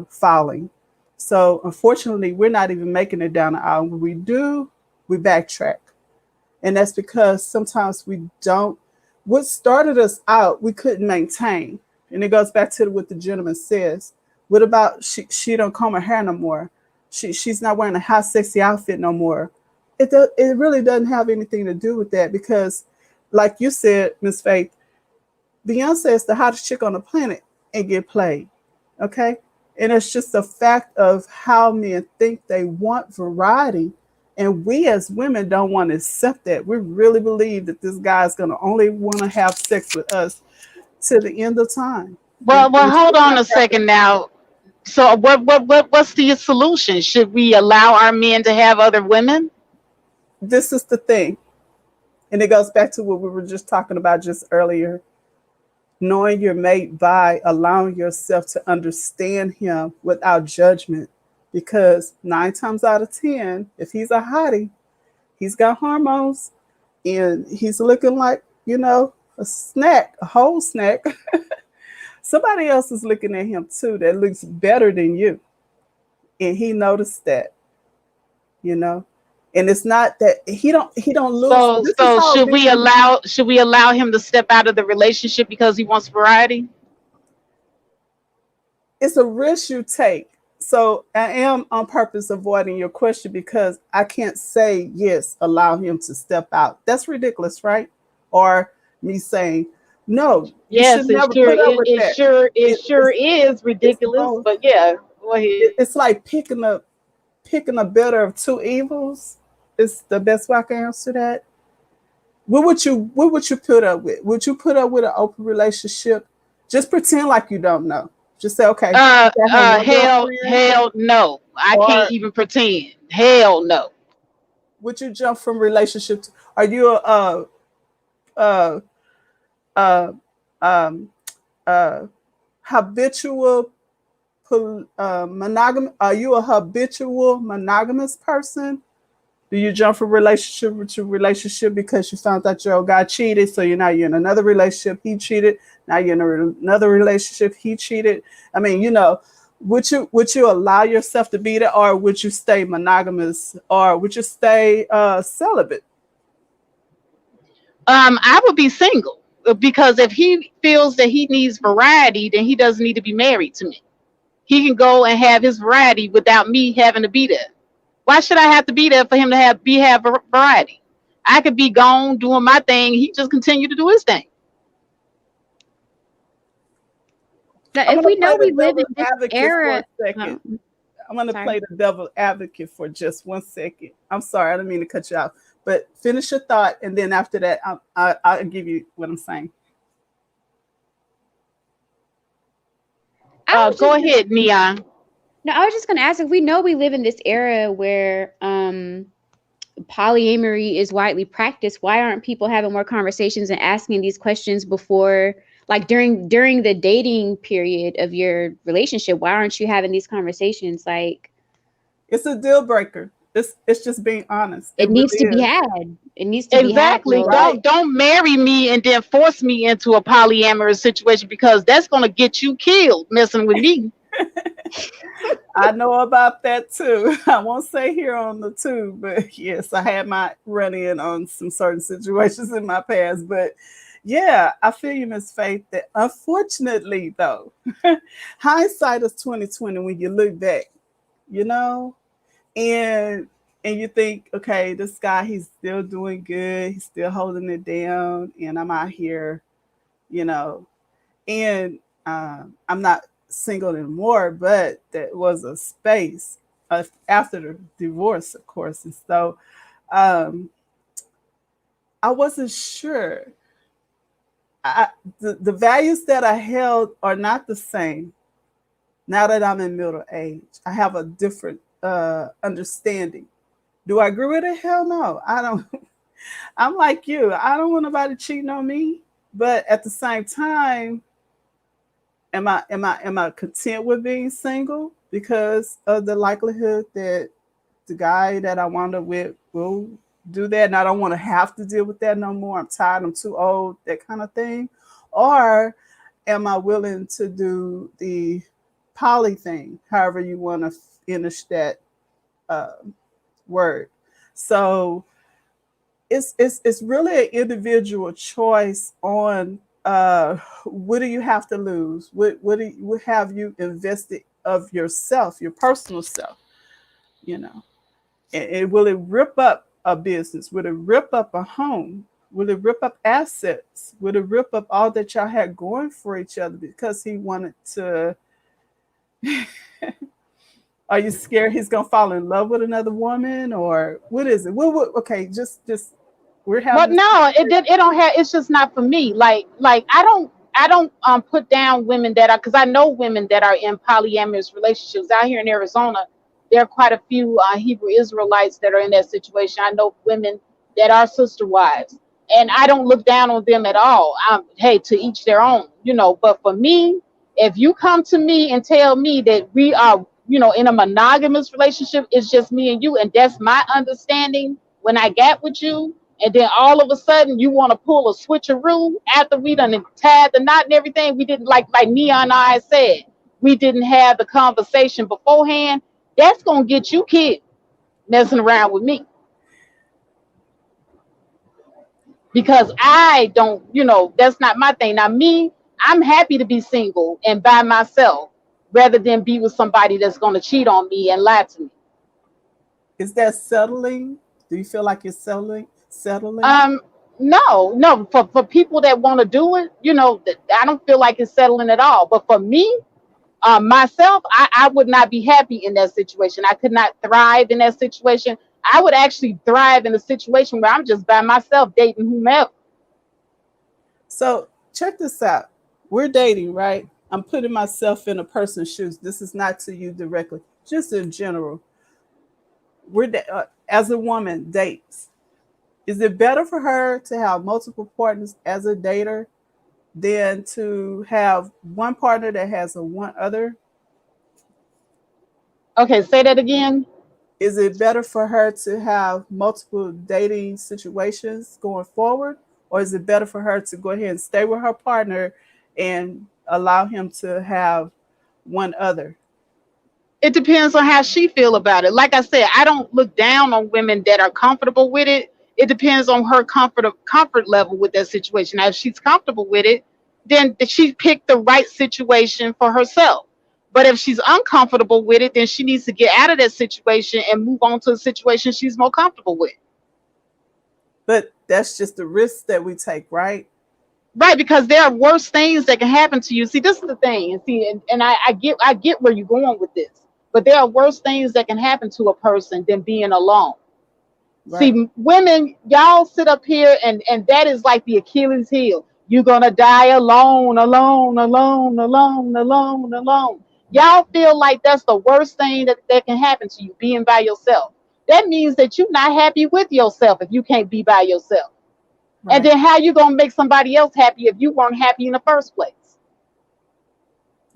Speaker 7: filing. So, unfortunately, we're not even making it down the aisle. When we do, we backtrack. And that's because sometimes we don't. What started us out, we couldn't maintain. And it goes back to what the gentleman says. What about she don't comb her hair no more? She's not wearing a hot, sexy outfit no more. It really doesn't have anything to do with that because, like you said, Miss Faith, Beyonce is the hottest chick on the planet and get played. Okay? And it's just a fact of how men think they want variety. And we as women don't want to accept that. We really believe that this guy's going to only want to have sex with us to the end of time.
Speaker 1: Well,
Speaker 7: And it
Speaker 1: hold
Speaker 7: should
Speaker 1: on
Speaker 7: not
Speaker 1: a
Speaker 7: happen.
Speaker 1: second now. So what's the solution? Should we allow our men to have other women?
Speaker 7: This is the thing. And it goes back to what we were just talking about just earlier. Knowing your mate by allowing yourself to understand him without judgment. Because 9 times out of 10, if he's a hottie, he's got hormones and he's looking like, a snack, a whole snack. Somebody else is looking at him too that looks better than you. And he noticed that, you know. And it's not that he don't lose.
Speaker 1: So
Speaker 7: This is
Speaker 1: so
Speaker 7: how men.
Speaker 1: should we allow him to step out of the relationship because he wants variety?
Speaker 7: It's a risk you take. So I am on purpose avoiding your question because I can't say yes, allow him to step out. That's ridiculous, right? Or me saying no, you should
Speaker 1: Yes,
Speaker 7: never put up with that.
Speaker 1: it
Speaker 7: It,
Speaker 1: sure
Speaker 7: it's
Speaker 1: is
Speaker 7: it's
Speaker 1: ridiculous,
Speaker 7: both.
Speaker 1: but yeah, go ahead.
Speaker 7: It's like picking a better of two evils. Is the best way I can answer that. What would you put up with? Would you put up with an open relationship? Just pretend like you don't know. Just say, okay, I have one girlfriend,
Speaker 1: Hell no. I can't
Speaker 7: or
Speaker 1: even pretend. Hell no.
Speaker 7: would you jump from relationship to? Are you a uh, um, uh, habitual monogamy? Are you a habitual monogamous person? Do you jump from relationship to relationship because you found out your old guy cheated, so you're in another relationship, he cheated, now you're in another relationship, he cheated? I mean, would you allow yourself to be there, or would you stay monogamous, or would you stay celibate?
Speaker 1: I would be single because if he feels that he needs variety, then he doesn't need to be married to me. He can go and have his variety without me having to be there. Why should I have to be there for him to have variety? I could be gone doing my thing. He just continue to do his thing.
Speaker 6: Now,
Speaker 7: I'm
Speaker 6: if
Speaker 7: going
Speaker 6: we
Speaker 7: to play
Speaker 6: know
Speaker 7: the
Speaker 6: we live in
Speaker 7: devil
Speaker 6: this
Speaker 7: advocate for
Speaker 6: era,
Speaker 7: a second.
Speaker 6: oh,
Speaker 7: I'm going to
Speaker 6: sorry.
Speaker 7: play the devil advocate for just 1 second. I'm sorry, I didn't mean to cut you off, but finish your thought, and then after that, I'll give you what I'm saying.
Speaker 6: I was
Speaker 1: Go
Speaker 6: just
Speaker 1: ahead, Neon.
Speaker 6: no, I was just gonna ask if we know we live in this era where polyamory is widely practiced, why aren't people having more conversations and asking these questions before, like during the dating period of your relationship? Why aren't you having these conversations? Like,
Speaker 7: It's a deal breaker. It's just being honest. It
Speaker 6: it needs
Speaker 7: really
Speaker 6: to be
Speaker 7: is.
Speaker 6: had. It needs to be had.
Speaker 1: Exactly.
Speaker 6: Like,
Speaker 7: Right.
Speaker 1: Don't marry me and then force me into a polyamorous situation because that's gonna get you killed messing with me.
Speaker 7: I know about that too. I won't say here on the tube, but yes, I had my run in on some certain situations in my past. But yeah, I feel you, Miss Faith, that unfortunately though, hindsight is 2020 when you look back, you know, and you think, okay, this guy, he's still doing good, he's still holding it down, and I'm out here, you know, and I'm not single anymore, but there was a space after the divorce, of course, and so um, I wasn't sure. The values that I held are not the same now that I'm in middle age. I have a different understanding. Do I agree with it? Hell no, I don't. I'm like you. I don't want nobody cheating on me, but at the same time, am I content with being single because of the likelihood that the guy that I wound up with will do that, and I don't want to have to deal with that no more. I'm tired, I'm too old, that kind of thing. Or am I willing to do the poly thing, however you want to finish that uh, word? So it's really an individual choice on what do you have to lose? What have you invested of yourself, your personal self? You know, and will it rip up a business? Will it rip up a home? Will it rip up assets? Will it rip up all that y'all had going for each other because he wanted to? Are you scared he's gonna fall in love with another woman, or what is it? Okay, just we're
Speaker 1: But
Speaker 7: having this.
Speaker 1: no, it don't have. It's just not for me. Like I don't put down women that are, because I know women that are in polyamorous relationships out here in Arizona. There are quite a few Hebrew Israelites that are in that situation. I know women that are sister wives, and I don't look down on them at all. Hey, to each their own, you know. But for me, if you come to me and tell me that we are, in a monogamous relationship, it's just me and you, and that's my understanding when I got with you, and then all of a sudden you want to pull a switcheroo after we done tied the knot and everything. We didn't, like Neon and I said, we didn't have the conversation beforehand. That's gonna get you killed messing around with me because I don't, that's not my thing. Now me, I'm happy to be single and by myself rather than be with somebody that's gonna cheat on me and lie to me.
Speaker 7: Is that settling? Do you feel like you're settling?
Speaker 1: Um, no, for people that want to do it, I don't feel like it's settling at all. But for me, myself, I would not be happy in that situation. I could not thrive in that situation. I would actually thrive in a situation where I'm just by myself dating whomever.
Speaker 7: So check this out. We're dating, right? I'm putting myself in a person's shoes. This is not to you directly, just in general. As a woman dates. Is it better for her to have multiple partners as a dater than to have one partner that has a one other
Speaker 1: Okay, say that again.
Speaker 7: Is it better for her to have multiple dating situations going forward, or is it better for her to go ahead and stay with her partner and allow him to have one other?
Speaker 1: It depends on how she feel about it. Like I said, I don't look down on women that are comfortable with it. It depends on her comfort level with that situation. Now, if she's comfortable with it, then she picked the right situation for herself. But if she's uncomfortable with it, then she needs to get out of that situation and move on to a situation she's more comfortable with.
Speaker 7: But that's just the risk that we take, right?
Speaker 1: Right, because there are worse things that can happen to you. See, this is the thing, and see, and I get where you're going with this, but there are worse things that can happen to a person than being alone.
Speaker 7: Right.
Speaker 1: See, women, y'all sit up here and that is like the Achilles heel. You're gonna die alone, alone, alone, alone, alone, alone. Y'all feel like that's the worst thing that can happen to you, being by yourself. That means that you're not happy with yourself if you can't be by yourself. And
Speaker 7: Right.
Speaker 1: then how you gonna make somebody else happy if you weren't happy in the first place?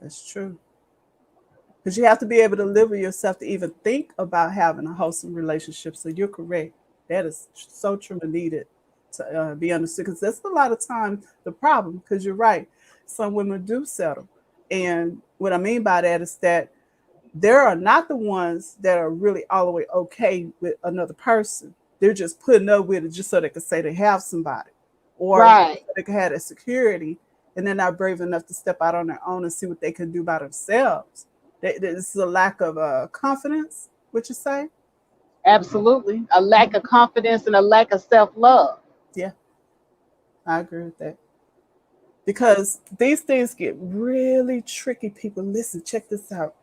Speaker 7: That's true. Because you have to be able to live with yourself to even think about having a wholesome relationship. So you're correct. That is so true and needed to be understood. Because that's a lot of times the problem. Because you're right. Some women do settle. And what I mean by that is that there are not the ones that are really all the way okay with another person. They're just putting up with it just so they can say they have somebody, or
Speaker 1: Right.
Speaker 7: so they can have that security, and they're not brave enough to step out on their own and see what they can do by themselves. This is a lack of confidence. What you say?
Speaker 1: Absolutely. A lack of confidence and a lack of self love.
Speaker 7: Yeah, I agree with that. Because these things get really tricky. People, listen, check this out.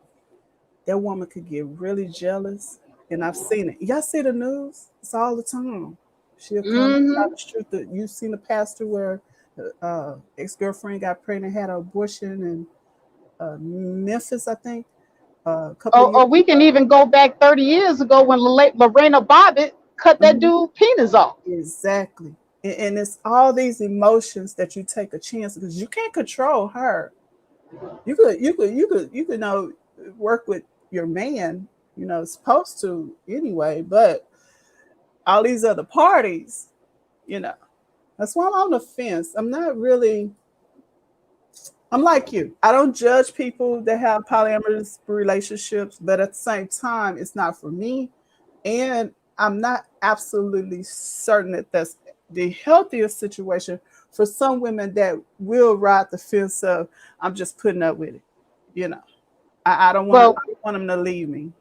Speaker 7: That woman could get really jealous. And I've seen it. Y'all see the news? It's all the time. She'll come and try
Speaker 1: Hmm.
Speaker 7: to shoot the. You seen a pastor where ex girlfriend got pregnant, had an abortion in Memphis, I think, a couple of
Speaker 1: Or
Speaker 7: years
Speaker 1: we can
Speaker 7: ago.
Speaker 1: even go back 30 years ago when Lorena Bobbitt cut that
Speaker 7: Mhm.
Speaker 1: dude penis off.
Speaker 7: Exactly. And it's all these emotions that you take a chance because you can't control her. You could know work with your man, supposed to anyway, but all these other parties, you know. That's why I'm on the fence. I'm not really. I'm like you. I don't judge people that have polyamorous relationships, but at the same time, it's not for me. And I'm not absolutely certain that that's the healthiest situation for some women that will ride the fence of I'm just putting up with it. You know, I don't want to.
Speaker 1: Well,
Speaker 7: I don't want them to leave me.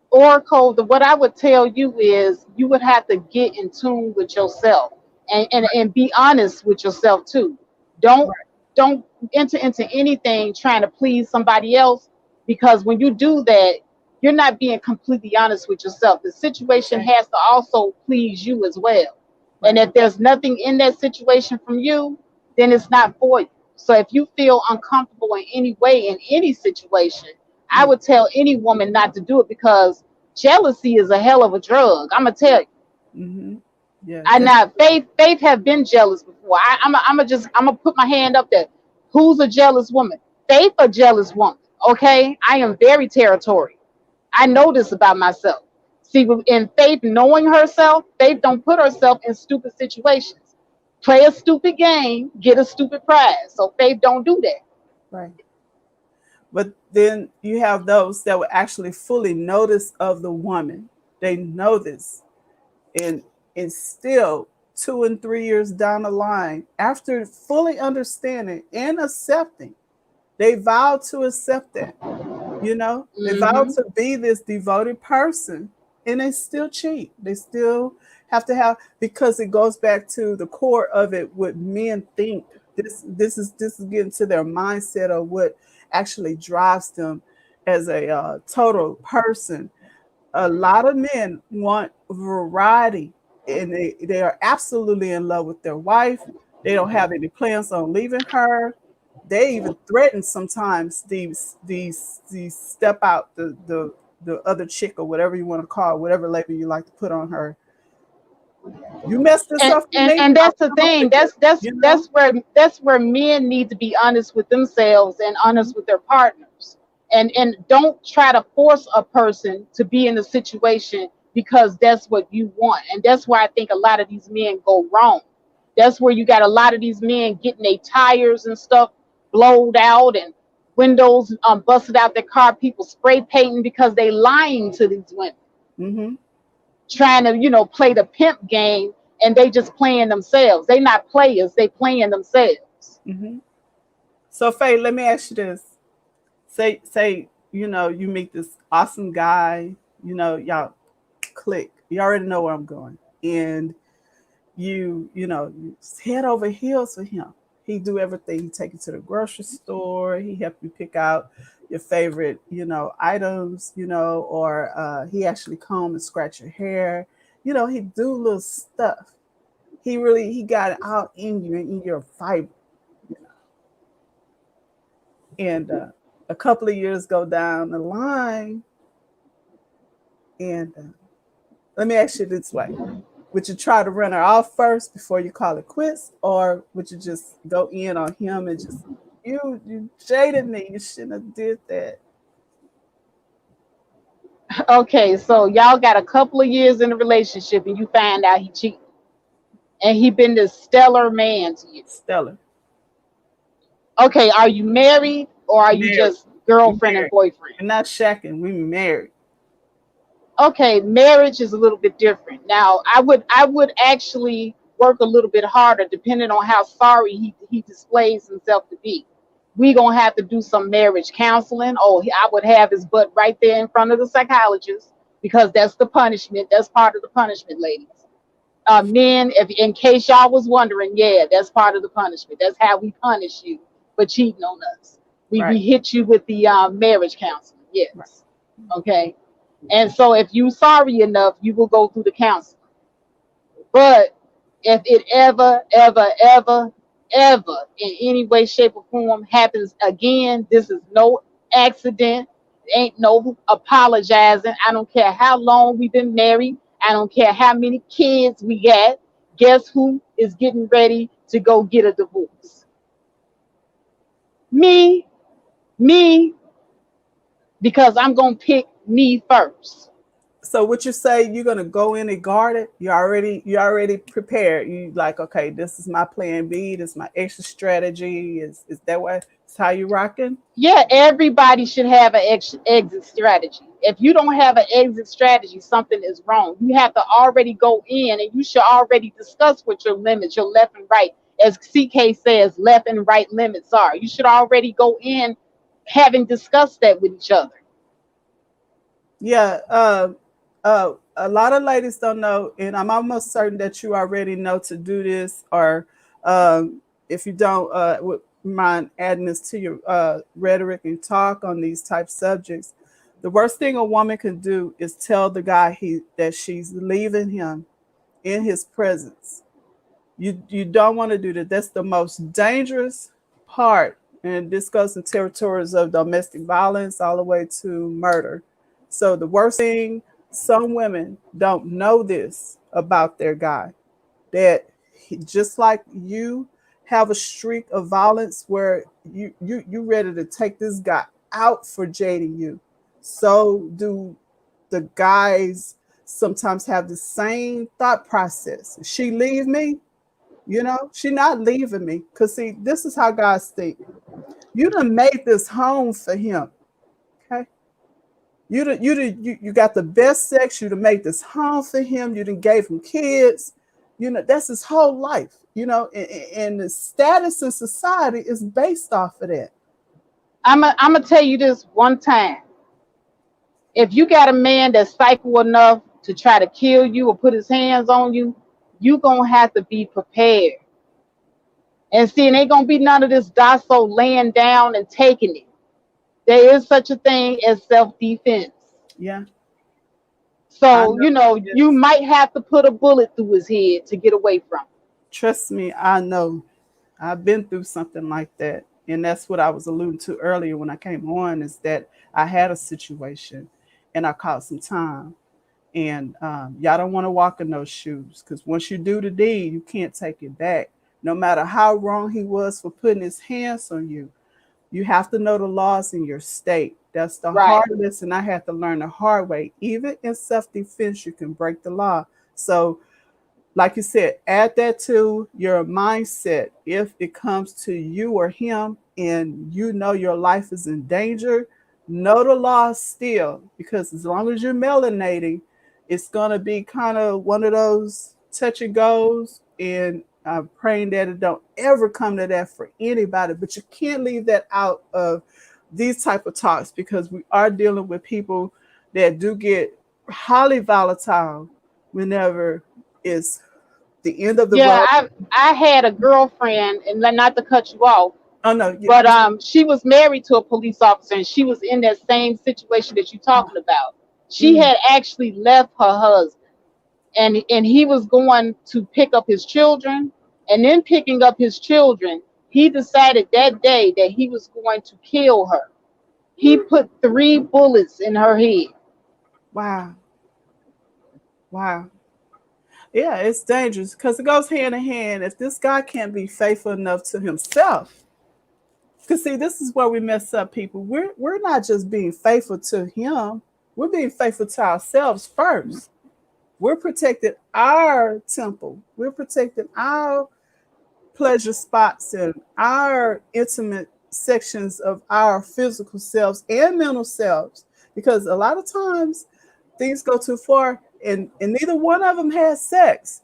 Speaker 1: Oracle, what I would tell you is you would have to get in tune with yourself
Speaker 7: Right.
Speaker 1: and be honest with yourself too. Don't
Speaker 7: Right.
Speaker 1: don't enter into anything trying to please somebody else, because when you do that, you're not being completely honest with yourself. The situation
Speaker 7: Exactly.
Speaker 1: has to also please you as well. And
Speaker 7: Right.
Speaker 1: if there's nothing in that situation from you, then it's not for you. So if you feel uncomfortable in any way in any situation, I
Speaker 7: Yeah.
Speaker 1: would tell any woman not to do it, because jealousy is a hell of a drug. I'm gonna tell you.
Speaker 7: Mm-hmm. Yeah.
Speaker 1: I
Speaker 7: That's
Speaker 1: not Faith have been jealous before. I'm gonna put my hand up there. Who's a jealous woman? Faith, a jealous woman. Okay, I am very territorial. I know this about myself. See, in Faith knowing herself, Faith don't put herself in stupid situations. Play a stupid game, get a stupid prize. So Faith don't do that.
Speaker 7: right. But then you have those that will actually fully notice of the woman. They know this, and still 2 and 3 years down the line, after fully understanding and accepting, they vow to accept that. They vow
Speaker 1: Hmm.
Speaker 7: to be this devoted person, and they still cheat. They still have to have, because it goes back to the core of it. What men think, this is getting to their mindset of what actually drives them as a total person. A lot of men want variety, and they are absolutely in love with their wife. They don't have any plans on leaving her. They even threaten sometimes these step out the other chick, or whatever you want to call it, whatever label you like to put on her. You messed this
Speaker 1: and,
Speaker 7: up for
Speaker 1: and
Speaker 7: me,
Speaker 1: and
Speaker 7: I'll
Speaker 1: that's the
Speaker 7: come up
Speaker 1: thing.
Speaker 7: with it. You know?
Speaker 1: That's where men need to be honest with themselves and honest with their partners. And don't try to force a person to be in a situation because that's what you want. And that's where I think a lot of these men go wrong. That's where you got a lot of these men getting their tires and stuff blowed out and windows busted out their car, people spray painting because they lying to these women,
Speaker 7: Mm-hmm.
Speaker 1: trying to, play the pimp game, and they just playing themselves. They not players, they playing themselves.
Speaker 7: Mm-hmm. So Faye, let me ask you this. Say, you meet this awesome guy, y'all click. You already know where I'm going. And you head over heels for him. He do everything. He take you to the grocery store. He help you pick out your favorite, items, or he actually comb and scratch your hair. He do little stuff. He got it out in you, in your fiber. And a couple of years go down the line, and let me ask you this way: would you try to run her off first before you call it quits, or would you just go in on him and just you jaded me? You shouldn't have did that.
Speaker 1: Okay, so y'all got a couple of years in a relationship and you find out he cheated and he been this stellar man to you.
Speaker 7: Stellar.
Speaker 1: Okay, are you married or are you
Speaker 7: Married.
Speaker 1: just
Speaker 7: We
Speaker 1: girlfriend and
Speaker 7: married.
Speaker 1: boyfriend?
Speaker 7: We're not shacking. We married.
Speaker 1: Okay, marriage is a little bit different. Now, I would actually work a little bit harder depending on how sorry he displays himself to be. We gonna have to do some marriage counseling. Oh, I would have his butt right there in front of the psychologist because that's the punishment. That's part of the punishment, ladies. Men, if in case y'all was wondering, yeah, that's part of the punishment. That's how we punish you for cheating on us. We
Speaker 7: Right.
Speaker 1: hit you with the marriage counseling.
Speaker 7: Right.
Speaker 1: Yes. Okay. And so if you sorry enough, you will go through the counseling. But if it ever in any way, shape, or form happens again, this is no accident. Ain't no apologizing. I don't care how long we've been married. I don't care how many kids we got. Guess who is getting ready to go get a divorce? Me, me, because I'm gonna pick me first.
Speaker 7: So would you say you're gonna go in and guard it? You already prepared. You like, okay, this is my plan B, this is my extra strategy. Is that what it's how you rocking?
Speaker 1: Yeah, everybody should have an exit strategy. If you don't have an exit strategy, something is wrong. You have to already go in and you should already discuss what your limits, your left and right, as CK says, left and right limits are. You should already go in having discussed that with each other.
Speaker 7: Yeah, a lot of ladies don't know, and I'm almost certain that you already know to do this, or if you don't, would mind adding this to your rhetoric and talk on these type subjects. The worst thing a woman can do is tell the guy that she's leaving him in his presence. You don't want to do that. That's the most dangerous part. And this goes in territories of domestic violence all the way to murder. So the worst thing, some women don't know this about their guy, that just like you have a streak of violence where you ready to take this guy out for jading you. So do the guys sometimes have the same thought process. She leave me, she not leaving me. Cause see, this is how guys think. You done made this home for him. Okay. You got the best sex, you done made this home for him, you done gave him kids. That's his whole life, and the status in society is based off of that.
Speaker 1: I'm gonna tell you this one time. If you got a man that's psycho enough to try to kill you or put his hands on you, you gonna have to be prepared. And see, it ain't gonna be none of this docile laying down and taking it. There is such a thing as self-defense.
Speaker 7: Yeah. I
Speaker 1: So,
Speaker 7: know.
Speaker 1: you
Speaker 7: Yes.
Speaker 1: might have to put a bullet through his head to get away from it.
Speaker 7: Trust me, I know. I've been through something like that. And that's what I was alluding to earlier when I came on, is that I had a situation and I caught some time. And y'all don't want to walk in those shoes, because once you do the deed, you can't take it back. No matter how wrong he was for putting his hands on you, You have to know the laws in your state. That's the
Speaker 1: Right.
Speaker 7: hard lesson I had to learn the hard way. Even in self-defense, you can break the law. So like you said, add that to your mindset. If it comes to you or him and you know your life is in danger, know the law still, because as long as you're melanating, it's going to be kind of one of those touch and goes. And I'm praying that it don't ever come to that for anybody. But you can't leave that out of these type of talks, because we are dealing with people that do get highly volatile whenever it's the end of the
Speaker 1: Yeah,
Speaker 7: road.
Speaker 1: I had a girlfriend, and not to cut you off,
Speaker 7: Oh no,
Speaker 1: but she was married to a police officer, and she was in that same situation that you're talking about. She
Speaker 7: mm,
Speaker 1: had actually left her husband, and he was going to pick up his children, and then picking up his children, he decided that day that he was going to kill her. He put 3 bullets in her head.
Speaker 7: wow, wow. Yeah, it's dangerous because it goes hand in hand. If this guy can't be faithful enough to himself, because see, this is where we mess up, people. We're not just being faithful to him. We're being faithful to ourselves first. We're protecting our temple. We're protecting our pleasure spots and our intimate sections of our physical selves and mental selves. Because a lot of times things go too far and neither one of them has sex.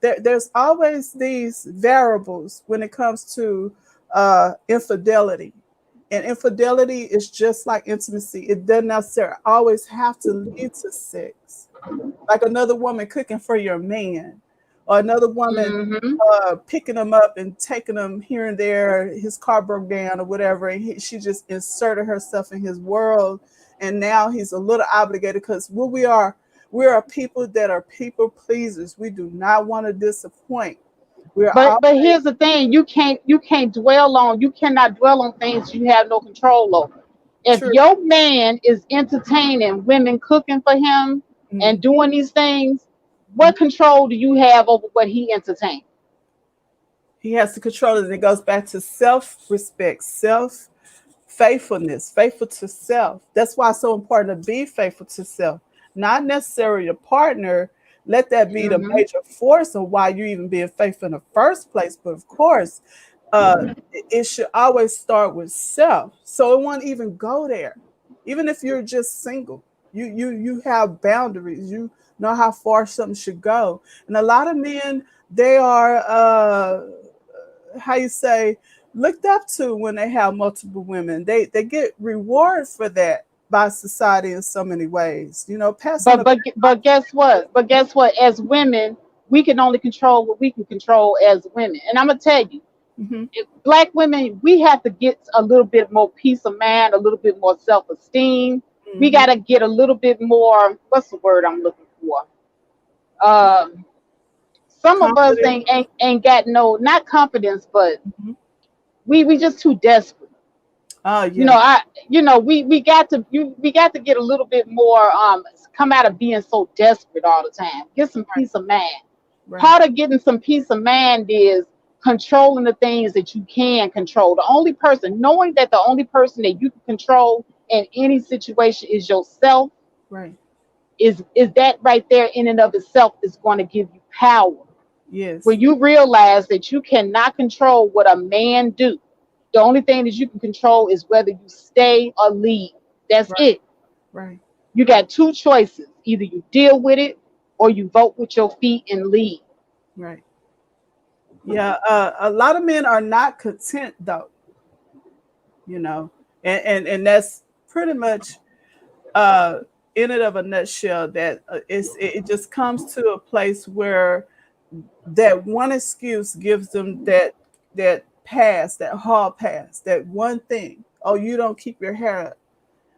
Speaker 7: There's always these variables when it comes to infidelity. And infidelity is just like intimacy. It doesn't necessarily always have to lead to sex. Like another woman cooking for your man, or another woman
Speaker 1: Hmm.
Speaker 7: picking him up and taking him here and there. His car broke down or whatever, and she just inserted herself in his world, and now he's a little obligated because what we are people that are people pleasers. We do not want to disappoint. We're
Speaker 1: But
Speaker 7: always
Speaker 1: here's the thing: you cannot dwell on things you have no control over. If
Speaker 7: true.
Speaker 1: your man is entertaining women cooking for him and
Speaker 7: Mhm.
Speaker 1: doing these things, what control do you have over what he entertains?
Speaker 7: He has to control it, and it goes back to self-respect, faithfulness, faithful to self. That's why it's so important to be faithful to self. Not necessarily a partner. Let that be the
Speaker 1: Hmm.
Speaker 7: major force of why you even being faithful in the first place. But of course, it should always start with self. So it won't even go there. Even if you're just single, you have boundaries. You know how far something should go. And a lot of men, they are how you say, looked up to when they have multiple women. They get reward for that by society in so many ways. Passing
Speaker 1: But
Speaker 7: the
Speaker 1: but guess what? But guess what? As women, we can only control what we can control as women. And I'm gonna tell you,
Speaker 7: mm-hmm,
Speaker 1: black women, we have to get a little bit more peace of mind, a little bit more self esteem. We
Speaker 7: mm-hmm,
Speaker 1: got to get a little bit more. What's the word I'm looking for? Um, some of us
Speaker 7: confident.
Speaker 1: ain't got no, not confidence, but
Speaker 7: Mm-hmm.
Speaker 1: we just too desperate.
Speaker 7: Oh
Speaker 1: You know,
Speaker 7: yeah,
Speaker 1: we got to get a little bit more. Come out of being so desperate all the time. Get some
Speaker 7: right,
Speaker 1: peace of mind.
Speaker 7: right,
Speaker 1: Part of getting some peace of mind is controlling the things that you can control. Knowing that the only person that you can control in any situation is yourself,
Speaker 7: right.
Speaker 1: is that right there in and of itself is going to give you power.
Speaker 7: Yes,
Speaker 1: When you realize that you cannot control what a man do, the only thing that you can control is whether you stay or leave. That's
Speaker 7: right,
Speaker 1: it.
Speaker 7: right,
Speaker 1: You got two choices: either you deal with it or you vote with your feet and leave.
Speaker 7: right. Yeah, a lot of men are not content though. You know, and that's pretty much uh, in it of a nutshell that it just comes to a place where that one excuse gives them that pass, that hall pass, that one thing. Oh, you don't keep your hair up.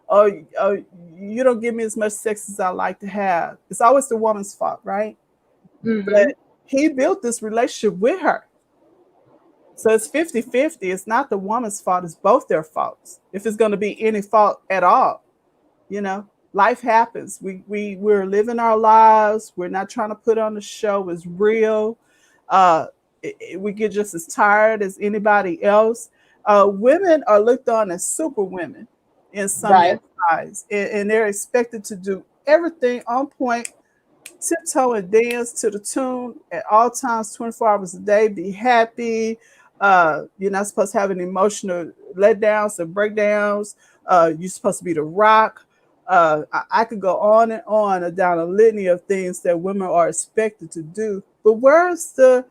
Speaker 7: Oh, you don't give me as much sex as I like to have. It's always the woman's fault, right?
Speaker 1: Hmm.
Speaker 7: But he built this relationship with her. So it's 50-50. It's not the woman's fault, it's both their faults. If it's going to be any fault at all. Life happens. We're living our lives. We're not trying to put on a show. It's real. uh we get just as tired as anybody else. Women are looked on as super women in some men's
Speaker 1: Right.
Speaker 7: eyes, and they're expected to do everything on point, tiptoe and dance to the tune at all times, 24 hours a day, be happy. You're not supposed to have any emotional letdowns or breakdowns. You're supposed to be the rock. I could go on and on down a litany of things that women are expected to do. But where's the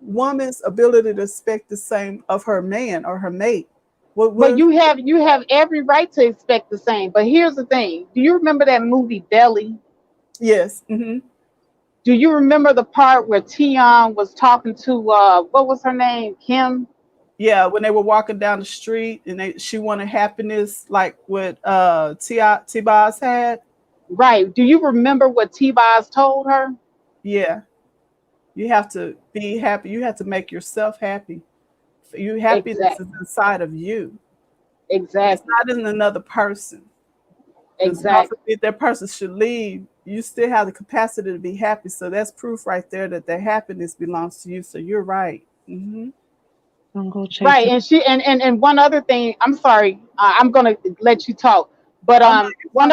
Speaker 7: woman's ability to expect the same of her man or her mate?
Speaker 1: But
Speaker 7: What
Speaker 1: you have every right to expect the same. But here's the thing. Do you remember that movie Belly?
Speaker 7: yes. Hmm.
Speaker 1: Do you remember the part where Tion was talking to what was her name? Kim?
Speaker 7: Yeah, when they were walking down the street and she wanted happiness like what T Boz had.
Speaker 1: Right. Do you remember what T Boz told her?
Speaker 7: Yeah. You have to be happy. You have to make yourself happy. You happiness is
Speaker 1: Exactly.
Speaker 7: inside of you. It's
Speaker 1: Exactly.
Speaker 7: not in another person. Because God
Speaker 1: Exactly.
Speaker 7: forbid that person should leave, you still have the capacity to be happy. So that's proof right there that that happiness belongs to you. So you're right. Hmm.
Speaker 5: Don't go
Speaker 1: Right,
Speaker 5: chasing.
Speaker 1: and and one other thing. I'm sorry, I'm gonna let you talk. But
Speaker 7: Oh no, you're fine.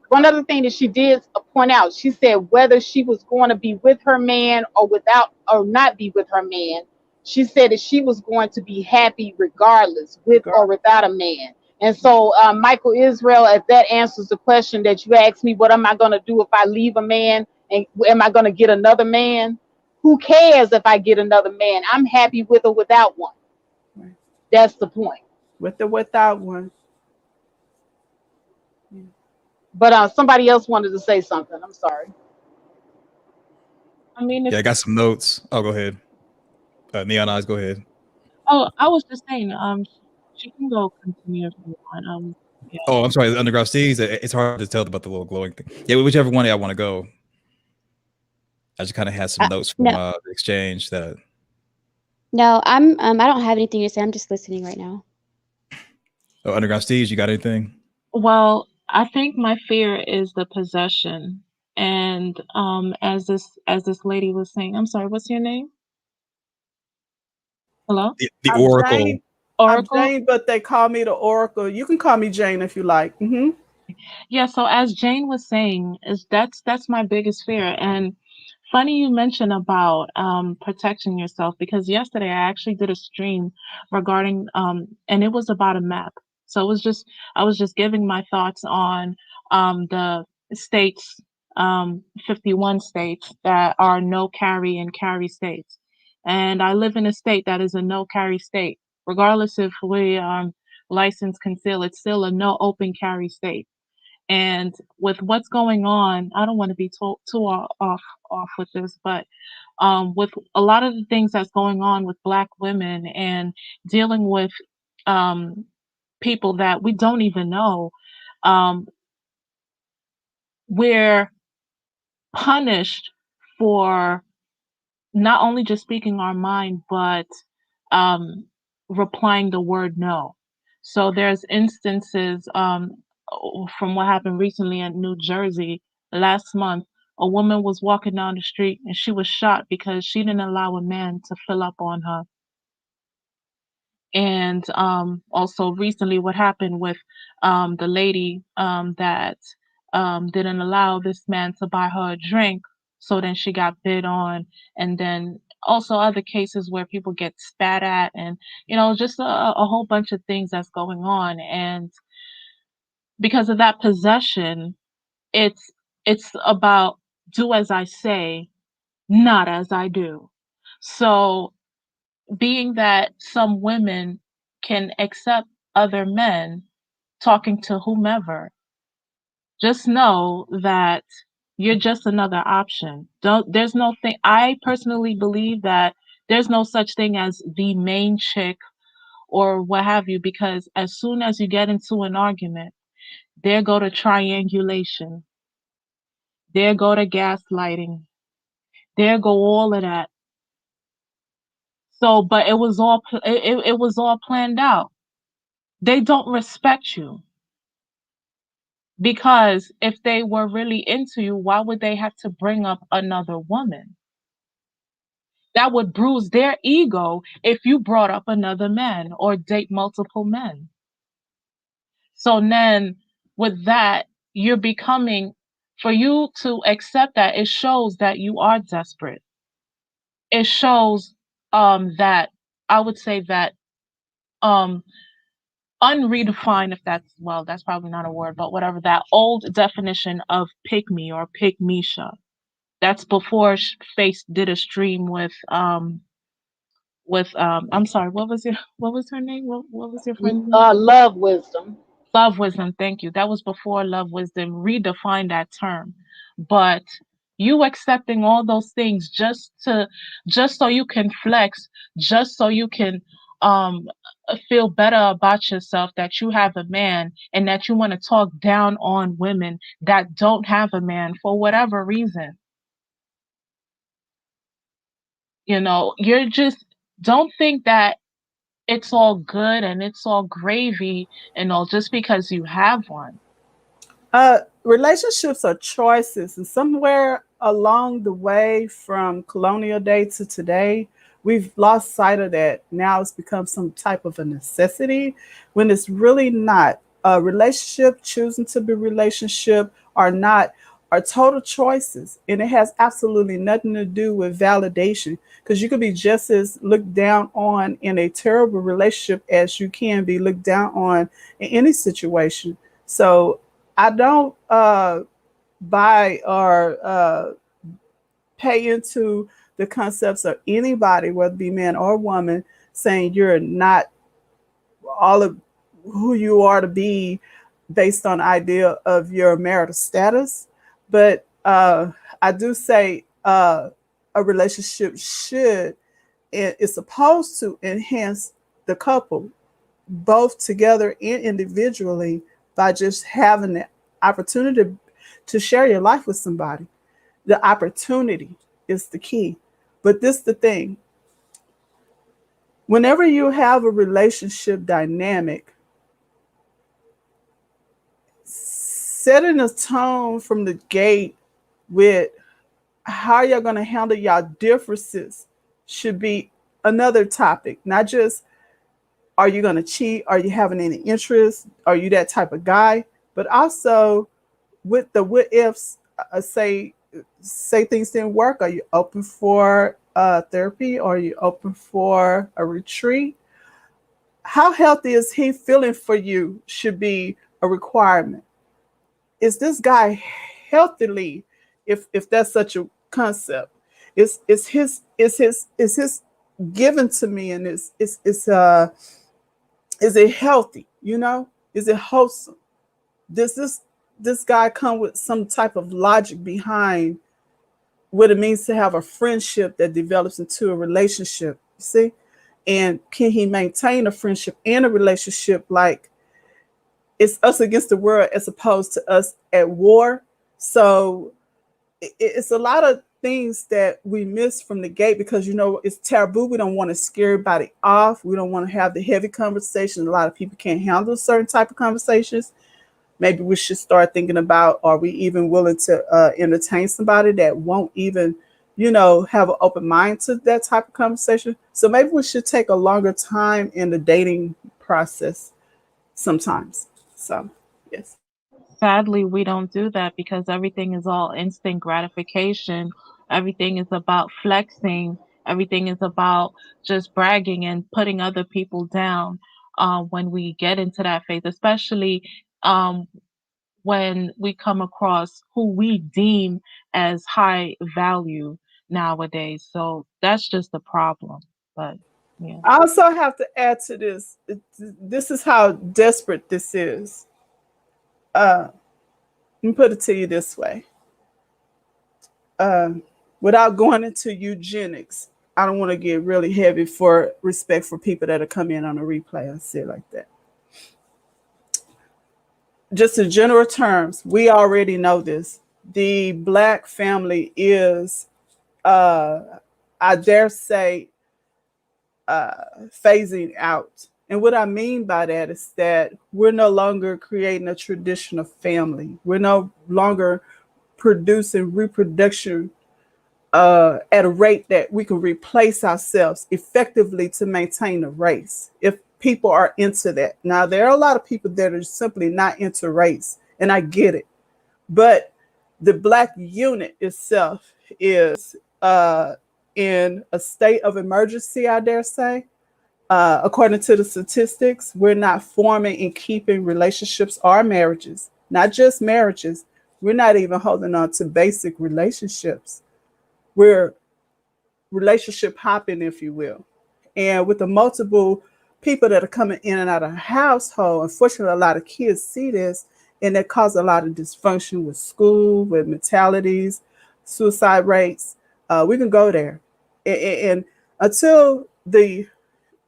Speaker 1: one other thing that she did point out. She said whether she was going to be with her man or without or not be with her man. She said that she was going to be happy regardless, with or
Speaker 7: Regardless.
Speaker 1: without a man. And so, Michael Israel, if that answers the question that you asked me, what am I going to do if I leave a man and am I going to get another man? Who cares if I get another man? I'm happy with or without one.
Speaker 7: Right.
Speaker 1: That's the point.
Speaker 7: With or without one. Yeah.
Speaker 1: But somebody else wanted to say something. I'm sorry.
Speaker 5: I mean, if
Speaker 2: Yeah, I got some notes. Oh, go ahead. Neon Eyes, go ahead.
Speaker 5: oh, I was just saying, she can go continue if you want. Yeah.
Speaker 2: Oh, I'm sorry. The underground seas. It's hard to tell about the little glowing thing. Yeah, whichever one I want to go. I just kind of had some notes from
Speaker 6: No,
Speaker 2: the exchange that.
Speaker 6: no, I don't have anything to say. I'm just listening right now.
Speaker 2: Oh, underground seas. You got anything?
Speaker 5: Well, I think my fear is the possession. And as this lady was saying, I'm sorry, what's your name? Hello?
Speaker 2: The
Speaker 7: I'm
Speaker 2: Oracle.
Speaker 7: Jane. I'm
Speaker 5: Oracle?
Speaker 7: Jane, but they call me the Oracle. You can call me Jane if you like. Hmm.
Speaker 5: Yeah, so as Jane was saying, is that's my biggest fear. And funny you mentioned about protecting yourself because yesterday I actually did a stream regarding and it was about a map. So it was just I was just giving my thoughts on the states 51 states that are no carry and carry states. And I live in a state that is a no carry state. Regardless if we license conceal, it's still a no open carry state. And with what's going on, I don't want to be too off with this, but with a lot of the things that's going on with Black women and dealing with um, people that we don't even know, um, we're punished for not only just speaking our mind, but um, replying the word no. So there's instances from what happened recently in New Jersey last month. A woman was walking down the street and she was shot because she didn't allow a man to fill up on her. And also recently, what happened with the lady that didn't allow this man to buy her a drink, so then she got bid on, and then also other cases where people get spat at, and just a whole bunch of things that's going on, and because of that possession, it's it's about do as I say, not as I do. So being that some women can accept other men talking to whomever, just know that you're just another option. Don't there's no thing I personally believe that there's no such thing as the main chick or what have you, because as soon as you get into an argument, there go to triangulation, there go to gaslighting, there go all of that. So but it was all planned out. They don't respect you. Because if they were really into you, why would they have to bring up another woman? That would bruise their ego if you brought up another man or date multiple men. So then with that, you're becoming, for you to accept that, it shows that you are desperate. It shows that, I would say that, um unredefined, if that's, well, that's probably not a word, but whatever, that old definition of pick me or pick Misha. That's before Face did a stream with I'm sorry, what was her name? What was your friend's name?
Speaker 1: Love wisdom.
Speaker 5: Love Wisdom, thank you. That was before Love Wisdom redefined that term. But you accepting all those things just so you can flex, just so you can um feel better about yourself that you have a man, and that you want to talk down on women that don't have a man for whatever reason. You're just, don't think that it's all good and it's all gravy and all just because you have one.
Speaker 7: Relationships are choices, and somewhere along the way from colonial day to today, we've lost sight of that. Now it's become some type of a necessity when it's really not. A relationship, choosing to be relationship or not, are total choices, and it has absolutely nothing to do with validation. Because you could be just as looked down on in a terrible relationship as you can be looked down on in any situation. So I don't buy or pay into the concepts of anybody, whether it be man or woman, saying you're not all of who you are to be based on idea of your marital status. But I do say a relationship should and is supposed to enhance the couple, both together and individually, by just having the opportunity to share your life with somebody. The opportunity is the key. But this is the thing. Whenever you have a relationship dynamic, setting a tone from the gate with how you're going to handle your differences should be another topic. Not just, are you going to cheat? Are you having any interest? Are you that type of guy? But also, with the what ifs, say things didn't work. Are you open for therapy? Or are you open for a retreat? How healthy is he feeling for you should be a requirement. Is this guy healthily, if that's such a concept? Is his given to me, and is it healthy? Is it wholesome? Does this guy come with some type of logic behind what it means to have a friendship that develops into a relationship? You see? And can he maintain a friendship and a relationship like it's us against the world as opposed to us at war? So it's a lot of things that we miss from the gate because it's taboo. We don't want to scare everybody off. We don't want to have the heavy conversation. A lot of people can't handle certain type of conversations. Maybe we should start thinking about, are we even willing to entertain somebody that won't even have an open mind to that type of conversation? So maybe we should take a longer time in the dating process sometimes. So yes.
Speaker 5: Sadly, we don't do that because everything is all instant gratification. Everything is about flexing. Everything is about just bragging and putting other people down when we get into that phase, especially um, when we come across who we deem as high value nowadays. So that's just the problem. But yeah.
Speaker 7: I also have to add to this. This is how desperate this is. Let me put it to you this way. Uh, Without going into eugenics, I don't want to get really heavy for respect for people that are coming in on a replay. I say it like that. Just in general terms, we already know this. The Black family is, I dare say, phasing out. And what I mean by that is that we're no longer creating a traditional family. We're no longer producing reproduction at a rate that we can replace ourselves effectively to maintain a race. If people are into that. Now, there are a lot of people that are simply not into race, and I get it. But the Black unit itself is in a state of emergency, I dare say. According to the statistics, we're not forming and keeping relationships or marriages, not just marriages. We're not even holding on to basic relationships. We're relationship hopping, if you will. And with the multiple people that are coming in and out of the household, unfortunately, a lot of kids see this, and that causes a lot of dysfunction with school, with mentalities, suicide rates. We can go there. And until the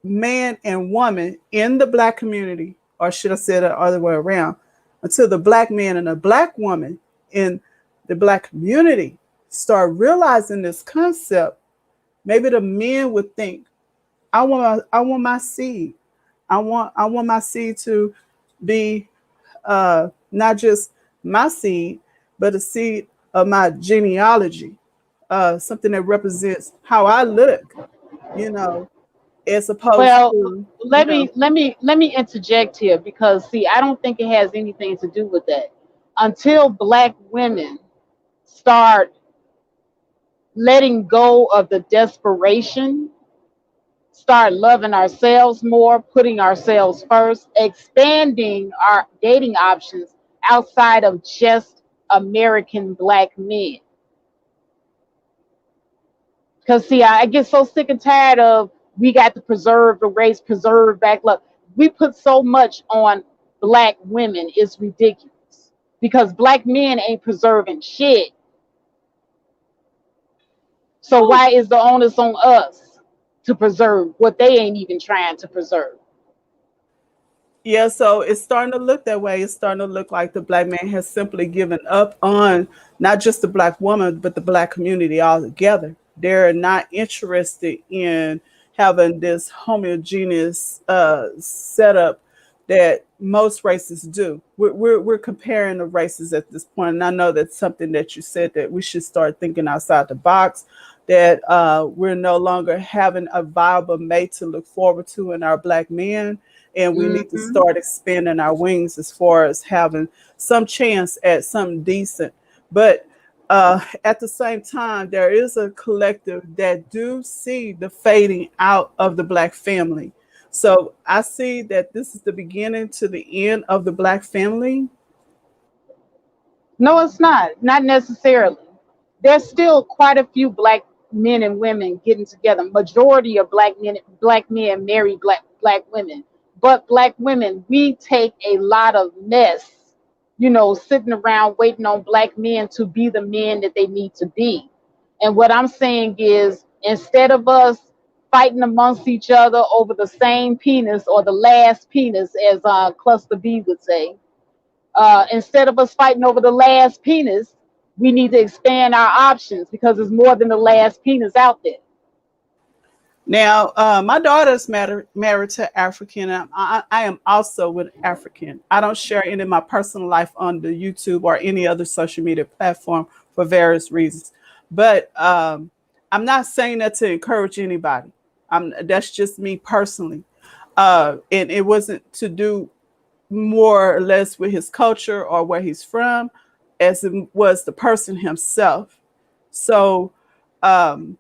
Speaker 7: man and woman in the Black community, or should I say the other way around, until the Black man and the Black woman in the Black community start realizing this concept, maybe the men would think, I want my seed. I want my seed to be not just my seed, but a seed of my genealogy, something that represents how I look, you know, as opposed
Speaker 1: Well,
Speaker 7: to, you
Speaker 1: let
Speaker 7: know,
Speaker 1: me interject here, because see, I don't think it has anything to do with that. Until Black women start letting go of the desperation, start loving ourselves more, putting ourselves first, expanding our dating options outside of just American Black men. Because see, I get so sick and tired of, we got to preserve the race, preserve Black love. We put so much on Black women, it's ridiculous. Because Black men ain't preserving shit. So why is the onus on us to preserve what they ain't even trying to preserve?
Speaker 7: yeah, so it's starting to look that way. It's starting to look like the Black man has simply given up on not just the Black woman, but the Black community altogether. They're not interested in having this homogeneous setup that most races do. We're comparing the races at this point, and I know that's something that you said, that we should start thinking outside the box. That we're no longer having a viable mate to look forward to in our Black men, and we need to
Speaker 1: Mm-hmm.
Speaker 7: start expanding our wings as far as having some chance at something decent. But at the same time, there is a collective that do see the fading out of the Black family. So I see that this is the beginning to the end of the Black family.
Speaker 1: No, it's not. Not necessarily. There's still quite a few Black men and women getting together. Majority of Black men marry Black women. But Black women, we take a lot of mess, sitting around waiting on Black men to be the men that they need to be. And what I'm saying is, instead of us fighting amongst each other over the same penis, or the last penis, as Cluster B would say, instead of us fighting over the last penis, we need to expand our options, because there's more than the last penis out there.
Speaker 7: Now, my daughter's married to African. And I am also with African. I don't share any of my personal life on the YouTube or any other social media platform for various reasons. But I'm not saying that to encourage anybody. That's just me personally. And it wasn't to do more or less with his culture or where he's from, as it was the person himself. So, um,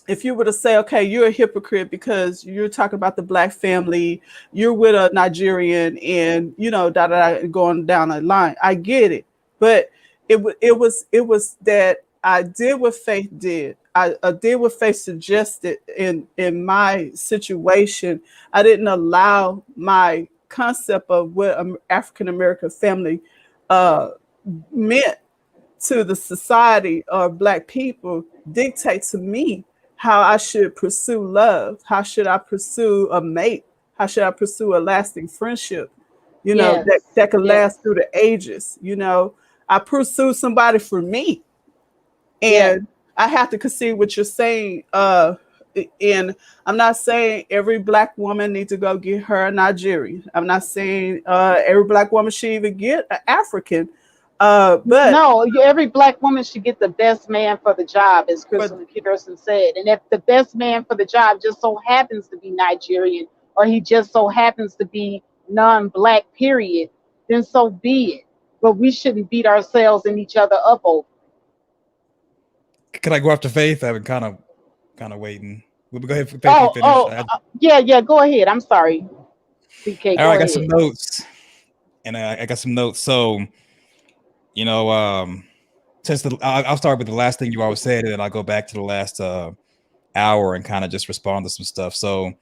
Speaker 7: if you were to say, okay, you're a hypocrite because you're talking about the Black family, you're with a Nigerian, and da da da, going down the line. I get it, but it was that I did what Faith did. I did what Faith suggested in my situation. I didn't allow my concept of what an African American family uh, meant to the society of Black people dictate to me how I should pursue love. How should I pursue a mate? How should I pursue a lasting friendship?
Speaker 1: Yes,
Speaker 7: That can last
Speaker 1: yes,
Speaker 7: through the ages. I pursue somebody for me,
Speaker 1: yes,
Speaker 7: and I have to concede what you're saying. And I'm not saying every Black woman needs to go get her a Nigerian. I'm not saying every Black woman should even get an African. But
Speaker 1: No, every black woman should get the best man for the job, as
Speaker 2: But
Speaker 1: Crystal McPherson said. And if the best man for the job just so happens to be Nigerian, or he just so happens to be non-black, period, then so be it. But we shouldn't beat ourselves and each other up over.
Speaker 2: can I go after Faith? I've been kind of waiting. We'll go ahead, Faith. You
Speaker 1: Oh,
Speaker 2: finish.
Speaker 1: yeah, yeah. Go ahead. I'm sorry, CK.
Speaker 2: All right,
Speaker 1: Go
Speaker 2: I got some
Speaker 1: ahead.
Speaker 2: notes, and I got some notes. So, you know, since I'll start with the last thing you always said, and then I'll go back to the last hour and kind of just respond to some stuff. So,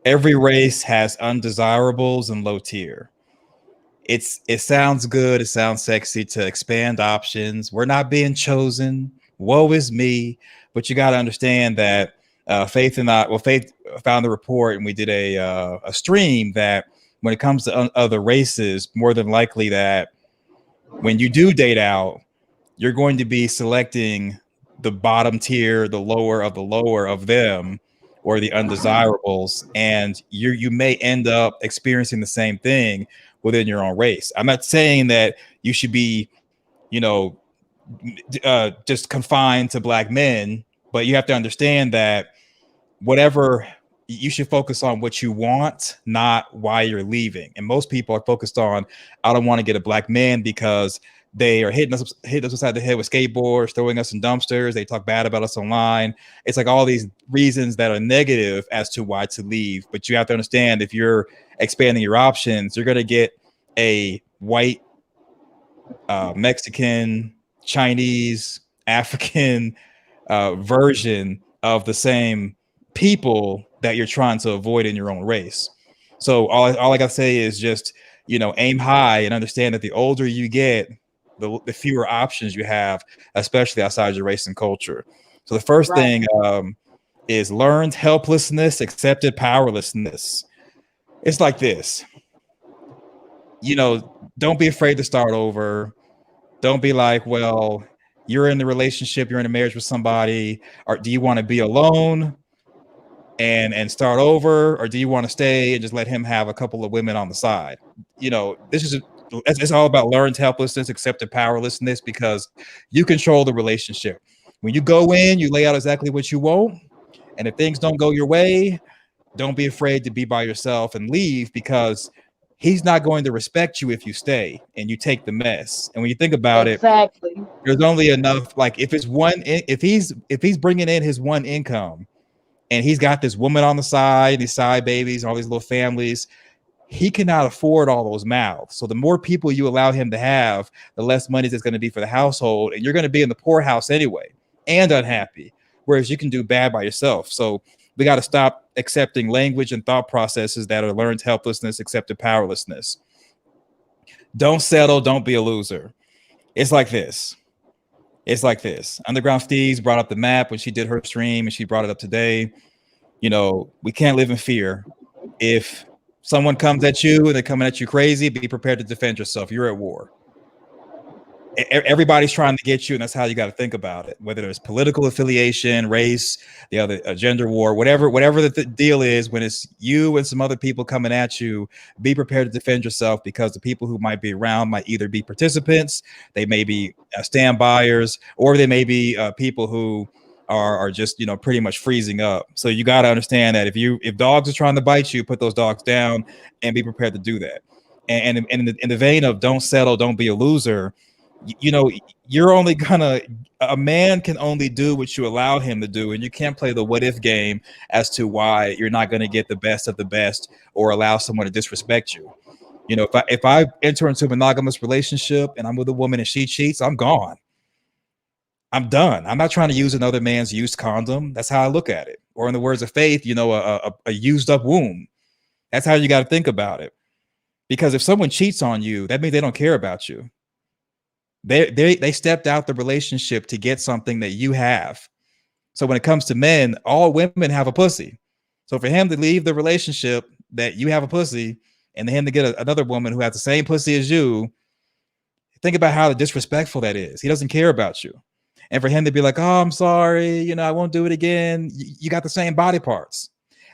Speaker 2: every race has undesirables and low tier. It sounds good, it sounds sexy to expand options. We're not being chosen. Woe is me. But you got to understand that Faith found the report, and we did a stream that when it comes to other races, more than likely that when you do date out, you're going to be selecting the bottom tier, the lower of them, or the undesirables, and you may end up experiencing the same thing within your own race. I'm not saying that you should be, you know, just confined to black men, but you have to understand that whatever you should focus on what you want, not why you're leaving. And most people are focused on, I don't want to get a black man because they are hitting us upside the head with skateboards, throwing us in dumpsters. They talk bad about us online. It's like all these reasons that are negative as to why to leave. But you have to understand, if you're expanding your options, you're going to get a white, Mexican, Chinese, African version of the same people that you're trying to avoid in your own race. So all I got to say is just, aim high and understand that the older you get, the fewer options you have, especially outside your race and culture. So the first
Speaker 1: Right.
Speaker 2: thing is learned helplessness, accepted powerlessness. It's like this, don't be afraid to start over. Don't be like, well, you're in the relationship, you're in a marriage with somebody, or do you want to be alone and start over, or do you want to stay and just let him have a couple of women on the side? It's all about learned helplessness, accepted powerlessness, because you control the relationship. When you go in, you lay out exactly what you want, and if things don't go your way, don't be afraid to be by yourself and leave, because he's not going to respect you if you stay and you take the mess. And when you think about it,
Speaker 1: Exactly.
Speaker 2: there's only enough, like if he's bringing in his one income and he's got this woman on the side, these side babies, all these little families, he cannot afford all those mouths. So the more people you allow him to have, the less money that's going to be for the household, and you're going to be in the poorhouse anyway and unhappy, whereas you can do bad by yourself. So we got to stop accepting language and thought processes that are learned helplessness, accepted powerlessness. Don't settle, don't be a loser. It's like this. Underground Steves brought up the map when she did her stream, and she brought it up today. We can't live in fear. If someone comes at you and they're coming at you crazy, be prepared to defend yourself. You're at war. Everybody's trying to get you, and that's how you got to think about it. Whether it's political affiliation, race, the other gender war, whatever the deal is, when it's you and some other people coming at you, be prepared to defend yourself, because the people who might be around might either be participants, they may be standbyers, or they may be people who are just pretty much freezing up. So you got to understand that if dogs are trying to bite you, put those dogs down and be prepared to do that. And in the vein of don't settle, don't be a loser, you're only a man can only do what you allow him to do, and you can't play the what if game as to why you're not going to get the best of the best or allow someone to disrespect you. If I enter into a monogamous relationship and I'm with a woman and she cheats, I'm gone. I'm done. I'm not trying to use another man's used condom. That's how I look at it. Or in the words of Faith, a used up womb. That's how you got to think about it. Because if someone cheats on you, that means they don't care about you. They stepped out the relationship to get something that you have. So when it comes to men, all women have a pussy. So for him to leave the relationship that you have a pussy, and him to get another woman who has the same pussy as you, think about how disrespectful that is. He doesn't care about you. And for him to be like, oh, I'm sorry, I won't do it again. You got the same body parts.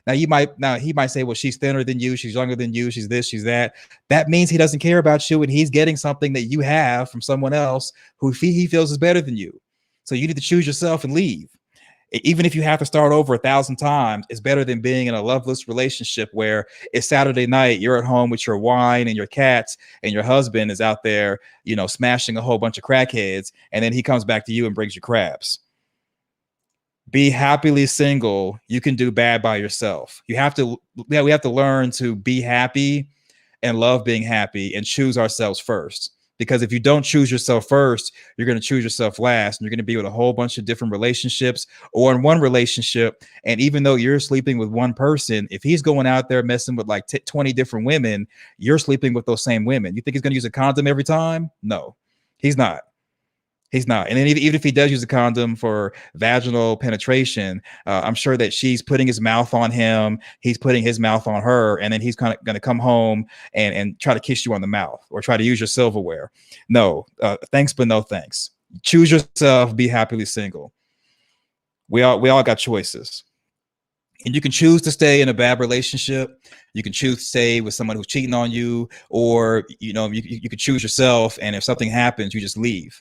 Speaker 2: Now he might say, well, she's thinner than you, she's younger than you, she's this, she's that. That means he doesn't care about you, and he's getting something that you have from someone else who he feels is better than you. So you need to choose yourself and leave. Even if you have to start over 1,000 times, it's better than being in a loveless relationship where it's Saturday night, you're at home with your wine and your cats, and your husband is out there, smashing a whole bunch of crackheads, and then he comes back to you and brings you crabs. Be happily single. You can do bad by yourself. We have to learn to be happy and love being happy and choose ourselves first. Because if you don't choose yourself first, you're going to choose yourself last, and you're going to be with a whole bunch of different relationships or in one relationship. And even though you're sleeping with one person, if he's going out there messing with like 20 different women, you're sleeping with those same women. You think he's going to use a condom every time? No, he's not. He's not. And then even if he does use a condom for vaginal penetration, I'm sure that she's putting his mouth on him. He's putting his mouth on her. And then he's kind of going to come home and try to kiss you on the mouth or try to use your silverware. No, thanks, but no thanks. Choose yourself. Be happily single. We all got choices. And you can choose to stay in a bad relationship. You can choose to stay with someone who's cheating on you, or, you could choose yourself. And if something happens, you just leave.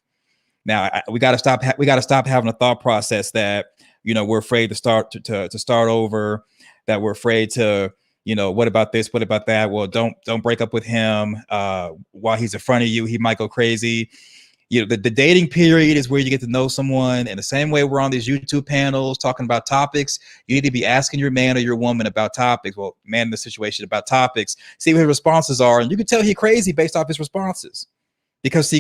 Speaker 2: Now we got to stop. We got to stop having a thought process that we're afraid to start over. That we're afraid to what about this? What about that? Well, don't break up with him while he's in front of you. He might go crazy. The dating period is where you get to know someone. And the same way we're on these YouTube panels talking about topics, you need to be asking your man or your woman about topics. Well, man in the situation about topics. See what his responses are, and you can tell he's crazy based off his responses. Because the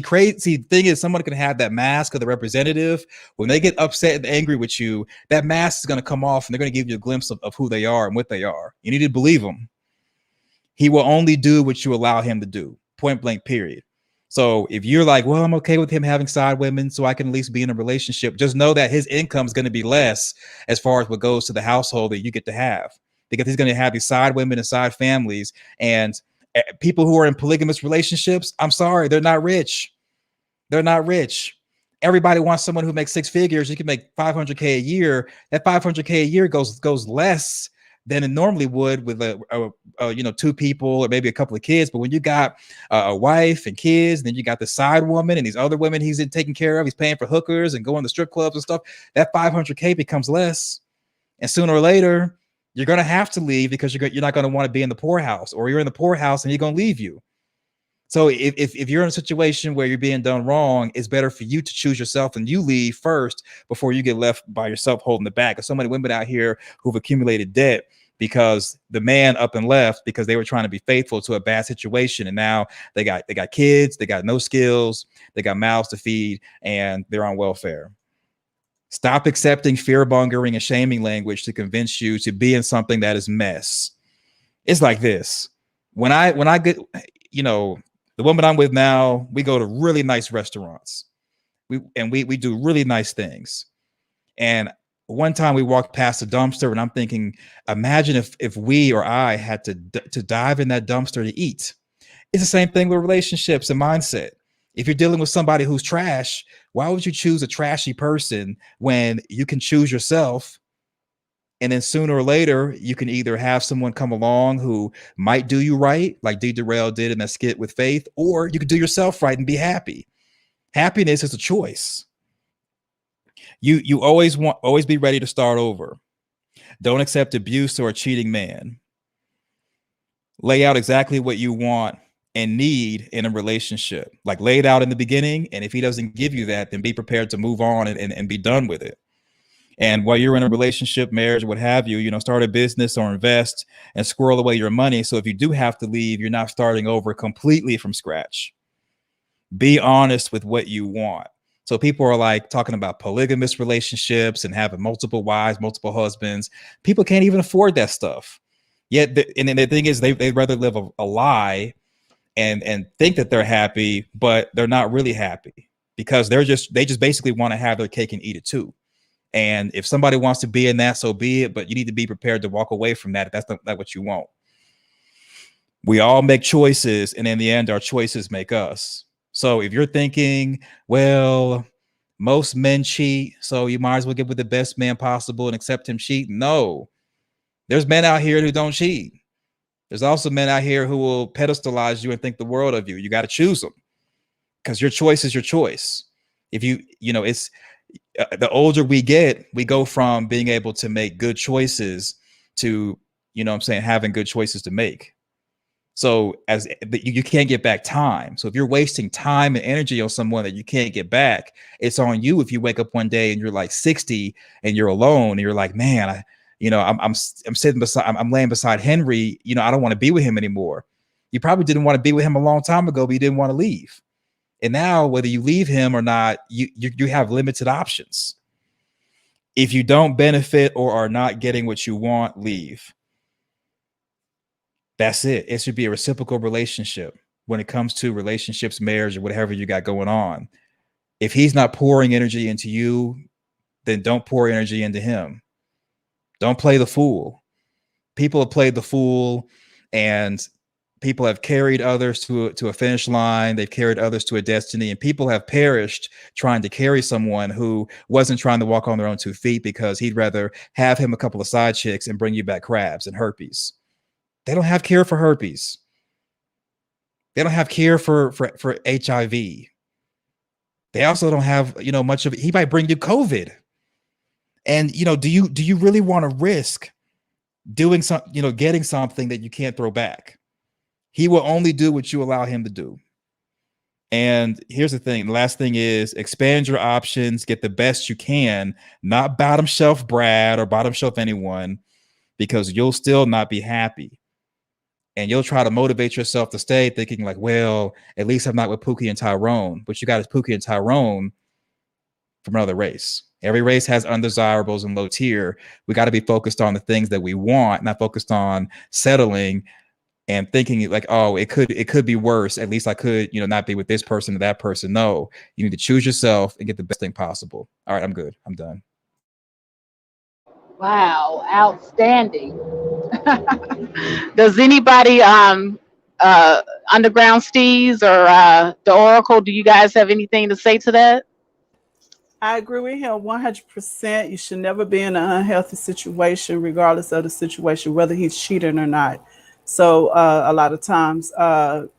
Speaker 2: thing is, someone can have that mask of the representative. When they get upset and angry with you, that mask is going to come off, and they're going to give you a glimpse of who they are and what they are. You need to believe them. He will only do what you allow him to do, point blank, period. So if you're like, well, I'm okay with him having side women so I can at least be in a relationship, just know that his income is going to be less as far as what goes to the household that you get to have, because he's going to have these side women and side families. And people who are in polygamous relationships, I'm sorry, they're not rich. They're not rich. Everybody wants someone who makes 6 figures. You can make $500K a year. That $500K a year goes less than it normally would with a 2 people or maybe a couple of kids. But when you got a wife and kids, and then you got the side woman and these other women he's taking care of, he's paying for hookers and going to strip clubs and stuff, that $500K becomes less. And sooner or later, you're going to have to leave, because you're not going to want to be in the poorhouse, or you're in the poorhouse and he's going to leave you. So if you're in a situation where you're being done wrong, it's better for you to choose yourself and you leave first before you get left by yourself holding the bag. There's so many women out here who've accumulated debt because the man up and left because they were trying to be faithful to a bad situation. And now they got kids, they got no skills, they got mouths to feed, and they're on welfare. Stop accepting fear-mongering and shaming language to convince you to be in something that is mess. It's like this. When I get, the woman I'm with now, we go to really nice restaurants. We do really nice things. And one time we walked past a dumpster, and I'm thinking, imagine if we or I had to dive in that dumpster to eat. It's the same thing with relationships and mindset. If you're dealing with somebody who's trash, why would you choose a trashy person when you can choose yourself? And then sooner or later, you can either have someone come along who might do you right, like D. Durrell did in that skit with Faith, or you could do yourself right and be happy. Happiness is a choice. You always be ready to start over. Don't accept abuse or a cheating man. Lay out exactly what you want and need in a relationship. Like, lay it out in the beginning. And if he doesn't give you that, then be prepared to move on and be done with it. And while you're in a relationship, marriage, what have you, start a business or invest and squirrel away your money. So if you do have to leave, you're not starting over completely from scratch. Be honest with what you want. So people are like talking about polygamous relationships and having multiple wives, multiple husbands. People can't even afford that stuff. Yet, and the thing is, they'd rather live a lie and think that they're happy, but they're not really happy, because they just basically want to have their cake and eat it too. And if somebody wants to be in that, so be it. But you need to be prepared to walk away from that if that's not what you want. We all make choices, and in the end, our choices make us. So if you're thinking, well, most men cheat, so you might as well get with the best man possible and accept him cheating. No, There's men out here who don't cheat. There's also men out here who will pedestalize you and think the world of you. You got to choose them, because your choice is your choice. If it's the older we get, we go from being able to make good choices to, having good choices to make. So you can't get back time. So if you're wasting time and energy on someone that you can't get back, it's on you. If you wake up one day and you're like 60 and you're alone and you're like, man, I'm sitting beside, I'm laying beside Henry. I don't want to be with him anymore. You probably didn't want to be with him a long time ago, but you didn't want to leave. And now, whether you leave him or not, you have limited options. If you don't benefit or are not getting what you want, leave. That's it. It should be a reciprocal relationship when it comes to relationships, marriage, or whatever you got going on. If he's not pouring energy into you, then don't pour energy into him. Don't play the fool. People have played the fool, and people have carried others to a finish line. They've carried others to a destiny, and people have perished trying to carry someone who wasn't trying to walk on their own 2 feet, because he'd rather have him a couple of side chicks and bring you back crabs and herpes. They don't have cure for herpes. They don't have cure for HIV. They also don't have, much of it. He might bring you COVID. And, do you really want to risk doing something, getting something that you can't throw back? He will only do what you allow him to do. And here's the thing. The last thing is expand your options, get the best you can, not bottom shelf Brad or bottom shelf anyone, because you'll still not be happy. And you'll try to motivate yourself to stay thinking like, well, at least I'm not with Pookie and Tyrone. But you got Pookie and Tyrone from another race. Every race has undesirables and low tier. We got to be focused on the things that we want, not focused on settling and thinking like, oh, it could be worse. At least I could, not be with this person or that person. No, you need to choose yourself and get the best thing possible. All right, I'm good. I'm done.
Speaker 1: Wow, outstanding. Does anybody underground steez or the Oracle, do you guys have anything to say to that?
Speaker 7: I agree with him 100%. You should never be in an unhealthy situation, regardless of the situation, whether he's cheating or not. So a lot of times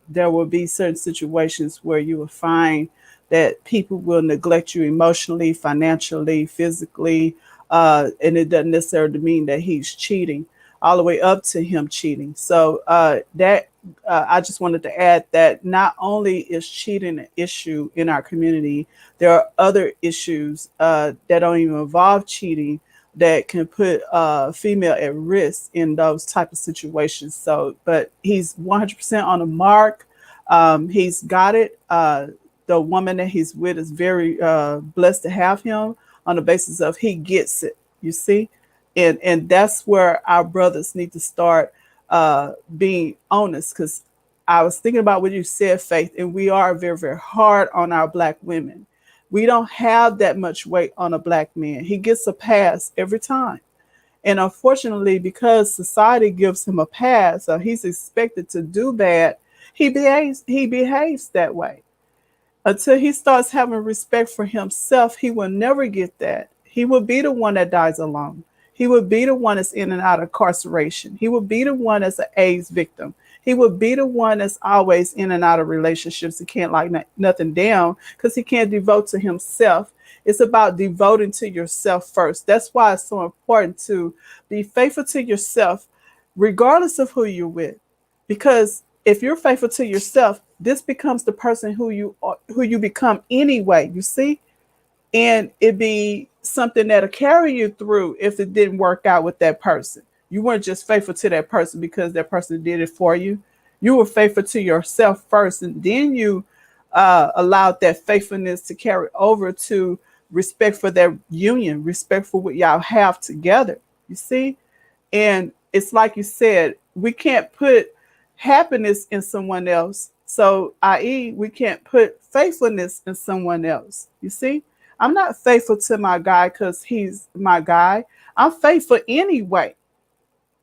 Speaker 7: there will be certain situations where you will find that people will neglect you emotionally, financially, physically, and it doesn't necessarily mean that he's cheating, all the way up to him cheating. So I just wanted to add that not only is cheating an issue in our community, there are other issues that don't even involve cheating that can put female at risk in those type of situations. So, but he's 100% on the mark. He's got it. The woman that he's with is very blessed to have him on the basis of he gets it, you see? And that's where our brothers need to start being honest, because I was thinking about what you said, Faith, and we are very, very hard on our Black women. We don't have that much weight on a Black man. He gets a pass every time. And unfortunately, because society gives him a pass, or he's expected to do bad, he behaves that way. Until he starts having respect for himself, he will never get that. He will be the one that dies alone. He would be the one that's in and out of incarceration. He would be the one that's an AIDS victim. He would be the one that's always in and out of relationships. He can't like nothing down because he can't devote to himself. It's about devoting to yourself first. That's why it's so important to be faithful to yourself, regardless of who you're with. Because if you're faithful to yourself, this becomes the person who you become anyway, you see? And it be something that'll carry you through if it didn't work out with that person. You weren't just faithful to that person because that person did it for you. You were faithful to yourself first, and then you allowed that faithfulness to carry over to respect for that union, respect for what y'all have together. You see? And it's like you said, we can't put happiness in someone else. So, i.e., we can't put faithfulness in someone else. You see? I'm not faithful to my guy because he's my guy. I'm faithful anyway,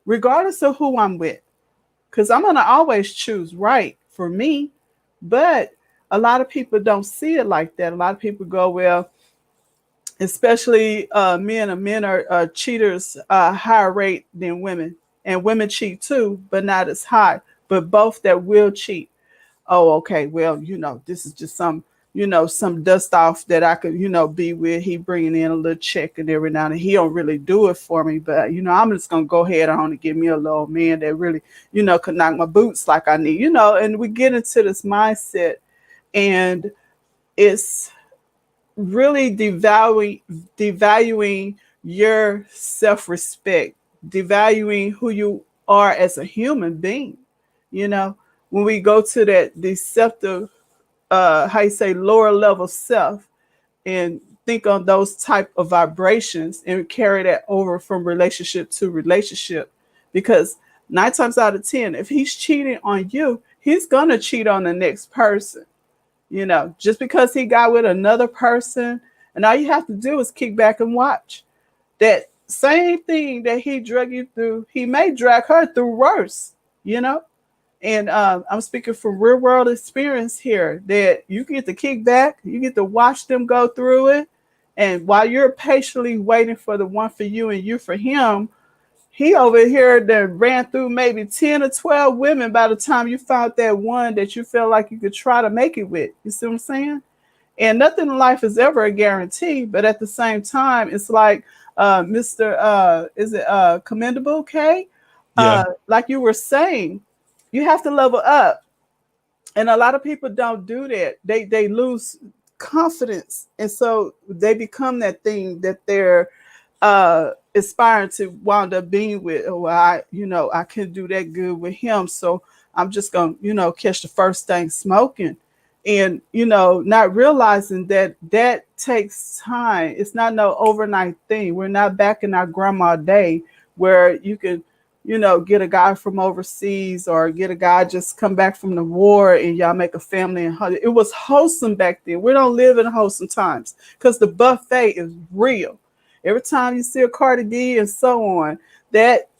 Speaker 7: regardless of who I'm with, because I'm going to always choose right for me. But a lot of people don't see it like that. A lot of people go, well, especially men are cheaters higher rate than women, and women cheat too, but not as high. But both that will cheat. Oh, okay, well, this is just some dust off that I could, be with. He bringing in a little check and every now and then. He don't really do it for me, but I'm just gonna go ahead on and give me a little man that really, could knock my boots like I need, and we get into this mindset, and it's really devaluing your self-respect, devaluing who you are as a human being. You know, when we go to that deceptive, how you say, lower level self, and think on those type of vibrations and carry that over from relationship to relationship, because 9 times out of 10, if he's cheating on you, he's gonna cheat on the next person. Just because he got with another person, and all you have to do is kick back and watch. That same thing that he drug you through, he may drag her through worse, you know? And I'm speaking from real world experience here, that you get to kick back, you get to watch them go through it. And while you're patiently waiting for the one for you and you for him, he over here that ran through maybe 10 or 12 women by the time you found that one that you felt like you could try to make it with. You see what I'm saying? And nothing in life is ever a guarantee, but at the same time, it's like Mr. Is it Commendable K?
Speaker 2: Yeah.
Speaker 7: Like you were saying, you have to level up. And a lot of people don't do that. They lose confidence, and so they become that thing that they're aspiring to wind up being with. Oh, well, I can do that good with him, so I'm just gonna catch the first thing smoking, and not realizing that that takes time. It's not no overnight thing. We're not back in our grandma day where you can get a guy from overseas, or get a guy just come back from the war and y'all make a family. And it was wholesome back then. We don't live in wholesome times because the buffet is real. Every time you see a Cardi B and so on, that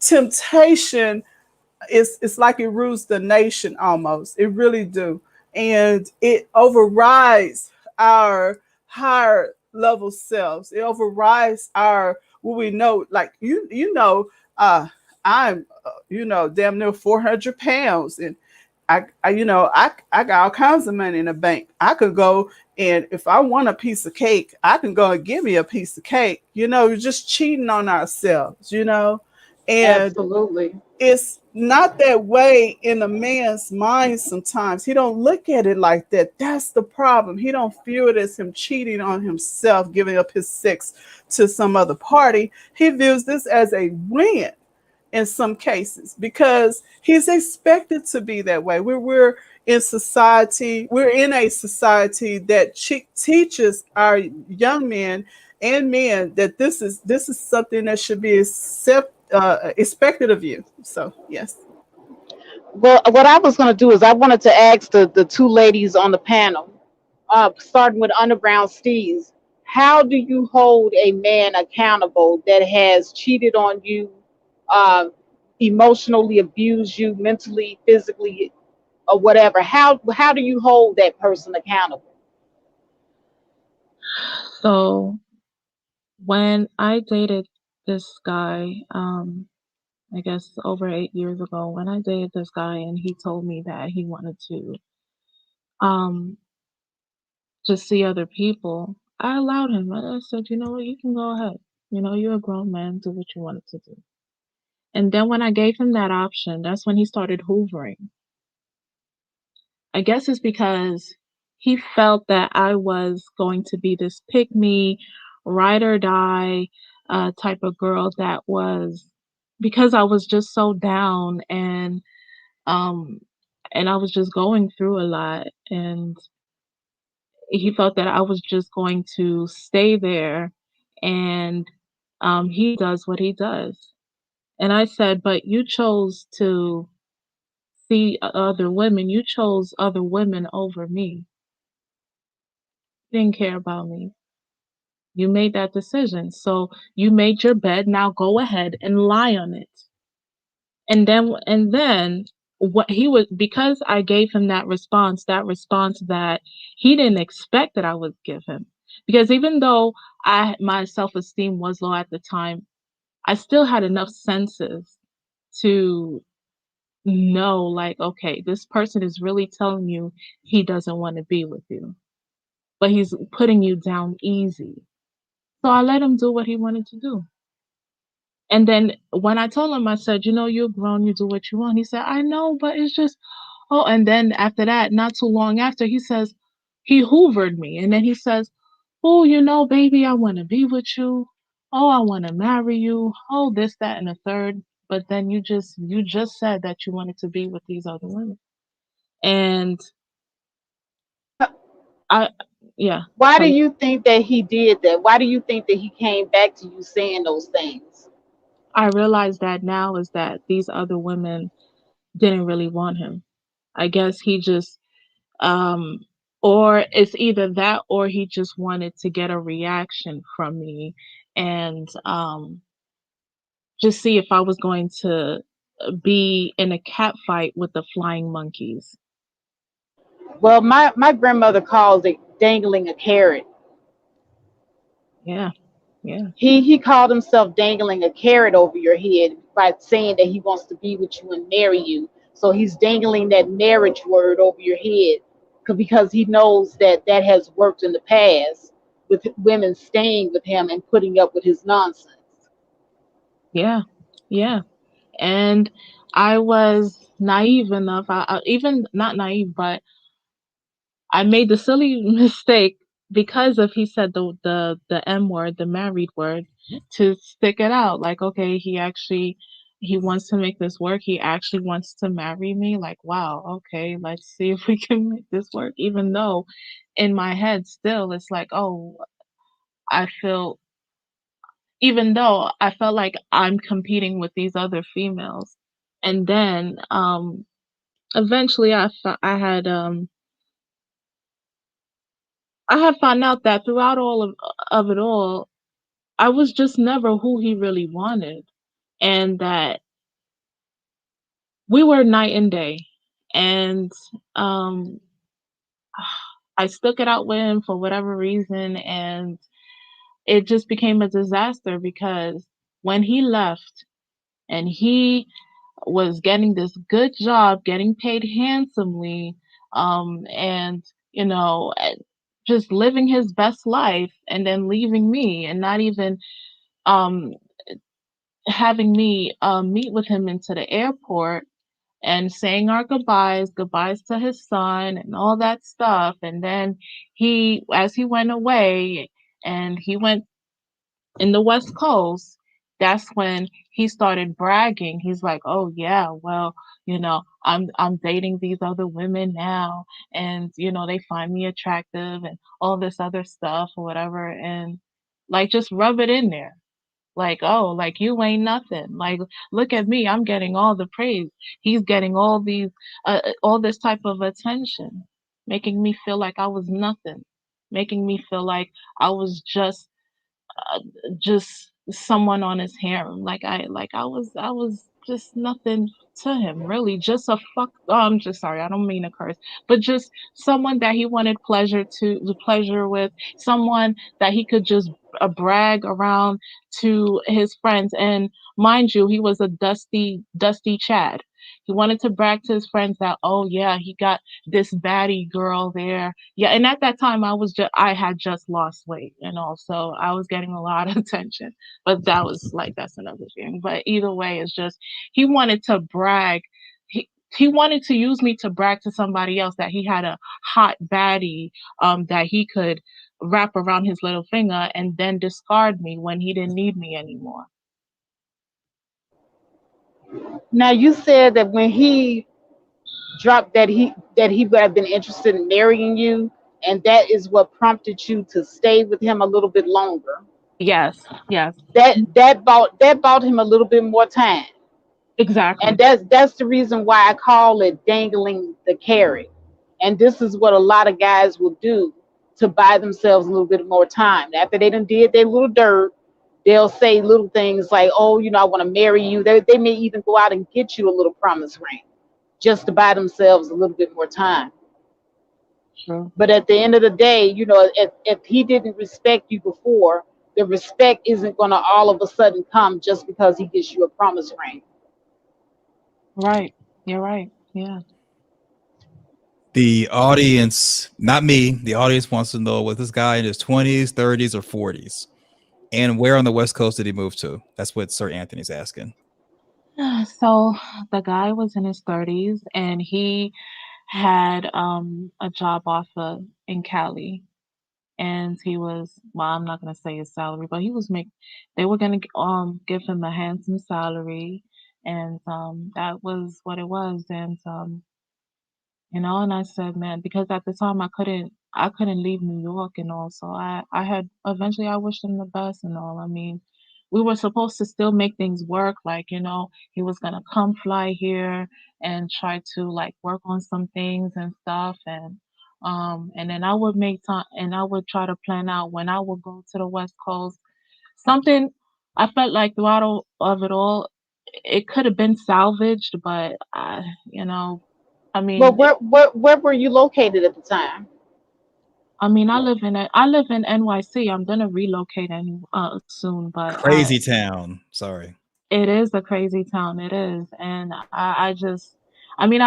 Speaker 7: temptation, it's like it rules the nation almost. It really do. And it overrides our higher level selves. It overrides our what we know. Like uh I'm damn near 400 pounds, and I got all kinds of money in the bank. I could go, and if I want a piece of cake, I can go and give me a piece of cake. We're just cheating on ourselves, and
Speaker 1: Absolutely.
Speaker 7: it's not that way in a man's mind. Sometimes he don't look at it like that. That's the problem. He don't view it as him cheating on himself, giving up his sex to some other party. He views this as a win in some cases, because he's expected to be that way. We're in society. We're in a society that teaches our young men and men that this is something that should be expected of you. So yes.
Speaker 1: Well, what I was going to do is I wanted to ask the two ladies on the panel, starting with Underground Steez, how do you hold a man accountable that has cheated on you, uh, emotionally abused you, mentally, physically, or whatever? How do you hold that person accountable?
Speaker 5: So when I dated this guy, I guess over 8 years ago, when I dated this guy and he told me that he wanted to um just see other people, I allowed him. I said, you know what, you can go ahead. You're a grown man, do what you wanted to do. And then when I gave him that option, that's when he started hoovering. I guess it's because he felt that I was going to be this pick me, ride or die type of girl that was, because I was just so down, um and I was just going through a lot, and he felt that I was just going to stay there, and he does what he does. And I said, but you chose to see other women. You chose other women over me. You didn't care about me. You made that decision. So you made your bed. Now go ahead and lie on it. And then what he was, because I gave him that response that he didn't expect that I would give him. Because even though I my self-esteem was low at the time, I still had enough senses to know, like, okay, this person is really telling you he doesn't want to be with you, but he's putting you down easy. So I let him do what he wanted to do. And then when I told him, I said, you know, you're grown, you do what you want. He said, I know, but it's just, oh, and then after that, not too long after, he says, he hoovered me. And then he says, oh, you know, baby, I want to be with you. Oh, I want to marry you. Oh, this, that, and the third. But then you just said that you wanted to be with these other women. And I, yeah,
Speaker 1: Why do
Speaker 5: so
Speaker 1: you think that he did that? Why do you think that he came back to you saying those things?
Speaker 5: I realize that now is that these other women didn't really want him. I guess he just um or it's either that or he just wanted to get a reaction from me and just see if I was going to be in a cat fight with the flying monkeys.
Speaker 1: Well, my grandmother calls it dangling a carrot.
Speaker 5: Yeah, yeah,
Speaker 1: He called himself dangling a carrot over your head by saying that he wants to be with you and marry you. So he's dangling that marriage word over your head because he knows that that has worked in the past with women staying with him and putting up with his nonsense.
Speaker 5: yeah, yeah. And I was naive enough, even not naive, but I made the silly mistake because of he said the M word, the married word, to stick it out. Like, okay, he wants to make this work. He actually wants to marry me. Like, wow, okay, let's see if we can make this work. Even though in my head still it's like, oh, I feel even though I felt like I'm competing with these other females. And then eventually I had found out that throughout all of it all, I was just never who he really wanted, and that we were night and day. And um, I stuck it out with him for whatever reason, and it just became a disaster because when he left and he was getting this good job, getting paid handsomely, and you know, just living his best life, and then leaving me and not even um having me meet with him into the airport and saying our goodbyes to his son and all that stuff. And then as he went away and he went in the West Coast, that's when he started bragging. He's like, "Oh yeah, well, you know, I'm dating these other women now, and you know, they find me attractive and all this other stuff or whatever." And like, just rub it in there. Like, oh, like you ain't nothing. Like, look at me, I'm getting all the praise. He's getting all this type of attention, making me feel like I was nothing, making me feel like I was uh, just someone on his harem. Like I was just nothing to him, really. Just a fuck. Oh, I'm just sorry. I don't mean to curse, but just someone that he wanted the pleasure with, someone that he could just brag around to his friends. And mind you, he was a dusty Chad. He wanted to brag to his friends that, oh yeah, he got this baddie girl there. Yeah, and at that time I had just lost weight, and also I was getting a lot of attention. But that's another thing. But either way, it's just he wanted to brag. He wanted to use me to brag to somebody else that he had a hot baddie that he could wrap around his little finger and then discard me when he didn't need me anymore.
Speaker 1: Now you said that when he dropped that he would have been interested in marrying you, and that is what prompted you to stay with him a little bit longer.
Speaker 5: Yes, yes,
Speaker 1: That bought him a little bit more time, and
Speaker 5: exactly.
Speaker 1: that's the reason why I call it dangling the carrot. And this is what a lot of guys will do to buy themselves a little bit more time after they done did their little dirt. They'll say little things like, "Oh, I want to marry you." They may even go out and get you a little promise ring just to buy themselves a little bit more time.
Speaker 5: True.
Speaker 1: But at the end of the day, if he didn't respect you before, the respect isn't going to all of a sudden come just because he gives you a promise ring.
Speaker 5: Right. You're right. Yeah.
Speaker 2: The audience, not me, the audience wants to know, was this guy in his 20s, 30s, or 40s? And where on the West Coast did he move to? That's what Sir Anthony's asking.
Speaker 5: So the guy was in his 30s and he had a job offer in Cali, and he was, well, I'm not gonna say his salary, but he was make they were gonna give him a handsome salary, and that was what it was. And and I said, man, because at the time I couldn't leave New York and all, so I had eventually I wished him the best and all. I mean, we were supposed to still make things work, like, he was gonna come fly here and try to like work on some things and stuff, and then I would make time and I would try to plan out when I would go to the West Coast. Something I felt like throughout all of it all, it could have been salvaged, but I
Speaker 1: Well,
Speaker 5: mean,
Speaker 1: where were you located at the time?
Speaker 5: I live in NYC. I'm gonna relocate soon, but
Speaker 2: Crazy town. Sorry.
Speaker 5: it is a crazy town. It is, and I just, I mean,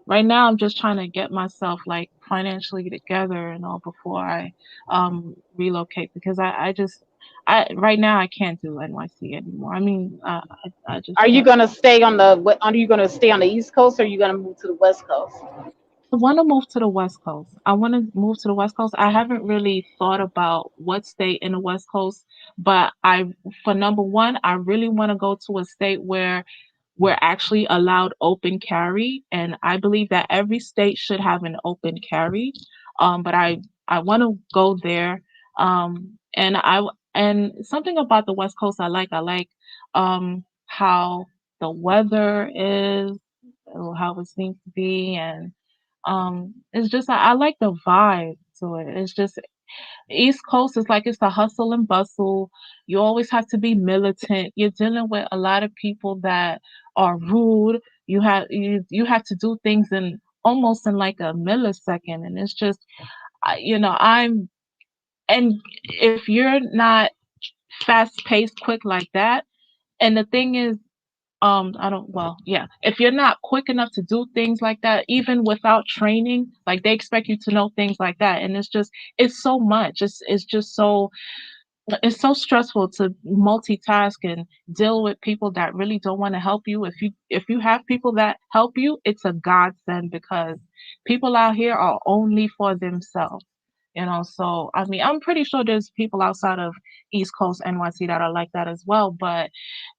Speaker 5: right now I'm just trying to get myself like financially together and all before I relocate, because I just I right now I can't do NYC anymore. I mean, I just
Speaker 1: Are you
Speaker 5: can't.
Speaker 1: going to stay on the are you going to stay on the East Coast, or are you going to move to the West Coast?
Speaker 5: I want to move to the West Coast. I want to move to the West Coast. I haven't really thought about what state in the West Coast, but for number one, I really want to go to a state where we're actually allowed open carry, and I believe that every state should have an open carry. But I want to go there. And something about the West Coast I like. I like how the weather is, or how it seems to be, and it's just I like the vibe to it. It's just East Coast is like it's the hustle and bustle. You always have to be militant. You're dealing with a lot of people that are rude. You have to do things in almost in like a millisecond, and it's just I'm and if you're not fast paced, quick like that, and the thing is, I don't, well, yeah, if you're not quick enough to do things like that, even without training, like they expect you to know things like that, and it's so much. It's so stressful to multitask and deal with people that really don't want to help you. If you have people that help you, it's a godsend, because people out here are only for themselves. So I mean, I'm pretty sure there's people outside of East Coast NYC that are like that as well. But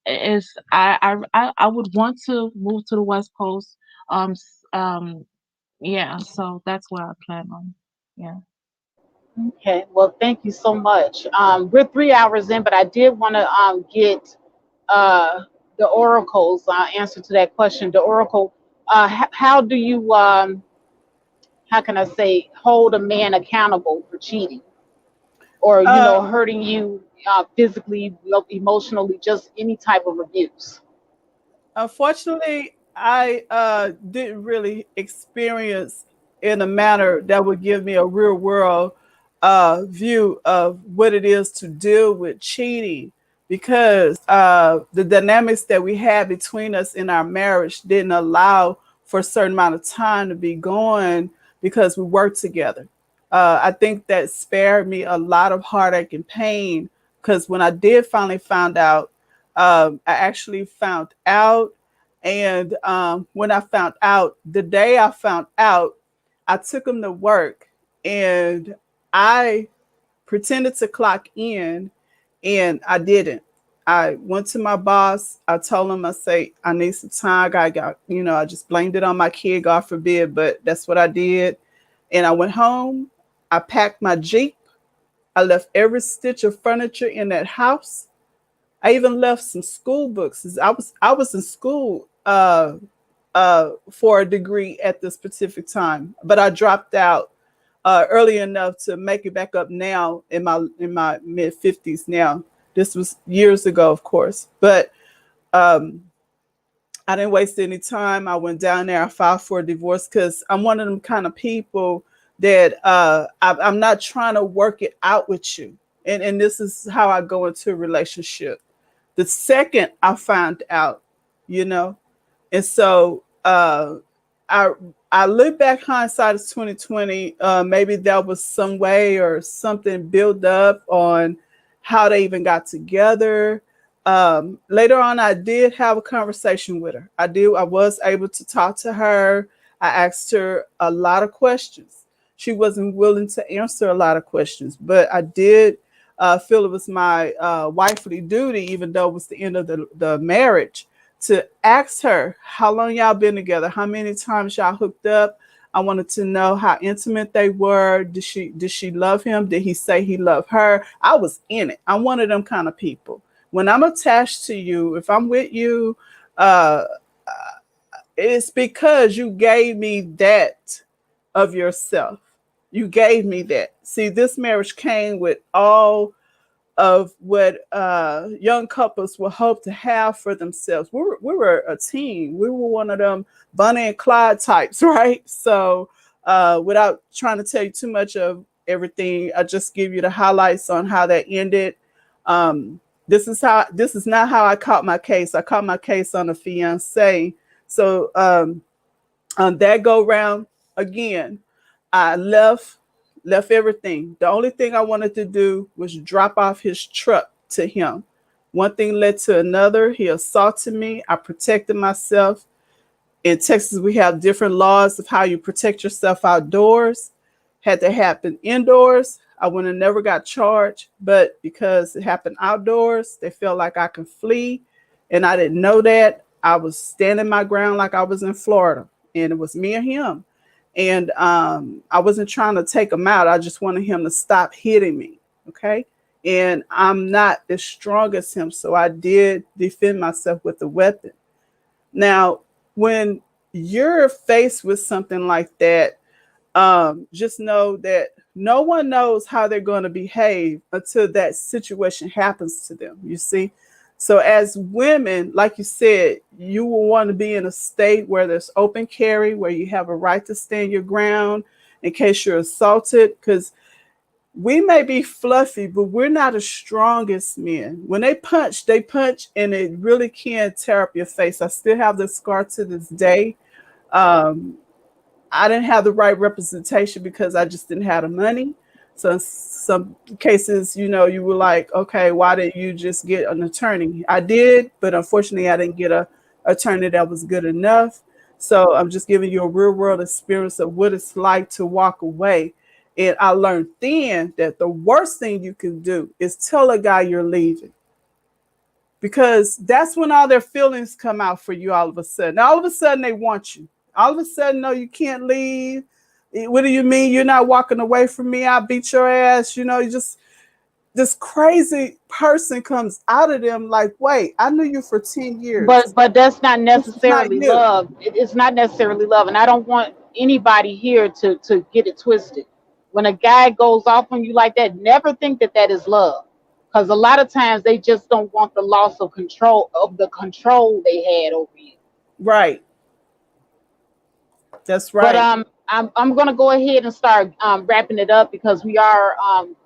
Speaker 5: it's I would want to move to the West Coast. Yeah, so that's where I plan on. Yeah.
Speaker 1: Okay. Well, thank you so much. We're 3 hours in, but I did want to get uh, the oracle's answer to that question. The oracle, how do you, how can I say, hold a man accountable for cheating, or
Speaker 7: Uh,
Speaker 1: hurting you physically, emotionally, just any type of abuse?
Speaker 7: Unfortunately, I didn't really experience in a manner that would give me a real world view of what it is to deal with cheating, because the dynamics that we had between us in our marriage didn't allow for a certain amount of time to be going because we worked together. I think that spared me a lot of heartache and pain, because when I did finally find out, I actually found out. And when I found out, the day I found out, I took him to work and I pretended to clock in and I didn't. I went to my boss. I told him, I say, I need some time. I just blamed it on my kid, God forbid, but that's what I did. And I went home. I packed my Jeep. I left every stitch of furniture in that house. I even left some school books. I was in school for a degree at this specific time, but I dropped out early enough to make it back up now in my mid 50s. Now this was years ago, of course, but um, I didn't waste any time. I went down there. I filed for a divorce because I'm one of them kind of people that I'm not trying to work it out with you. And this is how I go into a relationship. The second I find out, you know, and so I I look back, hindsight is 2020. Maybe that was some way or something built up on how they even got together. Later on, I did have a conversation with her. I did. I was able to talk to her. I asked her a lot of questions. She wasn't willing to answer a lot of questions, but I did feel it was my wifely duty, even though it was the end of the marriage, to ask her how long y'all been together, how many times y'all hooked up. I wanted to know how intimate they were. Did she love him? Did he say he loved her? I was in it. I'm one of them kind of people. When I'm attached to you, if I'm with you, uh, it's because you gave me that of yourself. You gave me that. See, this marriage came with all of what young couples will hope to have for themselves. We were a team. We were one of them Bonnie and Clyde types, right? So, without trying to tell you too much of everything, I just give you the highlights on how that ended. This is not how I caught my case. I caught my case on a fiance. So, on that go round again, I left everything. The only thing I wanted to do was drop off his truck to him. One thing led to another. He assaulted me. I protected myself. In Texas, we have different laws of how you protect yourself outdoors. Had to happen indoors, I would have never got charged. But because it happened outdoors, they felt like I could flee. And I didn't know that. I was standing my ground like I was in Florida. And it was me and him. And I wasn't trying to take him out. I just wanted him to stop hitting me. Okay. And I'm not as strong as him. So I did defend myself with a weapon. Now, when you're faced with something like that, just know that no one knows how they're going to behave until that situation happens to them. You see? So, as women, like you said, you will want to be in a state where there's open carry, where you have a right to stand your ground in case you're assaulted. Because we may be fluffy, but we're not as strong as men. When they punch, and it really can tear up your face. I still have the scar to this day. Um, I didn't have the right representation because I just didn't have the money. So in some cases, you were like, okay, why didn't you just get an attorney? I did, but unfortunately, I didn't get a attorney that was good enough. So I'm just giving you a real world experience of what it's like to walk away. And I learned then that the worst thing you can do is tell a guy you're leaving, because that's when all their feelings come out for you all of a sudden. All of a sudden, they want you. All of a sudden, no, you can't leave. What do you mean you're not walking away from me? I'll beat your ass. You just, this crazy person comes out of them like, wait, I knew you for 10 years.
Speaker 1: But that's not
Speaker 7: This is not
Speaker 1: necessarily
Speaker 7: you.
Speaker 1: love. It's not necessarily love, and I don't want anybody here to get it twisted. When a guy goes off on you like that, never think that that is love, because a lot of times they just don't want the loss of the control they had over you.
Speaker 7: Right. That's
Speaker 1: But
Speaker 7: right.
Speaker 1: I'm gonna go ahead and start wrapping it up because we are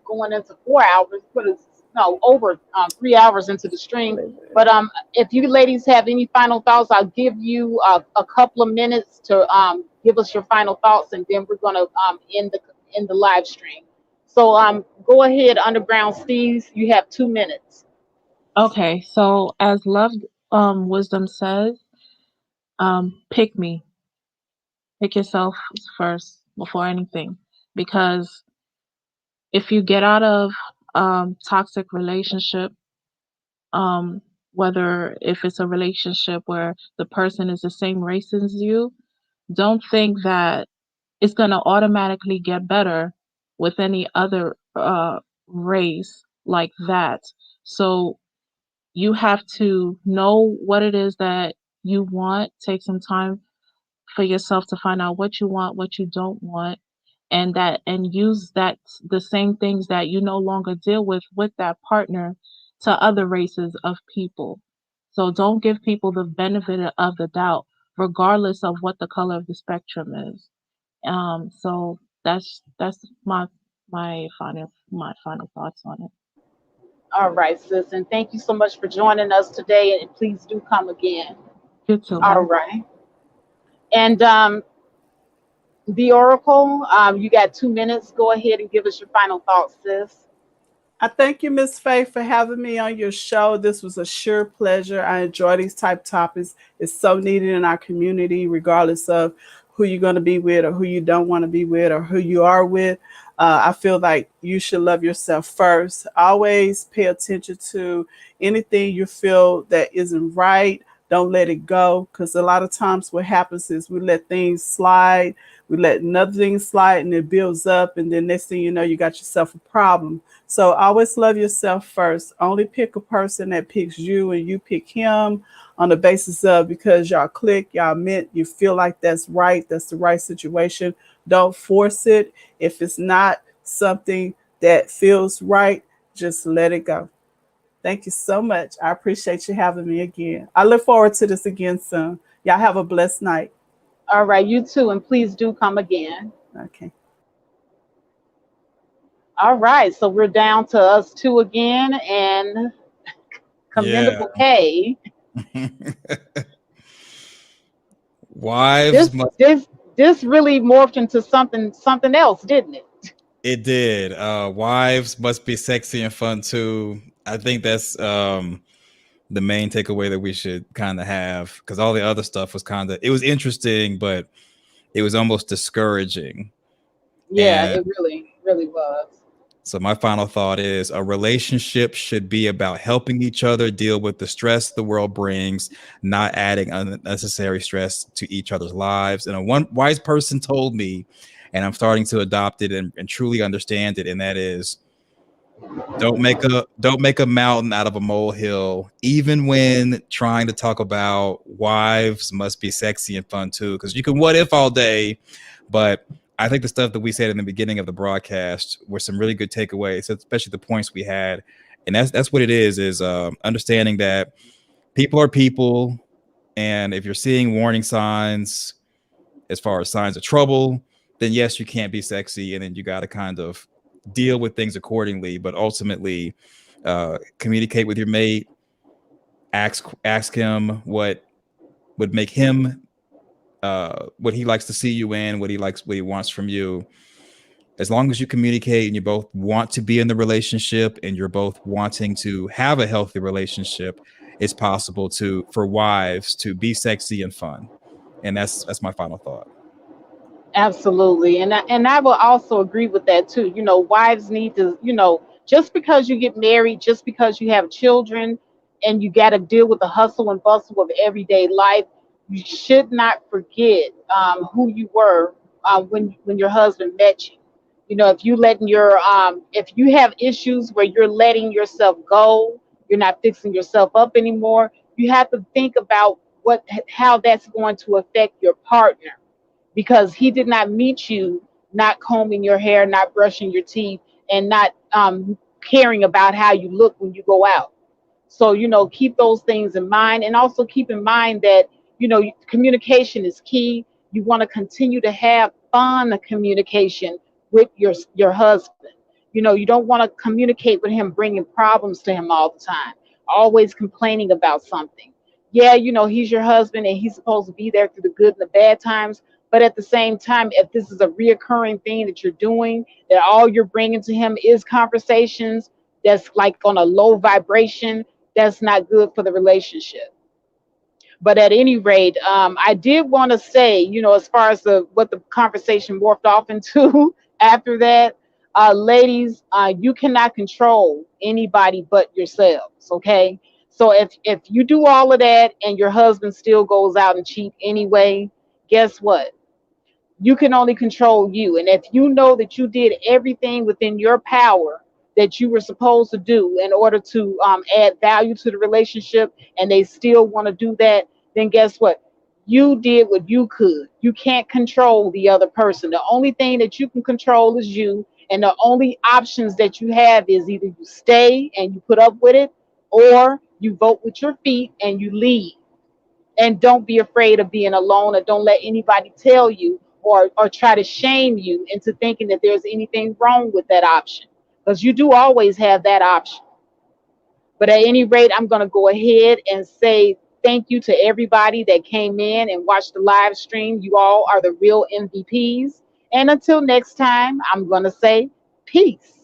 Speaker 1: going into 4 hours, but it's no over 3 hours into the stream. But if you ladies have any final thoughts, I'll give you a couple of minutes to give us your final thoughts, and then we're gonna end the live stream. So go ahead, Underground Steves. You have 2 minutes.
Speaker 5: Okay, so as love wisdom says, pick me. Pick yourself first before anything. Because if you get out of toxic relationship, um, whether if it's a relationship where the person is the same race as you, don't think that it's going to automatically get better with any other race like that. So you have to know what it is that you want. Take some time for yourself to find out what you want, what you don't want, and use that the same things that you no longer deal with that partner to other races of people. So don't give people the benefit of the doubt, regardless of what the color of the spectrum is. So that's my final thoughts on it.
Speaker 1: All right, sis, and thank you so much for joining us today. And please do come again.
Speaker 5: You too.
Speaker 1: All right, and the Oracle, you got 2 minutes. Go ahead and give us your final thoughts, sis.
Speaker 7: I thank you, Miss Faye, for having me on your show. This was a sure pleasure. I enjoy these type topics. It's so needed in our community, regardless of who you're going to be with or who you don't want to be with or who you are with. I feel like you should love yourself first. Always pay attention to anything you feel that isn't right. Don't let it go, because a lot of times what happens is we let things slide. We let another thing slide and it builds up. And then next thing you know, you got yourself a problem. So always love yourself first. Only pick a person that picks you and you pick him on the basis of because y'all click, y'all meant, you feel like that's right, that's the right situation. Don't force it. If it's not something that feels right, just let it go. Thank you so much. I appreciate you having me again. I look forward to this again soon. Y'all have a blessed night.
Speaker 1: All right, you too, and please do come again.
Speaker 7: Okay.
Speaker 1: All right, so we're down to us two again, and
Speaker 2: Yeah.
Speaker 1: commendable K.
Speaker 2: Wives
Speaker 1: This
Speaker 2: must.
Speaker 1: this this really morphed into something else, didn't it?
Speaker 2: It did. Wives must be sexy and fun too. I think that's the main takeaway that we should kind of have, because all the other stuff was kind of, it was interesting, but it was almost discouraging.
Speaker 1: Yeah,
Speaker 2: And
Speaker 1: it really was.
Speaker 2: so my final thought is a relationship should be about helping each other deal with the stress the world brings, not adding unnecessary stress to each other's lives. And a one wise person told me, and I'm starting to adopt it and truly understand it, and that is don't make a mountain out of a molehill, even when trying to talk about wives must be sexy and fun too, because you can what if all day. But I think the stuff that we said in the beginning of the broadcast were some really good takeaways, especially the points we had. And that's what it is understanding that people are people, and if you're seeing warning signs as far as signs of trouble, then yes, you can't be sexy, and then you got to kind of deal with things accordingly. But ultimately, communicate with your mate, ask him what would make him what he likes to see you in, what he wants from you. As long as you communicate and you both want to be in the relationship and you're both wanting to have a healthy relationship, it's possible to for wives to be sexy and fun. And that's my final thought.
Speaker 1: Absolutely. And I will also agree with that too. Wives need to, just because you get married, just because you have children and you got to deal with the hustle and bustle of everyday life, you should not forget who you were when your husband met you. If you have issues where you're letting yourself go, you're not fixing yourself up anymore, you have to think about how that's going to affect your partner, because he did not meet you not combing your hair, not brushing your teeth, and not caring about how you look when you go out. So, keep those things in mind. And also keep in mind that, communication is key. You want to continue to have fun communication with your husband. You don't want to communicate with him bringing problems to him all the time, always complaining about something. Yeah, he's your husband and he's supposed to be there through the good and the bad times. But at the same time, if this is a reoccurring thing that you're doing, that all you're bringing to him is conversations that's like on a low vibration, that's not good for the relationship. But at any rate, I did want to say, as far as what the conversation morphed off into after that, ladies, you cannot control anybody but yourselves. Okay, so if you do all of that and your husband still goes out and cheat anyway, guess what? You can only control you. And if you know that you did everything within your power that you were supposed to do in order to add value to the relationship, and they still want to do that, then guess what? You did what you could. You can't control the other person. The only thing that you can control is you. And the only options that you have is either you stay and you put up with it, or You vote with your feet and you leave. And don't be afraid of being alone, or don't let anybody tell you or try to shame you into thinking that there's anything wrong with that option, because you do always have that option. But at any rate, I'm going to go ahead and say thank you to everybody that came in and watched the live stream. You all are the real MVPs. And until next time, I'm going to say peace.